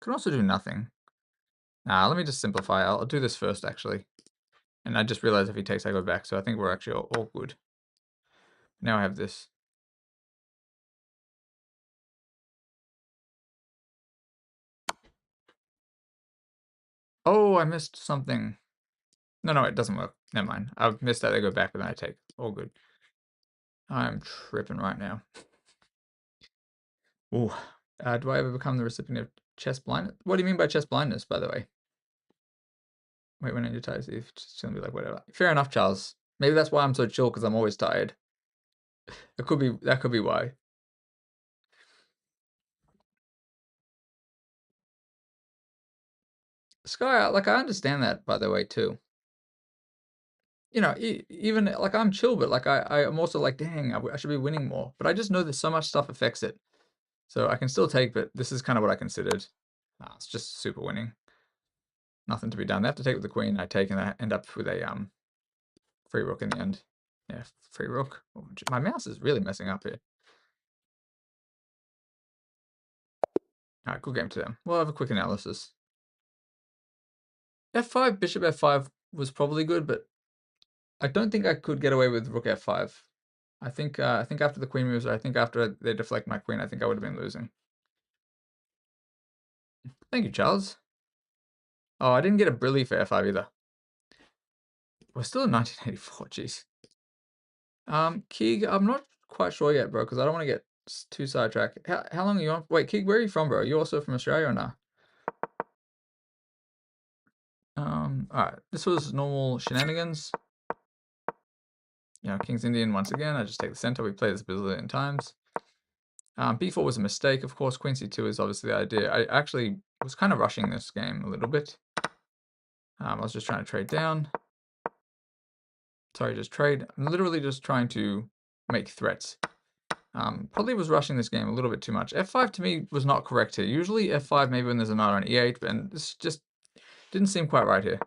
Could also do nothing. Nah, let me just simplify. I'll do this first, actually. And I just realized if he takes, I go back. So I think we're actually all good. Now I have this. Oh, I missed something. No, it doesn't work. Never mind. I've missed that. I go back, and then I take. All good. I'm tripping right now. Ooh. Do I ever become the recipient of chess blindness? What do you mean by chess blindness, by the way? Wait, when you're tired, it's just gonna be like, whatever. Fair enough, Charles. Maybe that's why I'm so chill, because I'm always tired. That could be why. Sky, like, I understand that, by the way, too. Even like, I'm chill, but like I'm also like, dang, I should be winning more. But I just know that so much stuff affects it. So I can still take, but this is kind of what I considered. It's just super winning. Nothing to be done. They have to take with the queen. I take, and I end up with a free rook in the end. Yeah, free rook. Oh, my mouse is really messing up here. All right, good game to them. We'll have a quick analysis. F5, bishop F5 was probably good, but I don't think I could get away with rook F5. I think after the queen moves, or I think after they deflect my queen, I think I would have been losing. Thank you, Charles. Oh, I didn't get a brilliant for F5 either. We're still in 1984, jeez. Keeg, I'm not quite sure yet, bro, because I don't want to get too sidetracked. How long are you on? Wait, Keeg, where are you from, bro? Are you also from Australia or not? Alright, this was normal shenanigans. King's Indian once again. I just take the center. We play this a bazillion times. B4 was a mistake, of course. Queen C2 is obviously the idea. I actually was kind of rushing this game a little bit. I was just trying to trade down. Sorry, just trade. I'm literally just trying to make threats. Probably was rushing this game a little bit too much. F5 to me was not correct here. Usually F5 maybe when there's an R on E8, and this just didn't seem quite right here.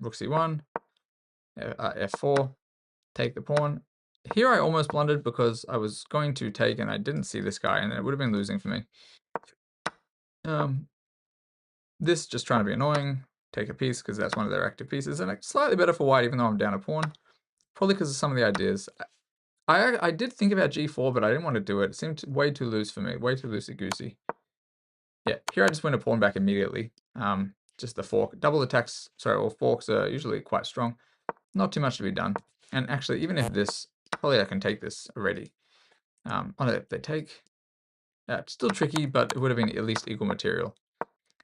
Rook C1, F4, take the pawn. Here I almost blundered because I was going to take and I didn't see this guy, and it would have been losing for me. This just trying to be annoying. Take a piece because that's one of their active pieces, and it's slightly better for white even though I'm down a pawn. Probably because of some of the ideas. I did think about G4, but I didn't want to do it. It seemed way too loose for me, way too loosey-goosey. Yeah, here I just win a pawn back immediately. Just the fork. Double attacks, or forks are usually quite strong. Not too much to be done. And actually, even if this, probably I can take this already. Oh no, they take. It's still tricky, but it would have been at least equal material.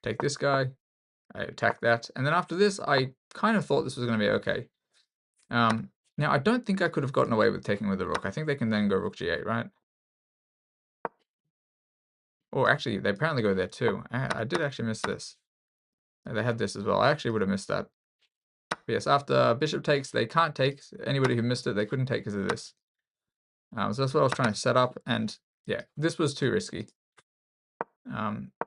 Take this guy. I attack that. And then after this, I kind of thought this was going to be okay. Now, I don't think I could have gotten away with taking with the rook. I think they can then go rook g8, right? Or actually, they apparently go there too. I did actually miss this. They had this as well. I actually would have missed that. But yes, after bishop takes, they can't take. Anybody who missed it, they couldn't take because of this. So that's what I was trying to set up. And yeah, this was too risky.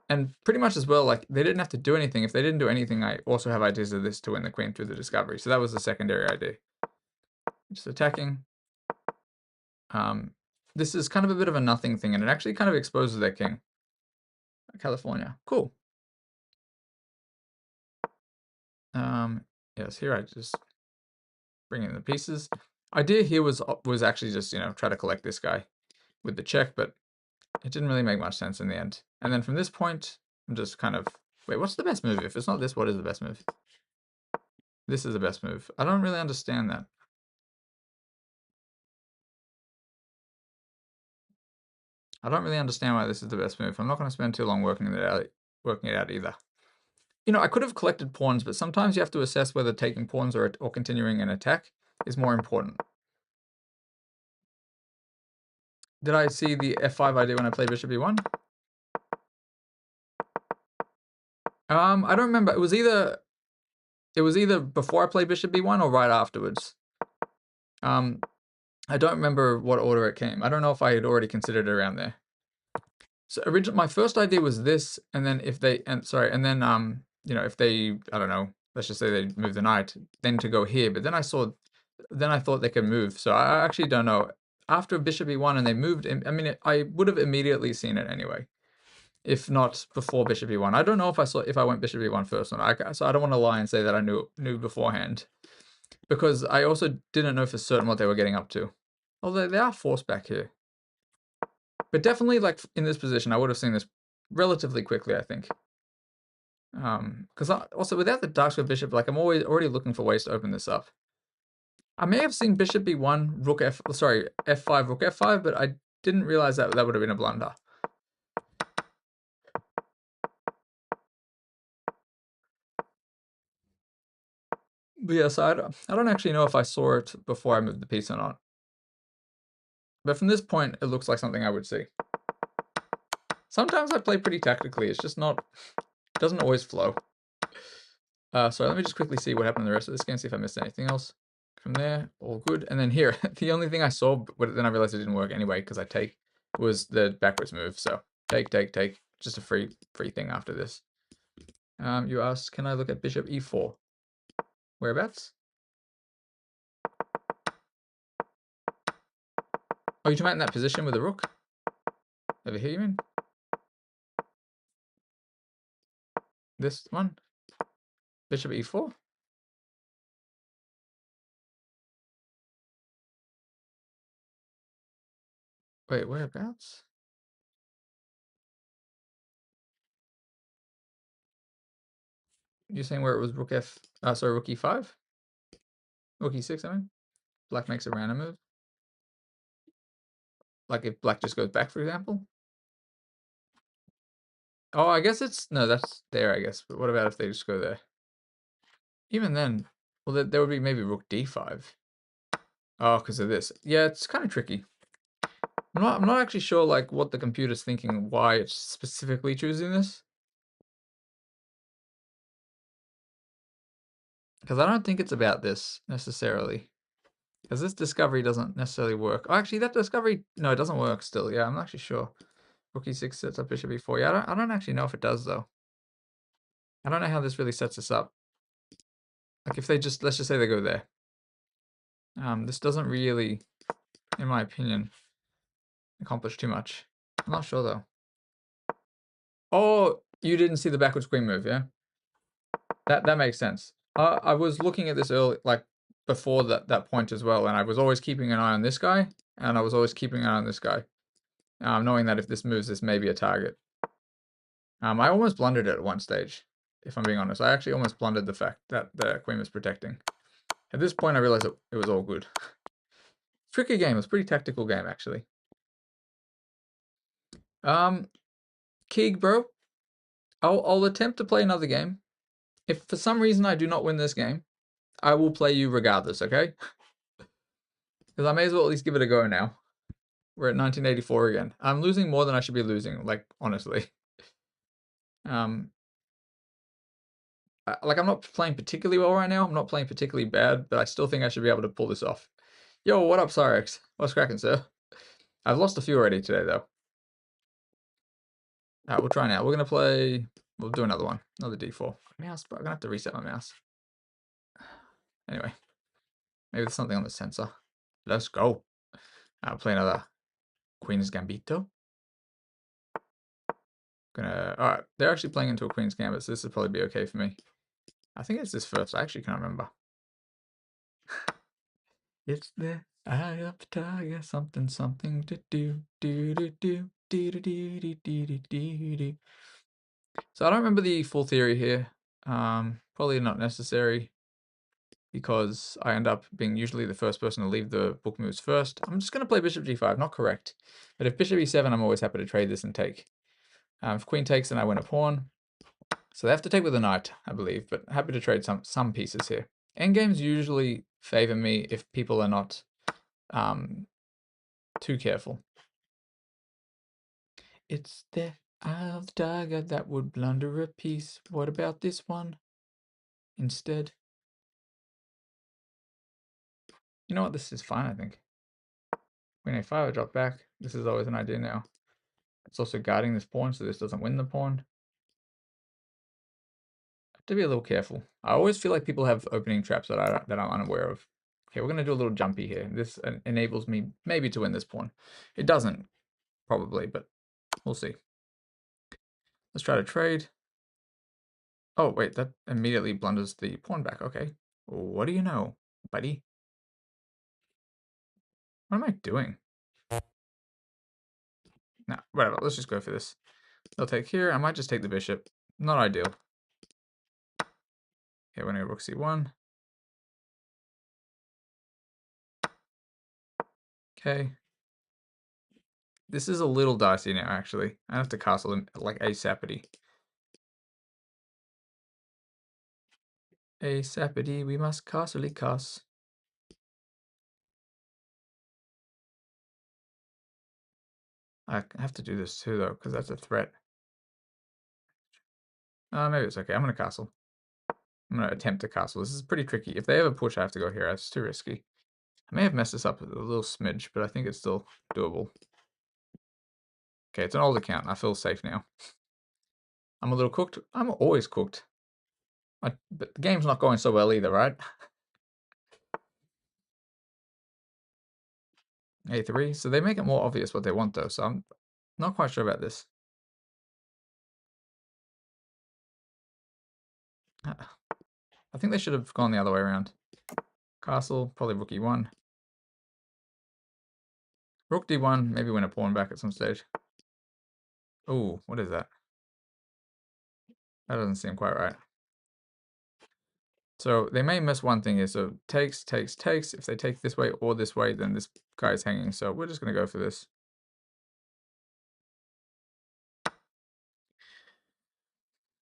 And pretty much as well, like, they didn't have to do anything. If they didn't do anything, I also have ideas of this to win the queen through the discovery. So that was the secondary idea. Just attacking. This is kind of a bit of a nothing thing, and it actually kind of exposes their king. California. Cool. Yes, here I just bring in the pieces. Idea here was actually just, try to collect this guy with the check, but it didn't really make much sense in the end. And then from this point, I'm just kind of... Wait, what's the best move? If it's not this, what is the best move? This is the best move. I don't really understand that. I don't really understand why this is the best move. I'm not going to spend too long working it out either. You know, I could have collected pawns, but sometimes you have to assess whether taking pawns or continuing an attack is more important. Did I see the F5 idea when I played Bishop E1? I don't remember. It was either before I played Bishop B1 or right afterwards. I don't remember what order it came. I don't know if I had already considered it around there. So my first idea was this, and then if they you know, if they, I don't know, let's just say they move the knight, then to go here. But then I thought they could move. So I actually don't know. After Bishop E1 and they moved, I mean, I would have immediately seen it anyway, if not before Bishop E1. I don't know if I went Bishop E1 first or not. So I don't want to lie and say that I knew beforehand, because I also didn't know for certain what they were getting up to. Although they are forced back here. But definitely, like, in this position, I would have seen this relatively quickly, I think. Because also, without the dark square bishop, like, I'm already looking for ways to open this up. I may have seen bishop b1, f5, rook f5, but I didn't realize that would have been a blunder. But yeah, so I don't actually know if I saw it before I moved the piece or not. But from this point, it looks like something I would see. Sometimes I play pretty tactically. It's just not... It doesn't always flow. So let me just quickly see what happened in the rest of this game, see if I missed anything else. From there, all good. And then here, the only thing I saw, but then I realized it didn't work anyway because I take, was the backwards move. So take. Just a free thing after this. You asked, can I look at bishop e4? Whereabouts? Oh, you're talking about in that position with the rook? Over here, you mean? This one? Bishop e4? Wait, whereabouts? You're saying where it was rook rook e5? Rook e6, I mean? Black makes a random move. Like if black just goes back, for example? Oh, I guess no, that's there, I guess. But what about if they just go there? Even then, well, there would be maybe rook d5. Oh, because of this. Yeah, it's kind of tricky. I'm not actually sure, like, what the computer's thinking, why it's specifically choosing this. Because I don't think it's about this, necessarily. Because this discovery doesn't necessarily work. Oh, actually, that discovery... No, it doesn't work still. Yeah, I'm not actually sure. Rook e6 sets up bishop e4. Yeah, I don't actually know if it does, though. I don't know how this really sets us up. Like, if they just... Let's just say they go there. This doesn't really, in my opinion, accomplish too much. I'm not sure, though. Oh, you didn't see the backwards queen move, yeah? That makes sense. I was looking at this early, like, before that point as well, and I was always keeping an eye on this guy, and I was always keeping an eye on this guy, knowing that if this moves, this may be a target. I almost blundered it at one stage, if I'm being honest. I actually almost blundered the fact that the queen was protecting. At this point, I realized it was all good. Tricky game. It was a pretty tactical game, actually. Keeg, bro, I'll attempt to play another game. If for some reason I do not win this game, I will play you regardless, okay? Because I may as well at least give it a go now. We're at 1984 again. I'm losing more than I should be losing, like, honestly. Like, I'm not playing particularly well right now. I'm not playing particularly bad, but I still think I should be able to pull this off. Yo, what up, Cyrex? What's cracking, sir? I've lost a few already today, though. We'll try now. We're going to play... We'll do another one. Another d4. Mouse, but I'm going to have to reset my mouse. Anyway. Maybe there's something on the sensor. Let's go. I'll play another Queen's Gambito. Alright, they're actually playing into a Queen's Gambit, so this will probably be okay for me. I think it's this first. I actually can't remember. It's the eye of the tiger, something to do, do. So I don't remember the full theory here. Probably not necessary because I end up being usually the first person to leave the book moves first. I'm just going to play bishop g5, not correct. But if bishop e7, I'm always happy to trade this and take. If queen takes, then I win a pawn. So they have to take with a knight, I believe, but happy to trade some pieces here. Endgames usually favor me if people are not too careful. It's the eye of the tiger that would blunder a piece. What about this one instead? You know what? This is fine, I think. Queen a5, I drop back. This is always an idea now. It's also guarding this pawn, so this doesn't win the pawn. Have to be a little careful. I always feel like people have opening traps that I'm unaware of. Okay, we're gonna do a little jumpy here. This enables me maybe to win this pawn. It doesn't, probably, but we'll see. Let's try to trade. Oh, wait, that immediately blunders the pawn back. Okay. What do you know, buddy? What am I doing? Nah, whatever. Let's just go for this. They'll take here. I might just take the bishop. Not ideal. Okay, we're gonna go rook c1. Okay. This is a little dicey now, actually. I have to castle him like ASAPity. ASAPity, we must castle cast. I have to do this too, though, because that's a threat. Maybe it's okay. I'm going to castle. I'm going to attempt to castle. This is pretty tricky. If they ever push, I have to go here. It's too risky. I may have messed this up a little smidge, but I think it's still doable. Okay, it's an old account. I feel safe now. I'm a little cooked. I'm always cooked. But the game's not going so well either, right? A3. So they make it more obvious what they want, though. So I'm not quite sure about this. I think they should have gone the other way around. Castle, probably rook e1. Rook d1, maybe win a pawn back at some stage. Oh, what is that? That doesn't seem quite right. So they may miss one thing here. So takes, takes, takes. If they take this way or this way, then this guy is hanging. So we're just going to go for this.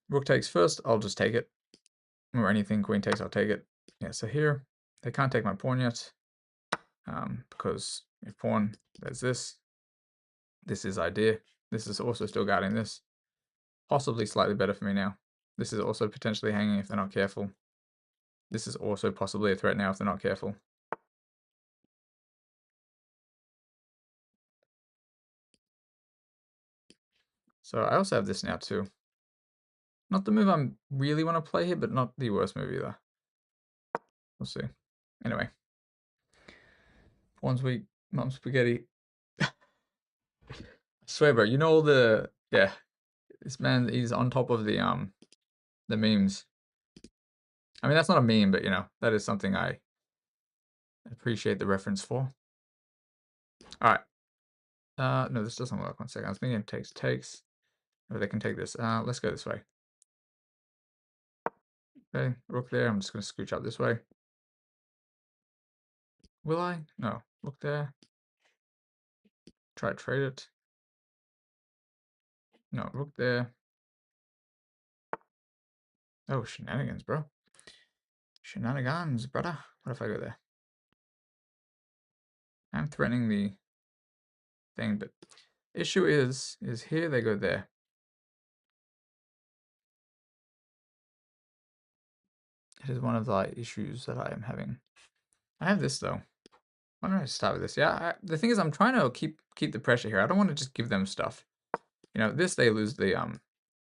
Rook takes first. I'll just take it. Or anything queen takes, I'll take it. Yeah, so here, they can't take my pawn yet. Because if pawn, there's this. This is idea. This is also still guarding this. Possibly slightly better for me now. This is also potentially hanging if they're not careful. This is also possibly a threat now if they're not careful. So I also have this now too. Not the move I really want to play here, but not the worst move either. We'll see. Anyway. Pawn's weak, mum spaghetti. I swear, bro, you know all the... Yeah. This man, he's on top of the memes. I mean, that's not a meme, but, you know, that is something I appreciate the reference for. Alright. No, this doesn't work. 1 second. I was thinking takes. Or they can take this. Let's go this way. Okay, rook there. I'm just going to scooch up this way. Will I? No. Rook there. Try to trade it. No, rook there. Oh, shenanigans, bro. Shenanigans, brother. What if I go there? I'm threatening the thing, but issue is here they go there. It is one of the issues that I am having. I have this though. Why don't I start with this? Yeah, the thing is I'm trying to keep the pressure here. I don't want to just give them stuff. You know, this they lose the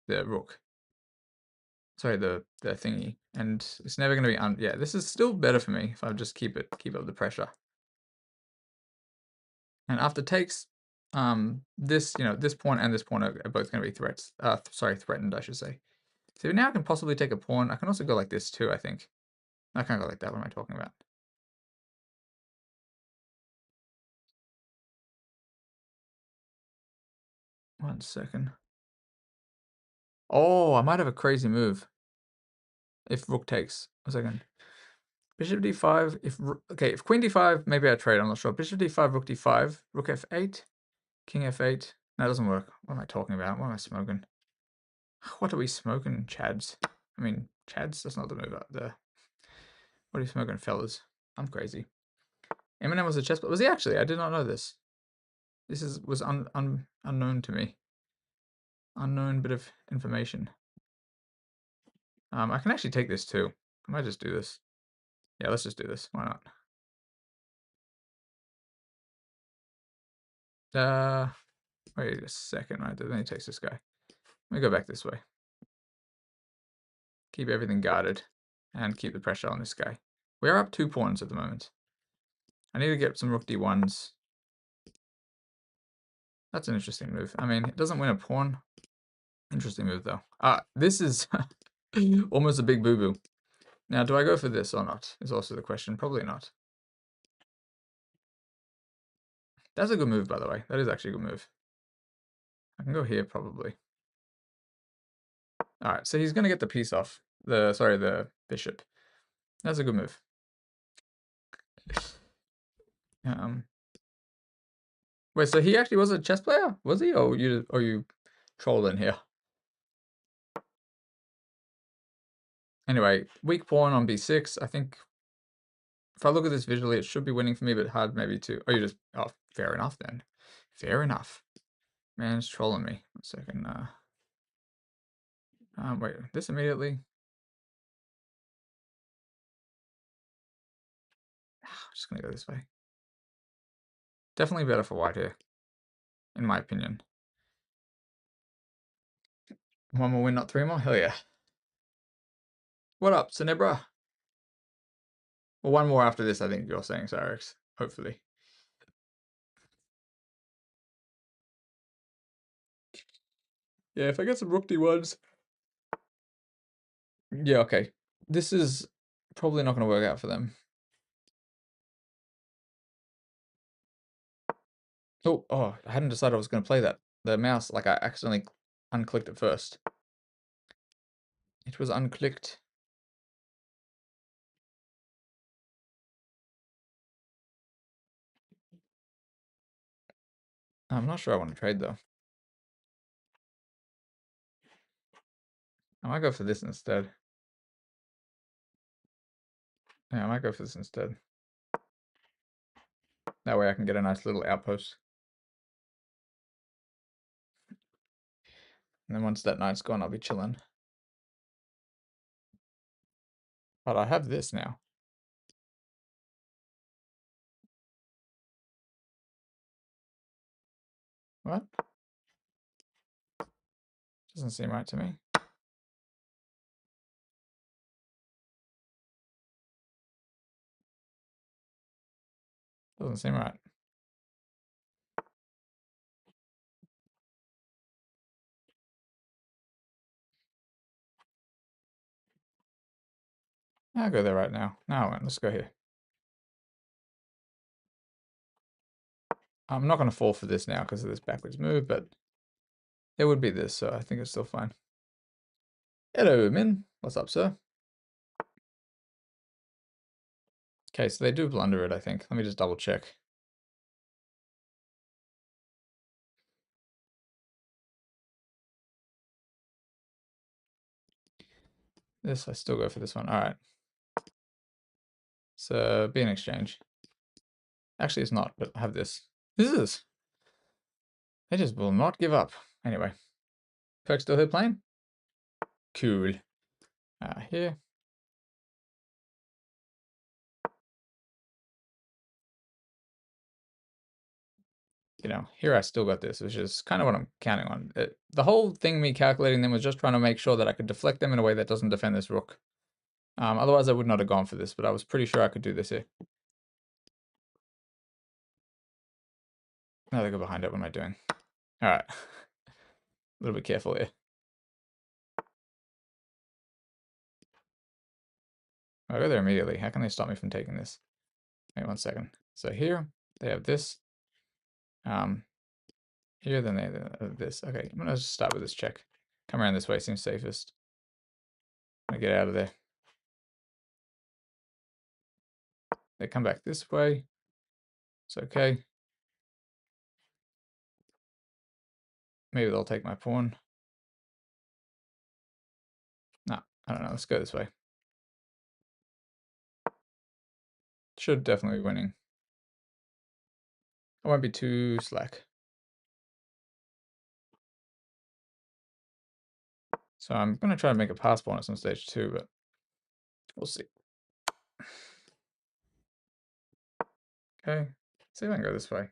rook. Sorry, the thingy. And it's never gonna be yeah, this is still better for me if I just keep up the pressure. And after takes, this, you know, this pawn and this pawn are both gonna be threats. Sorry, threatened, I should say. So now I can possibly take a pawn. I can also go like this too, I think. I can't go like that. What am I talking about? 1 second. Oh, I might have a crazy move. If rook takes. A second. Bishop d5. If queen d5, maybe I trade. I'm not sure. Bishop d5, rook d5, rook f8, king f8. No, that doesn't work. What am I talking about? What am I smoking? What are we smoking, Chads? I mean, Chads? That's not the move out there. What are you smoking, fellas? I'm crazy. Eminem was a chess player. Was he actually? I did not know this. This was unknown to me. Unknown bit of information. I can actually take this too. I might just do this. Yeah, let's just do this. Why not? Wait a second, right? Then he takes this guy. Let me go back this way. Keep everything guarded and keep the pressure on this guy. We are up 2 pawns at the moment. I need to get some rook d1s. That's an interesting move. I mean, it doesn't win a pawn. Interesting move, though. This is almost a big boo-boo. Now, do I go for this or not? Is also the question. Probably not. That's a good move, by the way. That is actually a good move. I can go here, probably. All right, so he's going to get the piece off. The bishop. That's a good move. Wait, so he actually was a chess player? Was he? Or you trolling here? Anyway, weak pawn on b6. I think if I look at this visually, it should be winning for me, but hard maybe to... Oh, fair enough then. Fair enough. Man's trolling me. 1 second. Wait, this immediately. I'm just gonna go this way. Definitely better for white here, in my opinion. 1 more win, not 3 more? Hell yeah. What up, Cinebra? Well, 1 more after this, I think you're saying, Cyrix. Hopefully. Yeah, if I get some rook d1s. Yeah, okay. This is probably not going to work out for them. Oh, I hadn't decided I was going to play that. The mouse, like I accidentally unclicked it first. It was unclicked. I'm not sure I want to trade though. I might go for this instead. Yeah, I might go for this instead. That way I can get a nice little outpost. And then once that knight's gone, I'll be chilling. But I have this now. What? Doesn't seem right to me. Doesn't seem right. I'll go there right now. Now, let's go here. I'm not going to fall for this now because of this backwards move, but it would be this, so I think it's still fine. Hello, Min. What's up, sir? Okay, so they do blunder it, I think. Let me just double check. This, I still go for this one. All right. So, be an exchange. Actually, it's not, but I have this. This is. They just will not give up. Anyway. Perk still here playing? Cool. Here. You know, here I still got this, which is kind of what I'm counting on. The whole thing, me calculating them, was just trying to make sure that I could deflect them in a way that doesn't defend this rook. Otherwise, I would not have gone for this, but I was pretty sure I could do this here. Now they go behind it. What am I doing? All right. A little bit careful here. I'll go there immediately. How can they stop me from taking this? Wait 1 second. So here, they have this. Here, then they have this. Okay, I'm going to just start with this check. Come around this way seems safest. I'm gonna get out of there. They come back this way. It's okay. Maybe they'll take my pawn. No, I don't know. Let's go this way. Should definitely be winning. I won't be too slack. So I'm going to try to make a pass pawn at some stage too, but we'll see. Okay, see if I can go this way.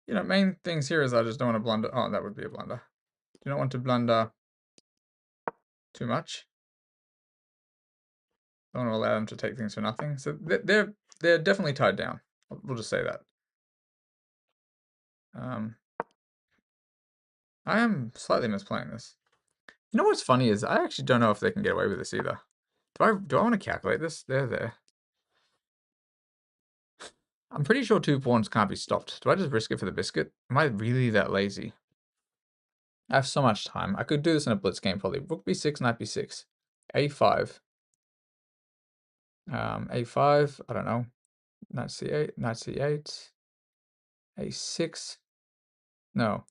You know, main things here is I just don't want to blunder. Oh, that would be a blunder. Do not want to blunder too much. Don't want to allow them to take things for nothing. So they're definitely tied down. We'll just say that. I am slightly misplaying this. You know what's funny is I actually don't know if they can get away with this either. Do I want to calculate this? They're there. I'm pretty sure 2 pawns can't be stopped. Do I just risk it for the biscuit? Am I really that lazy? I have so much time. I could do this in a blitz game probably. Rook b6, knight b6. a5. a5, I don't know. Knight c8, knight c8. a6. No.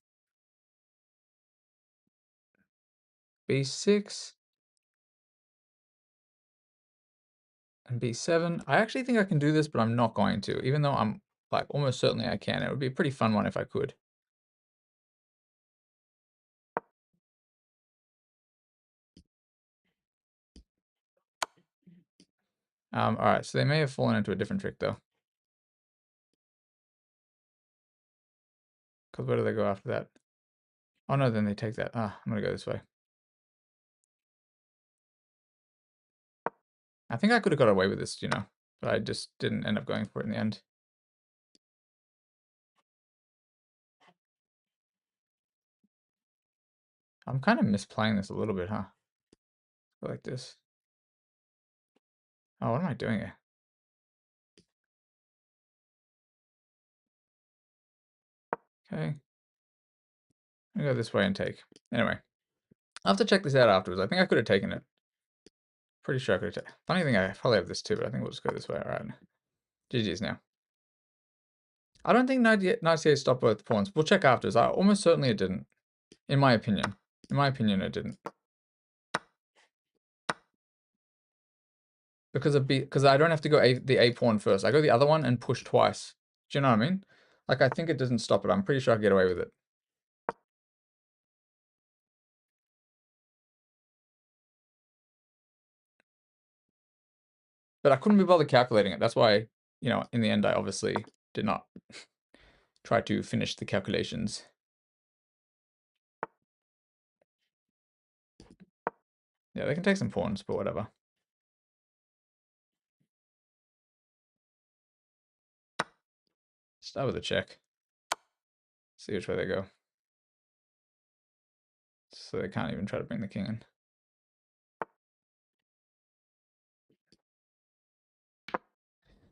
b6. And b7. I actually think I can do this, but I'm not going to. Even though I'm like almost certainly I can. It would be a pretty fun one if I could. All right, so they may have fallen into a different trick though. Because where do they go after that? Oh no, then they take that. Ah, I'm gonna go this way. I think I could have got away with this, you know, but I just didn't end up going for it in the end. I'm kind of misplaying this a little bit, huh? Like this. Oh, what am I doing here? Okay. I'm gonna go this way and take. Anyway, I'll have to check this out afterwards. I think I could have taken it. Pretty sure I could have taken it. Funny thing, I probably have this too, but I think we'll just go this way. All right. GG's now. I don't think knight c8 stopped both pawns. We'll check afterwards. Almost certainly it didn't. In my opinion. In my opinion, it didn't. Because I don't have to go the a pawn first. I go the other one and push twice. Do you know what I mean? Like, I think it doesn't stop it. I'm pretty sure I can get away with it. But I couldn't be bothered calculating it. That's why, you know, in the end, I obviously did not try to finish the calculations. Yeah, they can take some pawns, but whatever. Start with a check. See which way they go. So they can't even try to bring the king in.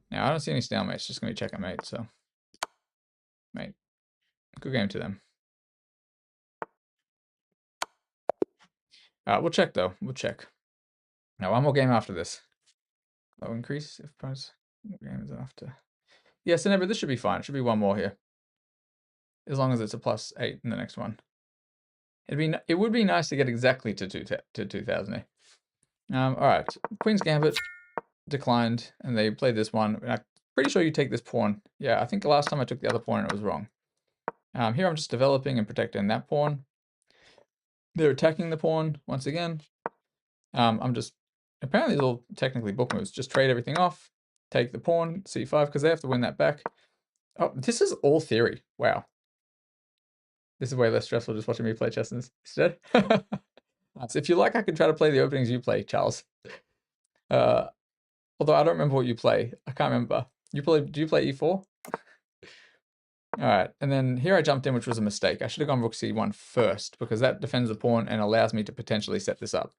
Now, I don't see any stalemates. It's just going to be check and mate, so. Mate. Good game to them. We'll check, though. We'll check. Now, one more game after this. Low increase, if opponents. What game is after? Yeah, so never. This should be fine. It should be one more here. As long as it's a +8 in the next one. It would be nice to get exactly to 2000. All right, Queen's Gambit declined, and they played this one. I'm pretty sure you take this pawn. Yeah, I think the last time I took the other pawn and it was wrong. Here I'm just developing and protecting that pawn. They're attacking the pawn once again. I'm just apparently these are all technically book moves. Just trade everything off, take the pawn, c5, because they have to win that back. Oh, this is all theory. Wow. This is way less stressful just watching me play chess instead. So if you like, I can try to play the openings you play, Charles. Although I don't remember what you play. I can't remember. Do you play e4? All right, and then here I jumped in, which was a mistake. I should have gone rook c1 first, because that defends the pawn and allows me to potentially set this up.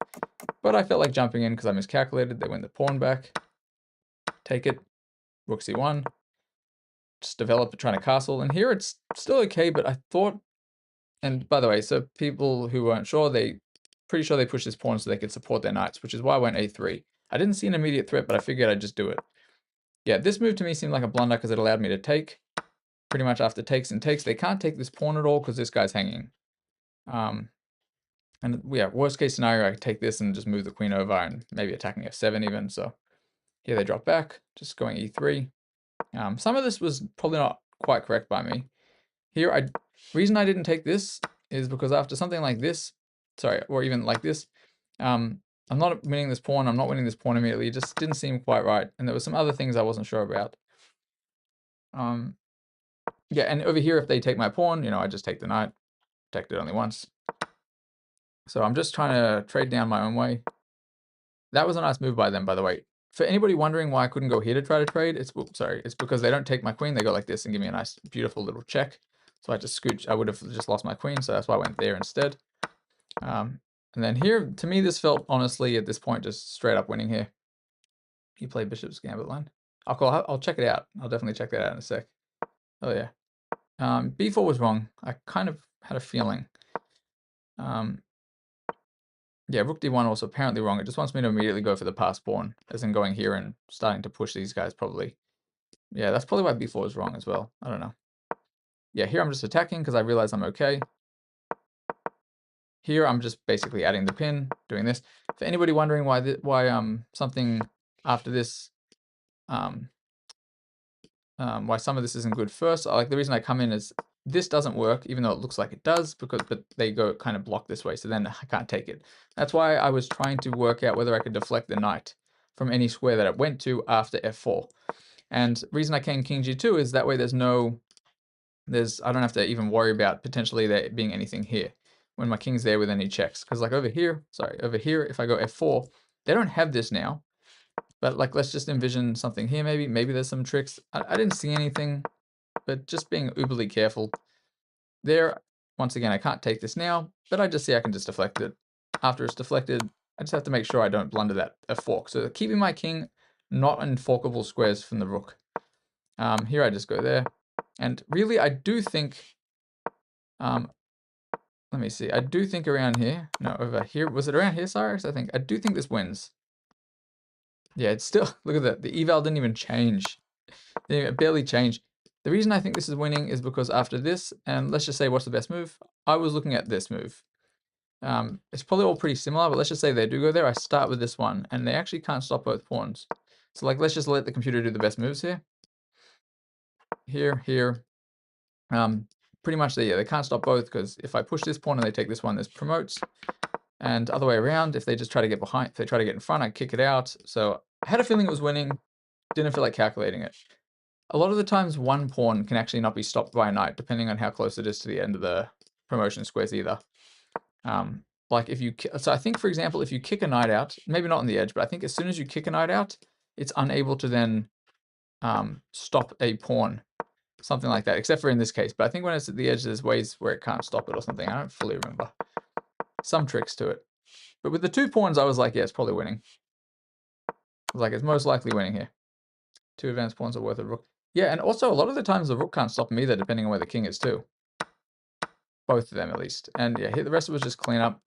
But I felt like jumping in because I miscalculated. They win the pawn back. Take it. Rook c1. Just develop it, trying to castle. And here it's still okay, but I thought And by the way, so people who weren't sure, pretty sure they pushed this pawn so they could support their knights, which is why I went a3. I didn't see an immediate threat, but I figured I'd just do it. Yeah, this move to me seemed like a blunder because it allowed me to take. Pretty much after takes and takes, they can't take this pawn at all because this guy's hanging. And yeah, worst case scenario, I could take this and just move the queen over and maybe attacking f7 even. So here they drop back, just going e3. Some of this was probably not quite correct by me. Here, reason I didn't take this is because after something like this, sorry, or even like this, I'm not winning this pawn. I'm not winning this pawn immediately. It just didn't seem quite right. And there were some other things I wasn't sure about. Yeah, and over here, if they take my pawn, I just take the knight. Protect it only once. So I'm just trying to trade down my own way. That was a nice move by them, by the way. For anybody wondering why I couldn't go here to try to trade, it's because they don't take my queen. They go like this and give me a nice, beautiful little check. So I just scooch. I would have just lost my queen, so that's why I went there instead. And then here, to me, this felt honestly at this point just straight up winning here. You play Bishop's Gambit line. I'll check it out. I'll definitely check that out in a sec. Oh yeah. B4 was wrong. I kind of had a feeling. Yeah, rook d1 also apparently wrong. It just wants me to immediately go for the pass pawn, as in going here and starting to push these guys probably. Yeah, that's probably why b4 is wrong as well. I don't know. Yeah, here I'm just attacking because I realize I'm okay. Here I'm just basically adding the pin, doing this. For anybody wondering why something after this, why some of this isn't good first, the reason I come in is this doesn't work, even though it looks like it does, but they go kind of block this way, so then I can't take it. That's why I was trying to work out whether I could deflect the knight from any square that it went to after f4. And reason I came king g2 is that way I don't have to even worry about potentially there being anything here when my king's there with any checks. Because over here, if I go f4, they don't have this now. But let's just envision something here maybe. Maybe there's some tricks. I didn't see anything, but just being uberly careful. There, once again, I can't take this now, but I just see I can just deflect it. After it's deflected, I just have to make sure I don't blunder that fork. So keeping my king not in forkable squares from the rook. Here I just go there. And really, I do think, let me see. I do think around here, no, over here. Was it around here, Cyrus? I do think this wins. Yeah, it's still, look at that. The eval didn't even change. It barely changed. The reason I think this is winning is because after this, and let's just say what's the best move? I was looking at this move. It's probably all pretty similar, but let's just say they do go there. I start with this one, and they actually can't stop both pawns. So let's just let the computer do the best moves here. Here. Pretty much they can't stop both because if I push this pawn and they take this one, this promotes. And other way around, if they just try to get behind, if they try to get in front, I kick it out. So I had a feeling it was winning. Didn't feel like calculating it. A lot of the times, one pawn can actually not be stopped by a knight, depending on how close it is to the end of the promotion squares either. So I think, for example, if you kick a knight out, maybe not on the edge, but I think as soon as you kick a knight out, it's unable to then stop a pawn, something like that, except for in this case. But I think when it's at the edge, there's ways where it can't stop it or something. I don't fully remember. Some tricks to it. But with the 2 pawns, I was like, yeah, it's probably winning. I was like, it's most likely winning here. 2 advanced pawns are worth a rook. Yeah, and also a lot of the times the rook can't stop him either, depending on where the king is too. Both of them at least. And yeah, here the rest was just clean up.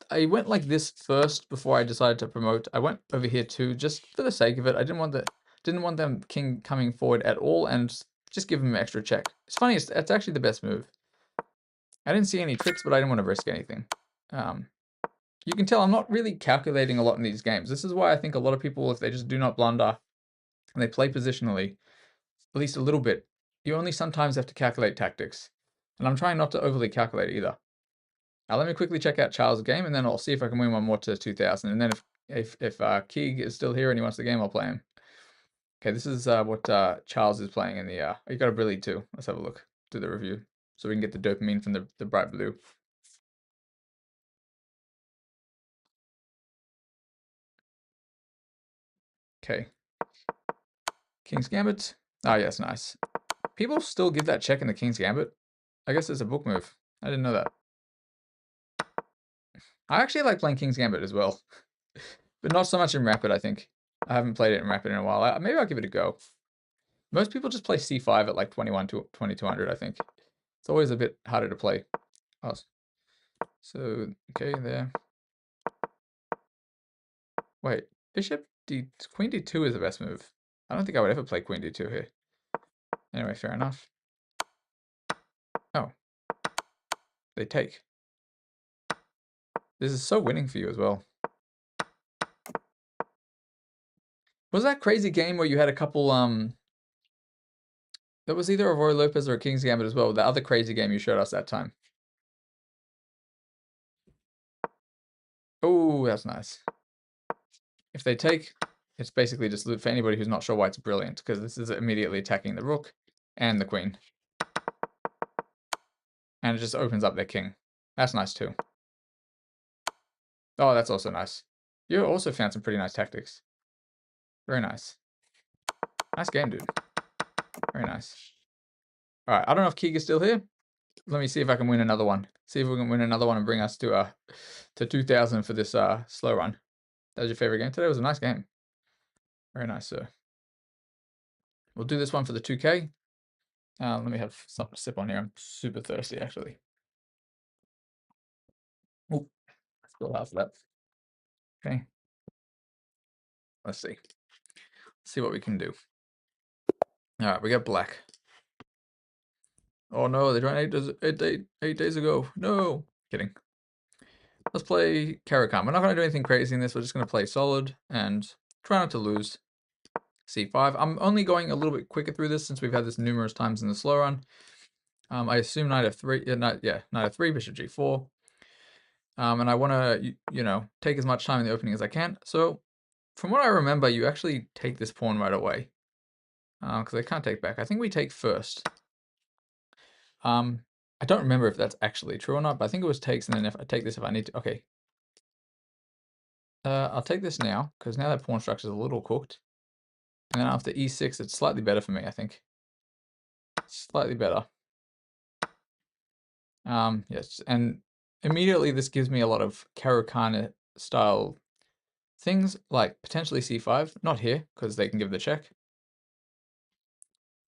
I went like this first before I decided to promote. I went over here too, just for the sake of it. I didn't want them king coming forward at all, and just give him an extra check. It's funny, it's actually the best move. I didn't see any tricks, but I didn't want to risk anything. You can tell I'm not really calculating a lot in these games. This is why I think a lot of people, if they just do not blunder and they play positionally, at least a little bit, you only sometimes have to calculate tactics. And I'm trying not to overly calculate either. Now let me quickly check out Charles' game, and then I'll see if I can win one more to 2000. And then if Keeg is still here and he wants the game, I'll play him. Okay, this is what Charles is playing in the. You got a Brilli too. Let's have a look. Do the review so we can get the dopamine from the bright blue. Okay. King's Gambit. Ah, yes, nice. People still give that check in the King's Gambit. I guess it's a book move. I didn't know that. I actually like playing King's Gambit as well, but not so much in Rapid, I think. I haven't played it in Rapid in a while. Maybe I'll give it a go. Most people just play C5 at like 21 to 2200, I think. It's always a bit harder to play. Oh, so, okay, there. Wait, bishop d, queen d2 is the best move. I don't think I would ever play queen d2 here. Anyway, fair enough. Oh, they take. This is so winning for you as well. Was that crazy game where you had a couple, that was either a Roy Lopez or a King's Gambit as well, the other crazy game you showed us that time. Oh, that's nice. If they take, it's basically just for anybody who's not sure why it's brilliant, because this is immediately attacking the rook and the queen. And it just opens up their king. That's nice too. Oh, that's also nice. You also found some pretty nice tactics. Very nice. Nice game, dude. Very nice. Alright, I don't know if Keeg is still here. Let me see if I can win another one. See if we can win another one and bring us to 2000 for this slow run. That was your favorite game today? It was a nice game. Very nice, sir. We'll do this one for the 2K. Let me have something to sip on here. I'm super thirsty, actually. Oh, still half left. Okay. Let's see. See what we can do. Alright, we got black. Oh no, they drawn 8 days ago. No. Kidding. Let's play Caro-Kann. We're not going to do anything crazy in this. We're just going to play solid and try not to lose. C5. I'm only going a little bit quicker through this since we've had this numerous times in the slow run. I assume knight f3. Knight f3, bishop g4. And I want to, you know, take as much time in the opening as I can. So, from what I remember, you actually take this pawn right away. Because they can't take back. I think we take first. I don't remember if that's actually true or not, but I think it was takes, and then if I take this if I need to. Okay. I'll take this now, because now that pawn structure is a little cooked. And then after e6, it's slightly better for me, I think. Slightly better. Yes, and immediately this gives me a lot of Caro-Kann style things, like potentially c5. Not here, because they can give the check.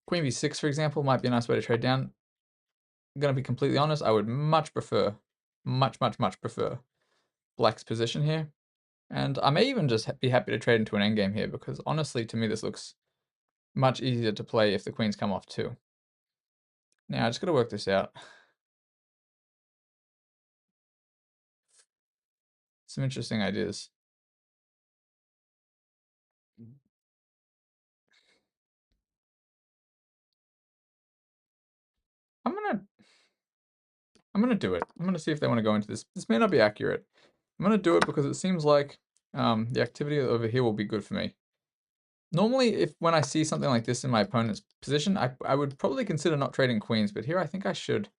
Queen b6, for example, might be a nice way to trade down. I'm going to be completely honest, I would much prefer, much prefer black's position here. And I may even just be happy to trade into an endgame here, because honestly, to me, this looks much easier to play if the queens come off too. Now, I just got to work this out. Some interesting ideas. I'm gonna do it. I'm gonna see if they want to go into this. This may not be accurate. I'm gonna do it because it seems like the activity over here will be good for me. Normally, when I see something like this in my opponent's position, I would probably consider not trading queens, but here I think I should.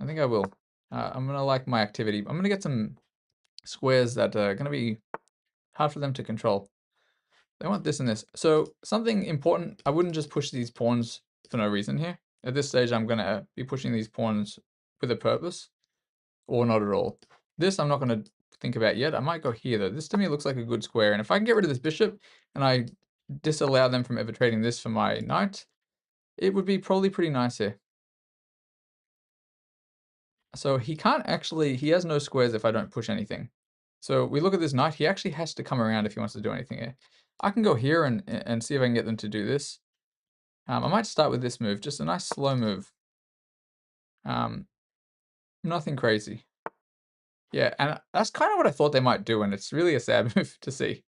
I think I will. I'm gonna like my activity. I'm gonna get some squares that are gonna be hard for them to control. They want this and this. So something important, I wouldn't just push these pawns for no reason here. At this stage, I'm gonna be pushing these pawns with a purpose, or not at all. This I'm not gonna think about yet. I might go here though. This to me looks like a good square, and if I can get rid of this bishop, and I disallow them from ever trading this for my knight, it would be probably pretty nice here. So he can't actually, he has no squares if I don't push anything. So we look at this knight, he actually has to come around if he wants to do anything here. I can go here and see if I can get them to do this. I might start with this move, just a nice slow move. Nothing crazy. Yeah, and that's kind of what I thought they might do, and it's really a sad move to see.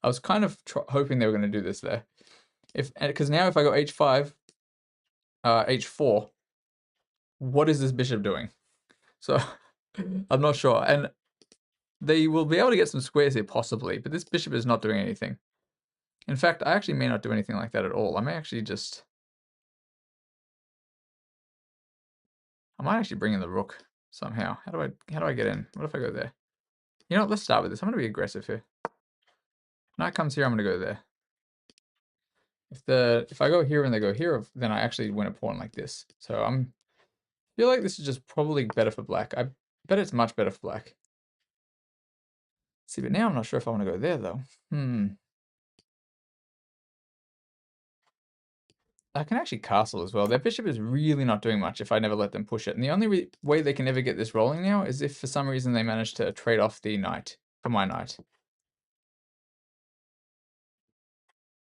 I was kind of hoping they were going to do this there. Because now if I go h5, h4, what is this bishop doing? So I'm not sure. And they will be able to get some squares here possibly, but this bishop is not doing anything. In fact, I actually may not do anything like that at all. I might actually bring in the rook somehow. How do I get in? What if I go there? You know what, let's start with this. I'm going to be aggressive here. Knight comes here, I'm going to go there. If I go here and they go here, then I actually win a pawn like this. So I feel like this is just probably better for black. I bet it's much better for black. See, but now I'm not sure if I want to go there though. I can actually castle as well. Their bishop is really not doing much if I never let them push it. And the only way they can ever get this rolling now is if for some reason they manage to trade off the knight for my knight.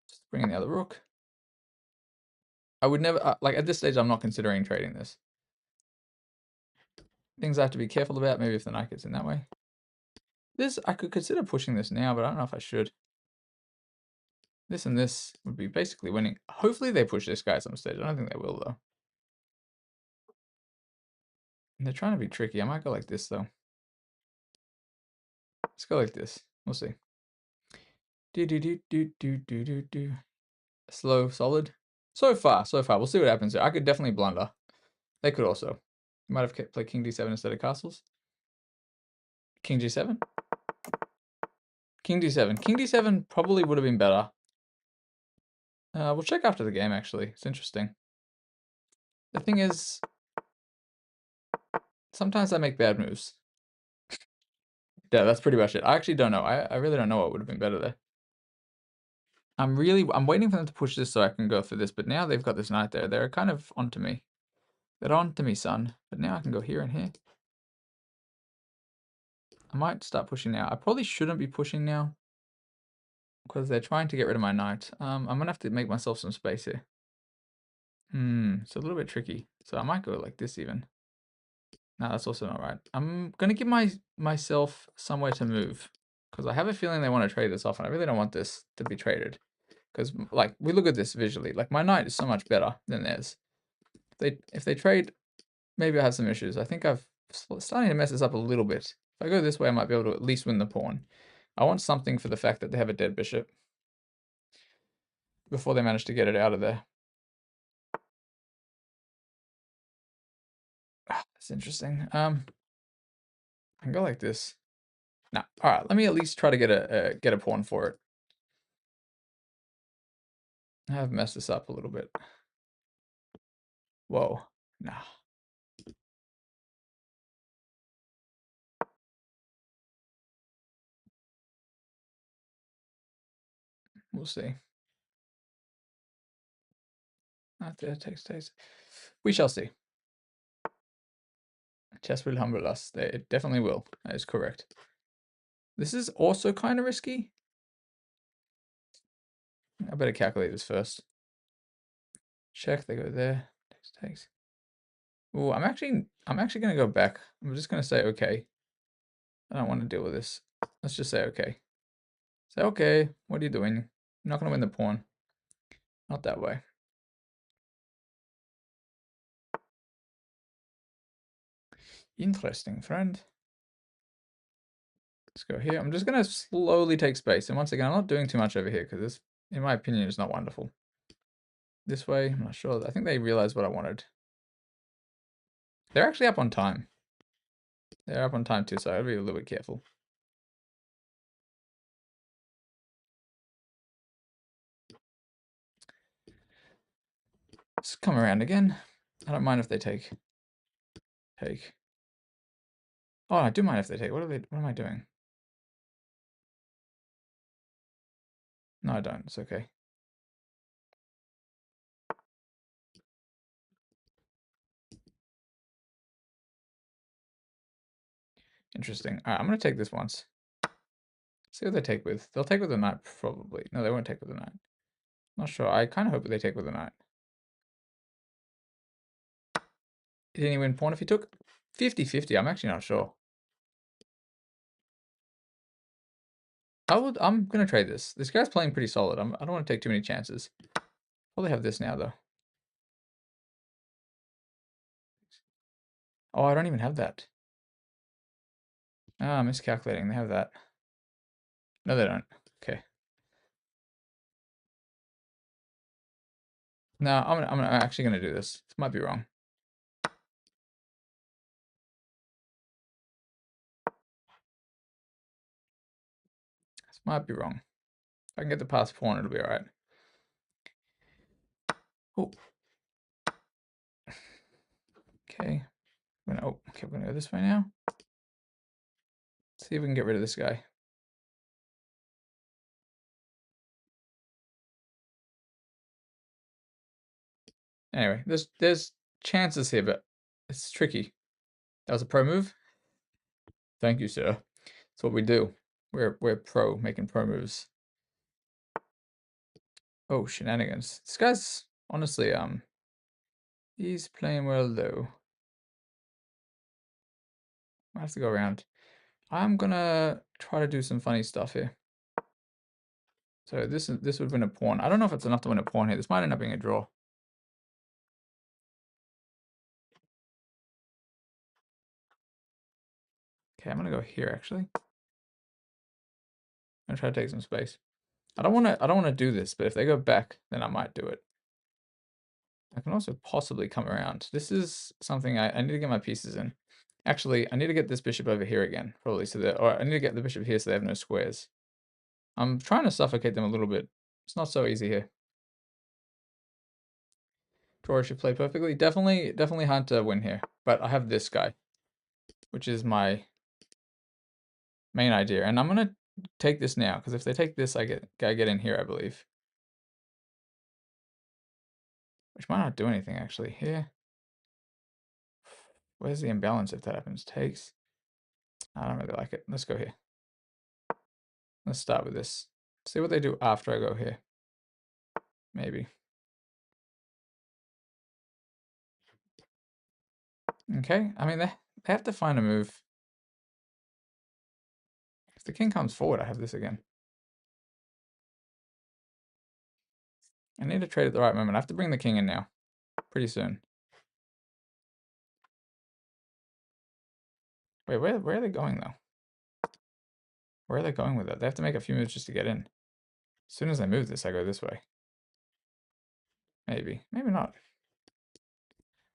Just bring in the other rook. I would never, like at this stage, I'm not considering trading this. Things I have to be careful about, maybe if the knight gets in that way. This, I could consider pushing this now, but I don't know if I should. This and this would be basically winning. Hopefully they push this guy at some stage. I don't think they will, though. And they're trying to be tricky. I might go like this, though. Let's go like this. We'll see. Do do do do do do do do. Slow, solid. So far, so far. We'll see what happens here. I could definitely blunder. They could also. Might have kept played King D7 instead of castles. King G7. King D7. King D7 probably would have been better. We'll check after the game, actually. It's interesting. The thing is, sometimes I make bad moves. Yeah, that's pretty much it. I actually don't know. I really don't know what would have been better there. I'm waiting for them to push this so I can go for this, but now they've got this knight there. They're kind of onto me. They're onto me, son. But now I can go here and here. I might start pushing now. I probably shouldn't be pushing now because they're trying to get rid of my knight. I'm gonna have to make myself some space here. It's a little bit tricky. So I might go like this even. No, that's also not right. I'm gonna give myself somewhere to move because I have a feeling they want to trade this off, and I really don't want this to be traded. Because like we look at this visually, like my knight is so much better than theirs. If they trade, maybe I have some issues. I think I've starting to mess this up a little bit. If I go this way, I might be able to at least win the pawn. I want something for the fact that they have a dead bishop before they manage to get it out of there. That's interesting. I can go like this. No, all right. Let me at least try to get a pawn for it. I have messed this up a little bit. Whoa, nah. We'll see. Not there, takes. We shall see. Chess will humble us. It definitely will. That is correct. This is also kind of risky. I better calculate this first. Check, they go there. Takes. Ooh, I'm actually gonna go back. I'm just gonna say okay. I don't want to deal with this. Let's just say okay. Say okay. What are you doing? You're not gonna win the pawn. Not that way. Interesting, friend. Let's go here. I'm just gonna slowly take space. And once again, I'm not doing too much over here because this, in my opinion, is not wonderful. This way, I'm not sure. I think they realized what I wanted. They're actually up on time. They're up on time too, so I'll be a little bit careful. Let's come around again. I don't mind if they take. Take. Oh, I do mind if they take. What am I doing? No, I don't. It's okay. Interesting. All right, I'm going to take this once. See what they take with. They'll take with a knight, probably. No, they won't take with a knight. Not sure. I kind of hope they take with a knight. Did he win pawn if he took? 50-50. I'm actually not sure. I'm going to trade this. This guy's playing pretty solid. I don't want to take too many chances. Probably have this now, though. Oh, I don't even have that. Ah, miscalculating. They have that. No, they don't. Okay. No, I'm actually gonna do this. This might be wrong. This might be wrong. If I can get the pass pawn, it'll be alright. Oh. Okay. We're gonna go this way now. See if we can get rid of this guy. Anyway, there's chances here, but it's tricky. That was a pro move. Thank you, sir. That's what we do. We're pro, making pro moves. Oh, shenanigans. This guy's honestly, he's playing well though. I have to go around. I'm gonna try to do some funny stuff here. So this would win a pawn. I don't know if it's enough to win a pawn here. This might end up being a draw. Okay, I'm gonna go here actually. I'm gonna try to take some space. I don't wanna do this, but if they go back, then I might do it. I can also possibly come around. This is something I need to get my pieces in. Actually, I need to get this bishop over here again, probably, so that, or I need to get the bishop here so they have no squares. I'm trying to suffocate them a little bit. It's not so easy here. Draw should play perfectly. Definitely hard to win here. But I have this guy, which is my main idea. And I'm gonna take this now, because if they take this, I get in here, I believe. Which might not do anything actually. Here. Where's the imbalance if that happens? Takes. I don't really like it. Let's go here. Let's start with this. See what they do after I go here. Maybe. Okay. I mean, they have to find a move. If the king comes forward, I have this again. I need to trade at the right moment. I have to bring the king in now. Pretty soon. Wait, where are they going though? Where are they going with it? They have to make a few moves just to get in. As soon as I move this, I go this way. Maybe. Maybe not.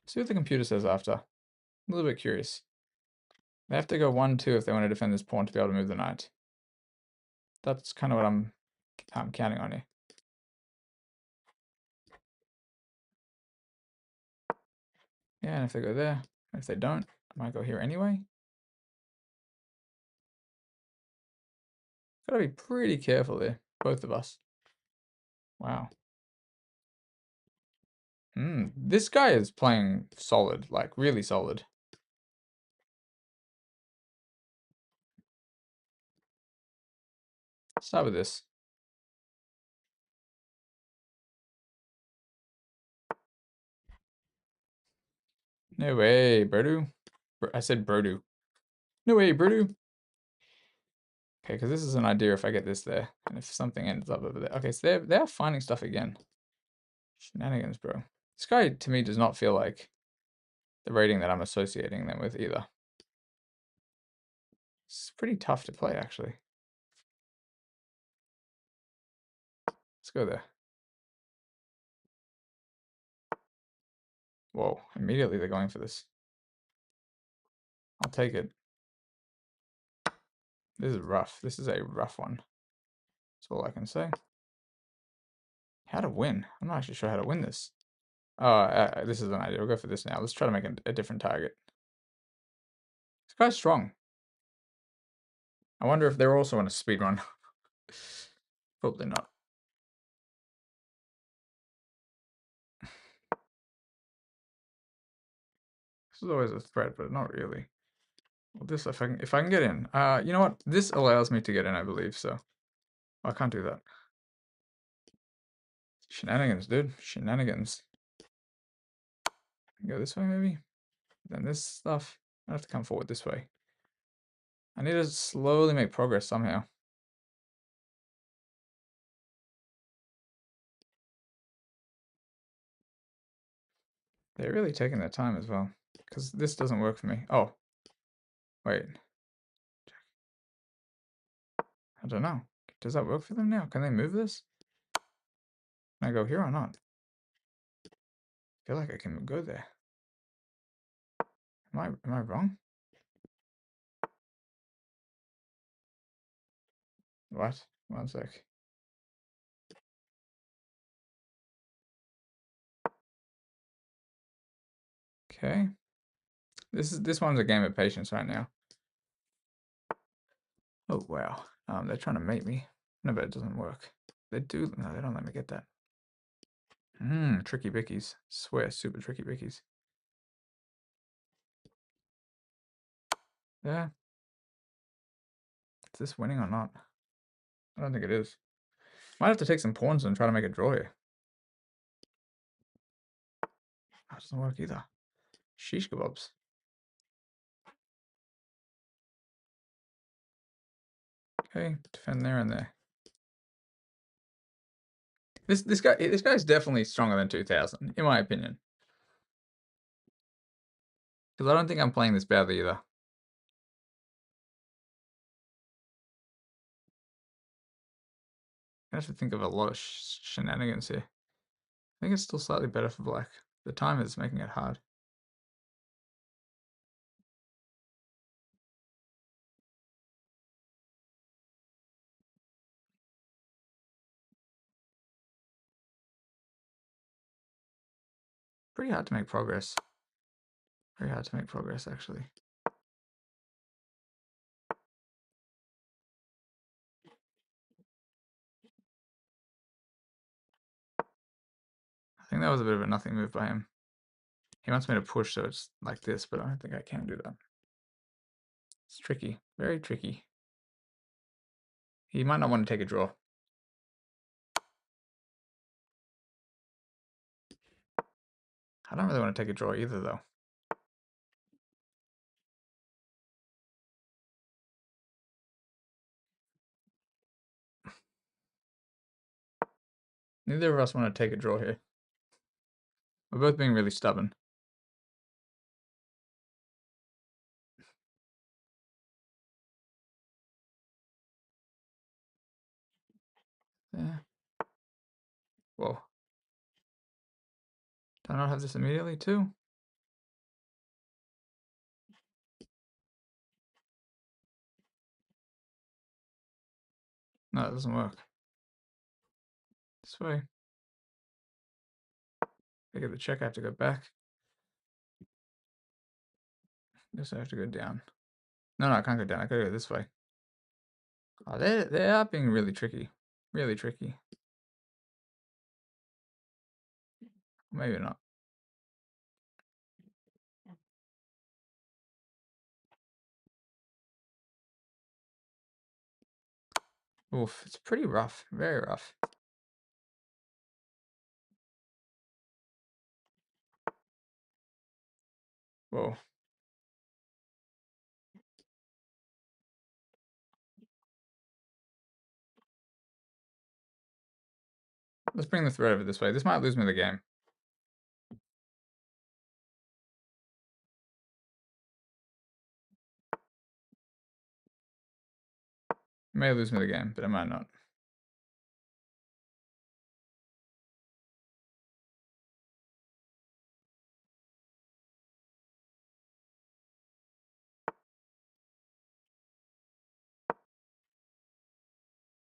See what the computer says after. I'm a little bit curious. They have to go 1-2 if they want to defend this pawn to be able to move the knight. That's kind of what I'm counting on here. Yeah, and if they go there, if they don't, I might go here anyway. Gotta be pretty careful there, both of us. Wow. This guy is playing solid, like really solid. Let's start with this. No way, Brodu. I said Brodu. No way, Brodu. Okay, because this is an idea if I get this there, and if something ends up over there. Okay, so they're finding stuff again. Shenanigans, bro. This guy, to me, does not feel like the rating that I'm associating them with either. It's pretty tough to play, actually. Let's go there. Whoa, immediately they're going for this. I'll take it. This is rough. This is a rough one. That's all I can say. How to win? I'm not actually sure how to win this. Oh, this is an idea. We'll go for this now. Let's try to make a different target. This guy's strong. I wonder if they're also on a speed run. Probably not. This is always a threat, but not really. Well, this if I can get in. You know what? This allows me to get in, I believe. So I can't do that. Shenanigans, dude. Shenanigans. Go this way, maybe. Then this stuff. I have to come forward this way. I need to slowly make progress somehow. They're really taking their time as well, because this doesn't work for me. Oh, wait. I don't know. Does that work for them now? Can they move this? Can I go here or not? I feel like I can go there. Am I wrong? What? One sec. Okay. This one's a game of patience right now. Oh wow. They're trying to mate me. No, but it doesn't work. No, they don't let me get that. Tricky bickies. Swear, super tricky bickies. Yeah. Is this winning or not? I don't think it is. Might have to take some pawns and try to make a draw here. That doesn't work either. Sheesh kebabs. Okay, defend there and there. This guy's definitely stronger than 2000, in my opinion. Because I don't think I'm playing this badly either. I have to think of a lot of shenanigans here. I think it's still slightly better for black. The time is making it hard. Pretty hard to make progress. Very hard to make progress, actually. I think that was a bit of a nothing move by him. He wants me to push, so it's like this, but I don't think I can do that. It's tricky. Very tricky. He might not want to take a draw. I don't really want to take a draw either, though. Neither of us want to take a draw here. We're both being really stubborn. Yeah. Whoa. Do I not have this immediately, too? No, it doesn't work. This way. I get the check, I have to go back. Guess I have to go down. No, I can't go down. I gotta go this way. Oh, they are being really tricky. Really tricky. Maybe not. Oof, it's pretty rough. Very rough. Whoa. Let's bring the thread over this way. This might lose me the game. It may lose me the game, but it might not.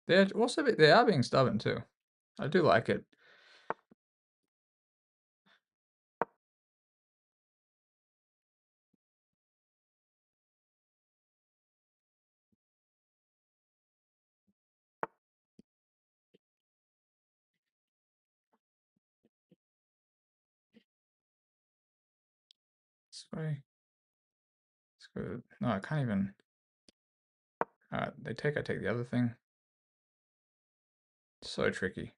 They're also they are being stubborn too. I do like it. This way. Let's go. No, I can't even. Alright, they take, I take the other thing. So tricky.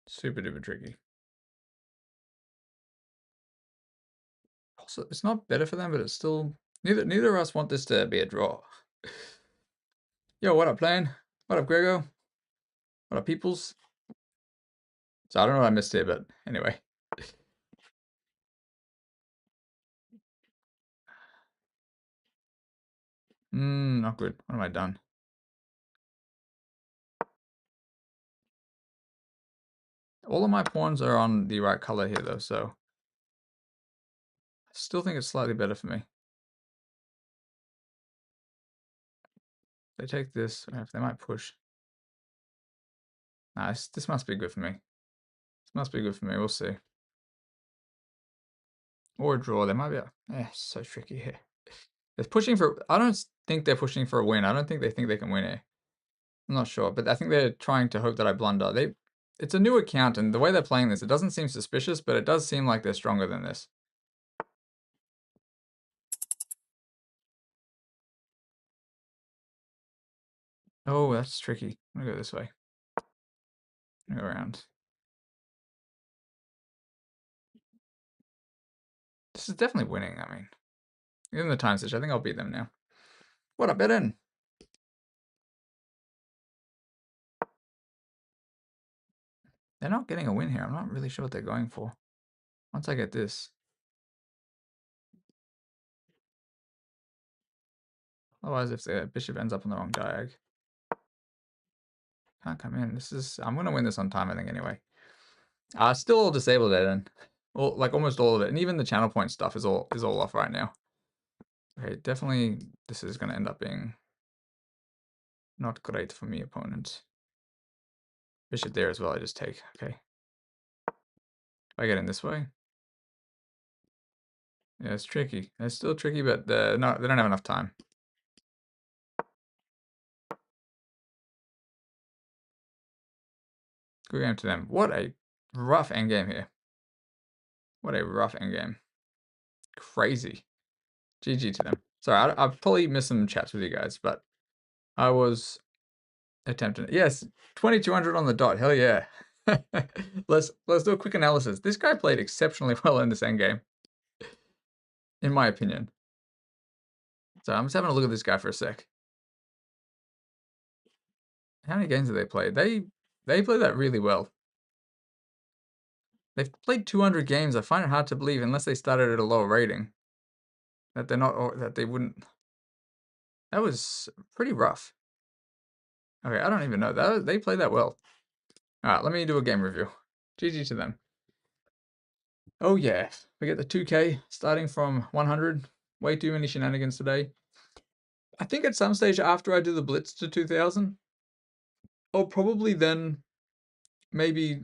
Super duper tricky. Also, it's not better for them, but it's still neither of us want this to be a draw. Yo, what up, Plane? What up, Grego? What up, peoples? So I don't know what I missed here, but anyway. Not good. What have I done? All of my pawns are on the right color here, though, so I still think it's slightly better for me. They take this, they might push. Nice. This must be good for me. This must be good for me. We'll see. Or a draw. They might be. So tricky here. They're pushing for. I don't think they're pushing for a win. I don't think they can win here. I'm not sure, but I think they're trying to hope that I blunder. It's a new account, and the way they're playing this, it doesn't seem suspicious, but it does seem like they're stronger than this. Oh, that's tricky. I'm gonna go this way. Go around. This is definitely winning, I mean. Even the time switch, I think I'll beat them now. What, I bet in? They're not getting a win here. I'm not really sure what they're going for. Once I get this. Otherwise, if the bishop ends up on the wrong diag. Can't come in. I'm gonna win this on time, I think, anyway. Still all disabled there then. Well, like almost all of it. And even the channel point stuff is all off right now. Okay, definitely this is gonna end up being not great for me, opponent. Bishop there as well, I just take. Okay. If I get in this way. Yeah, it's tricky. It's still tricky, but they don't have enough time. Good game to them. What a rough endgame here. What a rough endgame. Crazy. GG to them. Sorry, I've probably missed some chats with you guys, but I was attempting it. Yes, 2200 on the dot. Hell yeah. Let's do a quick analysis. This guy played exceptionally well in this endgame, in my opinion. So I'm just having a look at this guy for a sec. How many games have they played? They played that really well. They've played 200 games. I find it hard to believe, unless they started at a lower rating, that they're not, or that they wouldn't. That was pretty rough. Okay, I don't even know. They played that well. All right, let me do a game review. GG to them. Oh yeah, we get the 2K starting from 100. Way too many shenanigans today. I think at some stage after I do the Blitz to 2000, I'll probably then maybe,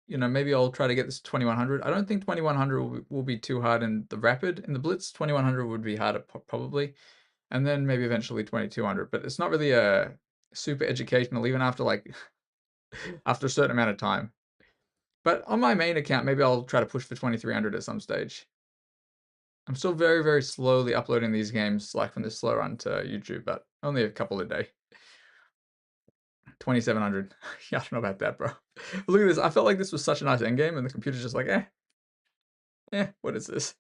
maybe I'll try to get this to 2100. I don't think 2100 will be too hard in the Rapid. In the Blitz, 2100 would be harder probably. And then maybe eventually 2200. But it's not really a super educational, even after after a certain amount of time. But on my main account, maybe I'll try to push for 2300 at some stage. I'm still very, very slowly uploading these games, like from this slow run to YouTube, but only a couple a day. 2700. Yeah, I don't know about that, bro. Look at this. I felt like this was such a nice endgame, and the computer's just like, what is this?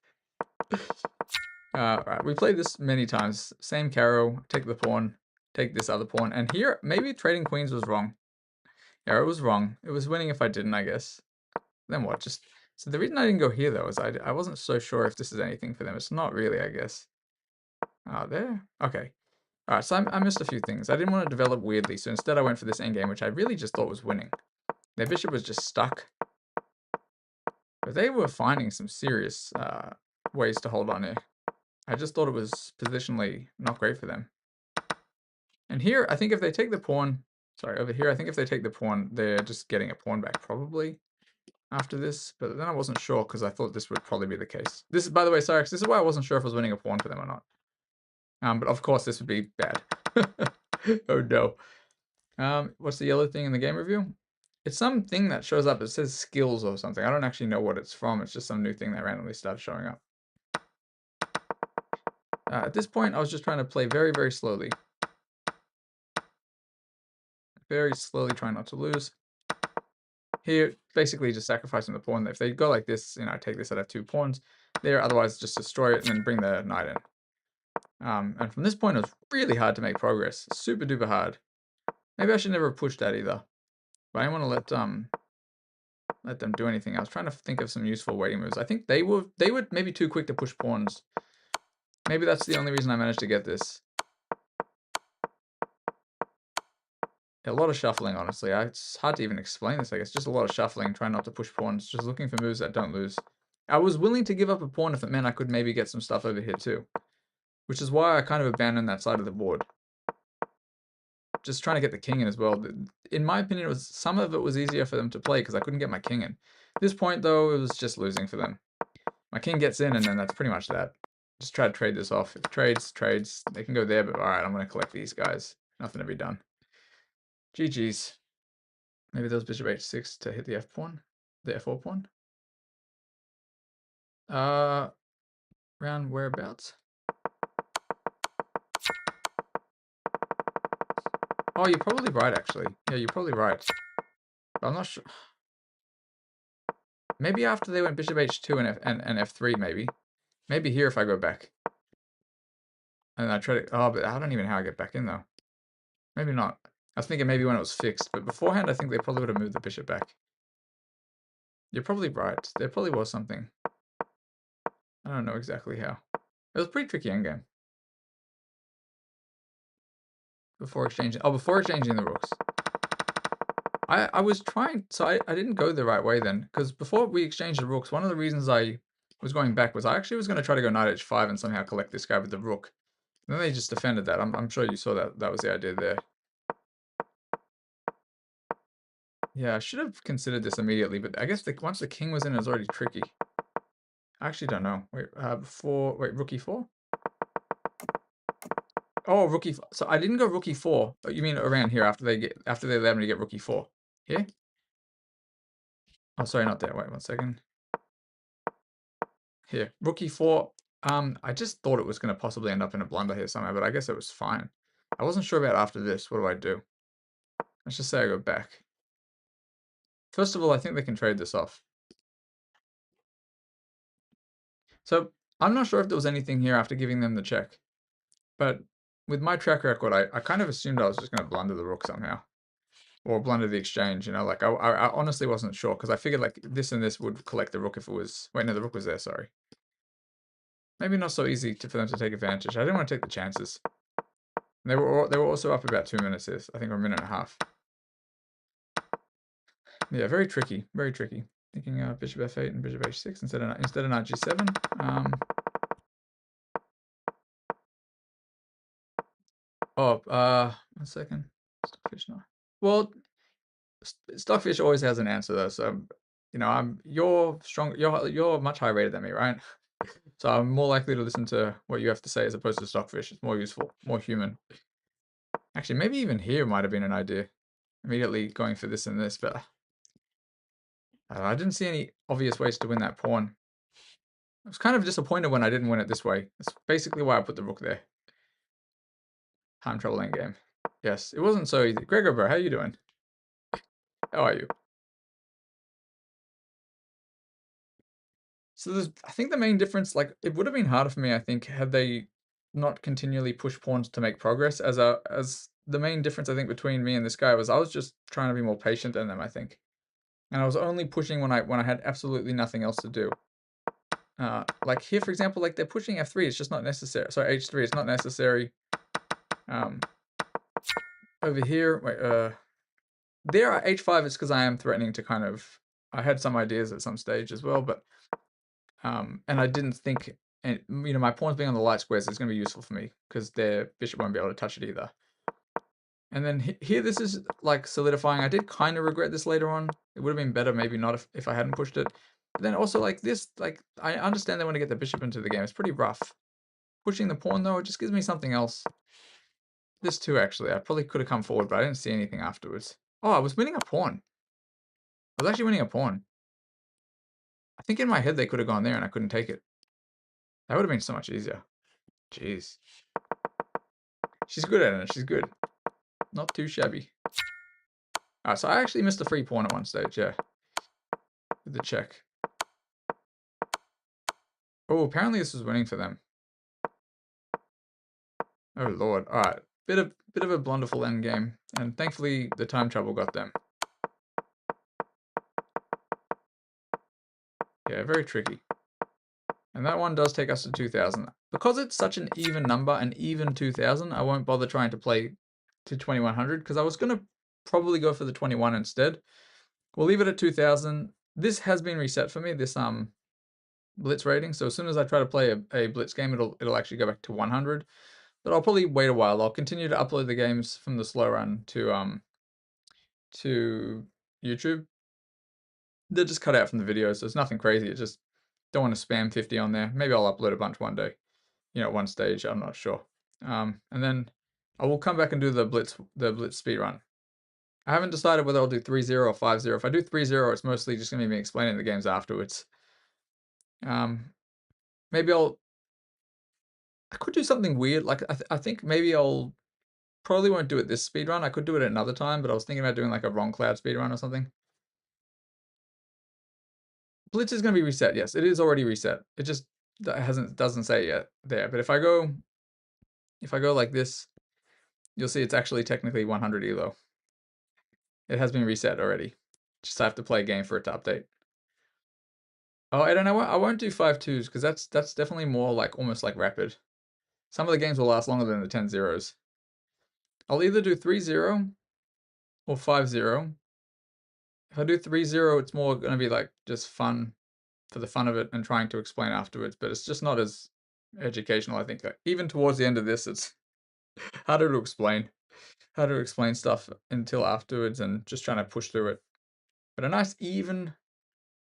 Right, we played this many times. Same Caro, take the pawn, take this other pawn, and here, maybe trading queens was wrong. Yeah, it was wrong. It was winning if I didn't, I guess. Then what? So the reason I didn't go here, though, is I wasn't so sure if this is anything for them. It's not really, I guess. There? Okay. Alright, so I missed a few things. I didn't want to develop weirdly, so instead I went for this endgame, which I really just thought was winning. Their bishop was just stuck. But they were finding some serious ways to hold on here. I just thought it was positionally not great for them. And here, I think if they take the pawn... Sorry, over here, I think if they take the pawn, they're just getting a pawn back, probably, after this. But then I wasn't sure, because I thought this would probably be the case. This is, by the way, Cyrix, this is why I wasn't sure if I was winning a pawn for them or not. But of course, this would be bad. Oh no. What's the yellow thing in the game review? It's something that shows up. It says skills or something. I don't actually know what it's from. It's just some new thing that randomly started showing up. At this point, I was just trying to play very, very slowly. Very slowly, trying not to lose. Here, basically just sacrificing the pawn. If they go like this, I take this, I'd have 2 pawns there. Otherwise, just destroy it and then bring the knight in. And from this point, it was really hard to make progress. Super duper hard. Maybe I should never have pushed that either. But I didn't want to let them do anything. I was trying to think of some useful waiting moves. I think they were maybe too quick to push pawns. Maybe that's the only reason I managed to get this. A lot of shuffling, honestly. It's hard to even explain this, I guess. Just a lot of shuffling, trying not to push pawns. Just looking for moves that don't lose. I was willing to give up a pawn if it meant I could maybe get some stuff over here too. Which is why I kind of abandoned that side of the board. Just trying to get the king in as well. In my opinion, some of it was easier for them to play because I couldn't get my king in. At this point, though, it was just losing for them. My king gets in, and then that's pretty much that. Just try to trade this off. If trades, they can go there, but alright, I'm going to collect these guys. Nothing to be done. GG's. Maybe there was bishop h6 to hit the f pawn, the f4 pawn. Round whereabouts? Oh, you're probably right, actually. Yeah, you're probably right. But I'm not sure. Maybe after they went bishop h2 and f3, maybe. Maybe here if I go back. And I try to... Oh, but I don't even know how I get back in, though. Maybe not. I was thinking maybe when it was fixed. But beforehand, I think they probably would have moved the bishop back. You're probably right. There probably was something. I don't know exactly how. It was a pretty tricky endgame. Before exchanging... Oh, before exchanging the rooks. I was trying... So I didn't go the right way then. Because before we exchanged the rooks, one of the reasons I was going back was I actually was going to try to go knight h5 and somehow collect this guy with the rook. And then they just defended that. I'm sure you saw that. That was the idea there. Yeah, I should have considered this immediately, but I guess once the king was in, it was already tricky. I actually don't know. Wait, rook e4? Oh, rook e4. So I didn't go rook e4. You mean around here after they allowed me to get rook e4? Here? Oh, sorry, not there. Wait 1 second. Here, rook e4. I just thought it was going to possibly end up in a blunder here somehow, but I guess it was fine. I wasn't sure about after this. What do I do? Let's just say I go back. First of all, I think they can trade this off. So I'm not sure if there was anything here after giving them the check. But with my track record, I kind of assumed I was just going to blunder the rook somehow. Or blunder the exchange, you know, like I honestly wasn't sure because I figured like this and this would collect the rook if it was... Wait, no, the rook was there, sorry. Maybe not so easy for them to take advantage. I didn't want to take the chances. And they were also up about 2 minutes here, I think, or a minute and a half. Yeah, very tricky, very tricky. Thinking bishop f8 and bishop h6 instead of knight g7. Oh, 1 second. Stockfish, no. Well, Stockfish always has an answer though, so you know you're strong. You're much higher rated than me, right? So I'm more likely to listen to what you have to say as opposed to Stockfish. It's more useful, more human. Actually, maybe even here might have been an idea. Immediately going for this and this, but I didn't see any obvious ways to win that pawn. I was kind of disappointed when I didn't win it this way. That's basically why I put the rook there. Time trouble endgame. Yes, it wasn't so easy. Gregor, bro, how you doing? How are you? So I think the main difference, like, it would have been harder for me, I think, had they not continually pushed pawns to make progress. As the main difference, I think, between me and this guy was I was just trying to be more patient than them, I think. And I was only pushing when I had absolutely nothing else to do. Like here, for example, like they're pushing f3, it's just not necessary. Sorry, h3, it's not necessary. Over here, wait, there at h5, it's because I am threatening to kind of... I had some ideas at some stage as well, but and I didn't think, and you know, my pawns being on the light squares is going to be useful for me because their bishop won't be able to touch it either. And then here, this is like solidifying. I did kind of regret this later on. It would have been better, maybe not if I hadn't pushed it. But then also like this, like I understand they want to get the bishop into the game. It's pretty rough. Pushing the pawn though, it just gives me something else. This too, actually. I probably could have come forward, but I didn't see anything afterwards. Oh, I was winning a pawn. I was actually winning a pawn. I think in my head they could have gone there and I couldn't take it. That would have been so much easier. Jeez. She's good at it. She's good. Not too shabby. Alright, so I actually missed a free pawn at one stage, yeah. With the check. Oh, apparently this was winning for them. Oh lord. Alright. Bit of a blunderful endgame. And thankfully the time trouble got them. Yeah, very tricky. And that one does take us to 2000. Because it's such an even number, an even 2000, I won't bother trying to play to 2100 because I was going to probably go for the 21 instead. We'll leave it at 2000. This has been reset for me, this blitz rating. So as soon as I try to play a blitz game, it'll actually go back to 100. But I'll probably wait a while. I'll continue to upload the games from the slow run to YouTube. They're just cut out from the videos, so it's nothing crazy. It just don't want to spam 50 on there. Maybe I'll upload a bunch one day. You know, at one stage, I'm not sure. And then I will come back and do the blitz speed run. I haven't decided whether I'll do 3-0 or 5-0. If I do 3-0, it's mostly just gonna be me explaining the games afterwards. Um, maybe I could do something weird. Like I think maybe I'll probably won't do it this speed run. I could do it another time, but I was thinking about doing like a Wrong Cloud speed run or something. Blitz is gonna be reset. Yes, it is already reset. It just doesn't say yet there. But if I go like this, you'll see it's actually technically 100 elo. It has been reset already. Just have to play a game for it to update. Oh, I don't know what I won't do 5-2s because that's definitely more like almost like rapid. Some of the games will last longer than the 10 zeros. I'll either do 3-0 or 5-0. If I do 3-0, it's more gonna be like just fun for the fun of it and trying to explain afterwards, but it's just not as educational, I think. Like, even towards the end of this, it's harder to explain. Harder to explain stuff until afterwards and just trying to push through it. But a nice even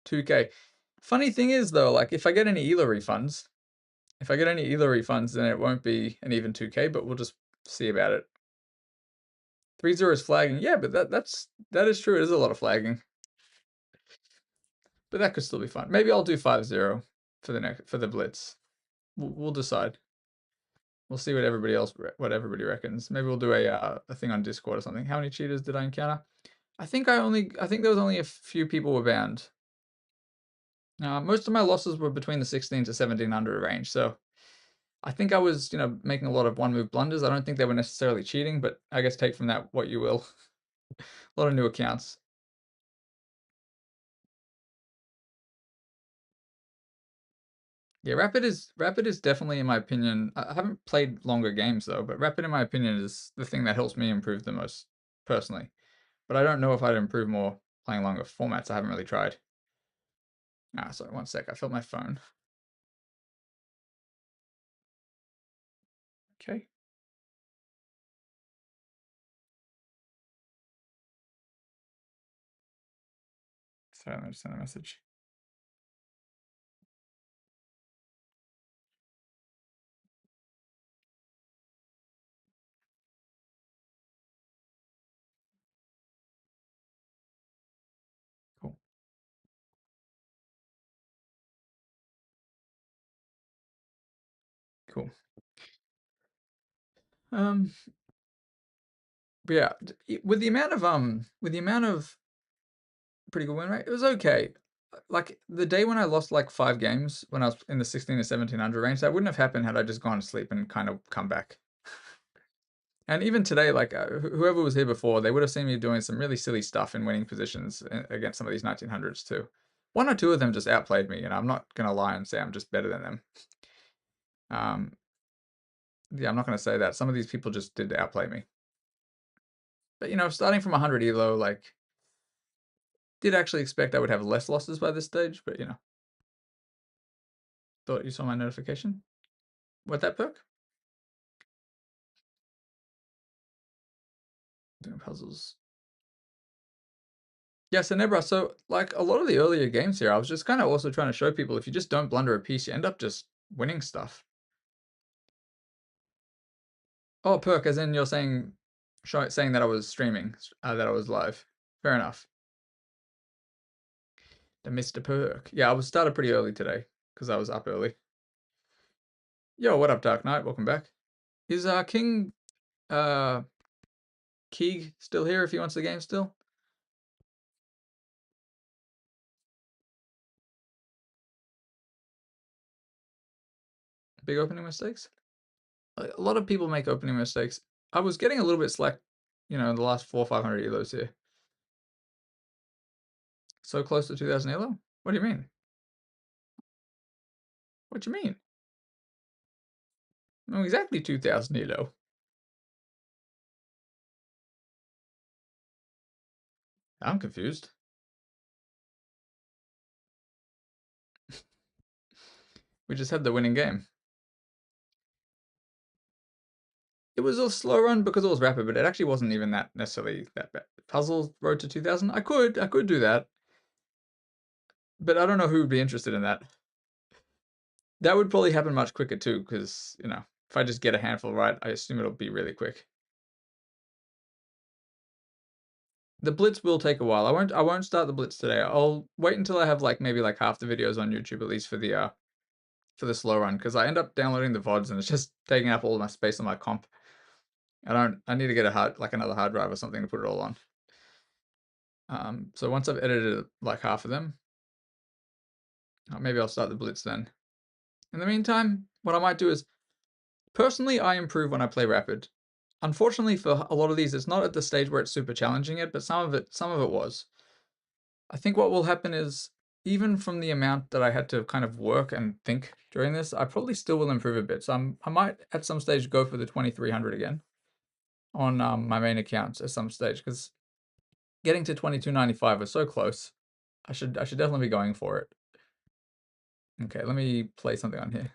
2K. Funny thing is though, like if I get any ELA refunds, then it won't be an even 2K, but we'll just see about it. 3-0 is flagging. Yeah, but that is true. It is a lot of flagging. But that could still be fun. Maybe I'll do 5-0 for the blitz. We'll decide. We'll see what everybody reckons. Maybe we'll do a thing on Discord or something. How many cheaters did I encounter? I think there was only a few people were banned. Most of my losses were between the 16 to 1700 range, so I think I was, making a lot of one-move blunders. I don't think they were necessarily cheating, but I guess take from that what you will. A lot of new accounts. Yeah, Rapid is definitely, in my opinion, I haven't played longer games though, but Rapid, in my opinion, is the thing that helps me improve the most personally. But I don't know if I'd improve more playing longer formats. I haven't really tried. Sorry, one sec. I felt my phone. Okay. Sorry, let me just send a message. Cool. Cool. But yeah, with the amount of pretty good win rate, it was okay. Like the day when I lost like 5 games when I was in the 16 to 1700 range, that wouldn't have happened had I just gone to sleep and kind of come back. And even today, like whoever was here before, they would have seen me doing some really silly stuff in winning positions against some of these 1900s too. One or two of them just outplayed me, and I'm not gonna lie and say I'm just better than them. Yeah, I'm not gonna say that. Some of these people just did outplay me. But starting from 100 elo, like, did actually expect I would have less losses by this stage, but thought you saw my notification. What, that perk? Doing puzzles. Yeah, so Nebra, so like a lot of the earlier games here, I was just kind of also trying to show people if you just don't blunder a piece, you end up just winning stuff. Oh, perk, as in you're saying that I was streaming, that I was live. Fair enough. The Mr. Perk. Yeah, I was started pretty early today because I was up early. Yo, what up, Dark Knight? Welcome back. Is King Keeg still here if he wants the game still? Big opening mistakes? A lot of people make opening mistakes. I was getting a little bit slack, in the last 400 or 500 elos here. So close to 2000 elo? What do you mean? What do you mean? No, exactly 2000 elo. I'm confused. We just had the winning game. It was a slow run because it was rapid, but it actually wasn't even that necessarily that bad. Puzzles road to 2000? I could do that. But I don't know who would be interested in that. That would probably happen much quicker too, because, if I just get a handful right, I assume it'll be really quick. The Blitz will take a while. I won't start the Blitz today. I'll wait until I have, like, maybe, like, half the videos on YouTube at least for the slow run, because I end up downloading the VODs and it's just taking up all of my space on my comp. I need to get another hard drive or something to put it all on. So once I've edited, like, half of them, maybe I'll start the Blitz then. In the meantime, what I might do is, personally, I improve when I play Rapid. Unfortunately for a lot of these, it's not at the stage where it's super challenging yet, but some of it was. I think what will happen is, even from the amount that I had to kind of work and think during this, I probably still will improve a bit. So I might at some stage go for the 2300 again on my main accounts at some stage, because getting to 2295 was so close. I should definitely be going for it. Okay, let me play something on here.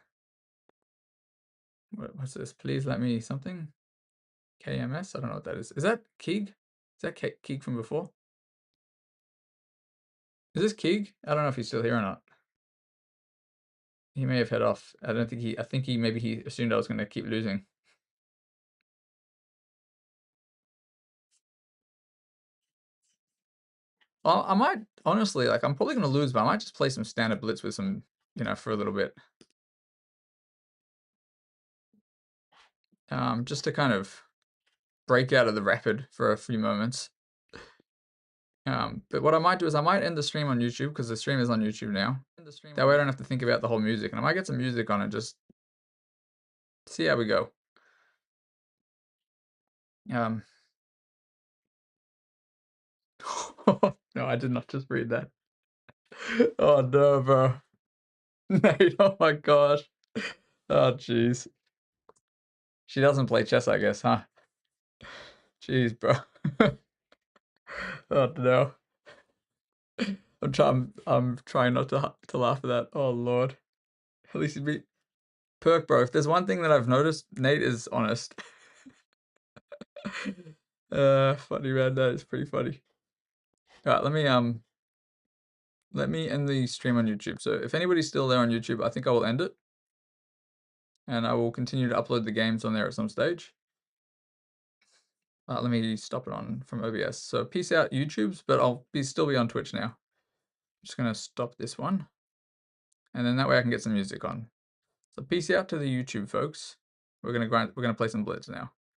What's this? Please let me something. KMS? I don't know what that is. Is that Keeg? Is that Keeg from before? Is this Keeg? I don't know if he's still here or not. He may have head off. I think maybe he assumed I was going to keep losing. Well, I might, honestly, like, I'm probably going to lose, but I might just play some standard Blitz with some, for a little bit. Just to kind of break out of the Rapid for a few moments. But what I might do is I might end the stream on YouTube, because the stream is on YouTube now. That way I don't have to think about the whole music, and I might get some music on and just see how we go. No, I did not just read that. Oh no, bro. Nate, oh my gosh. Oh jeez. She doesn't play chess, I guess, huh? Jeez, bro. Oh no. I'm trying not to laugh at that. Oh lord. At least he'd be Perk, bro. If there's one thing that I've noticed, Nate is honest. Funny man, that is pretty funny. Alright, let me end the stream on YouTube. So if anybody's still there on YouTube, I think I will end it. And I will continue to upload the games on there at some stage. Let me stop it on from OBS. So peace out, YouTubes, but I'll still be on Twitch now. I'm just gonna stop this one. And then that way I can get some music on. So peace out to the YouTube folks. We're gonna play some Blitz now.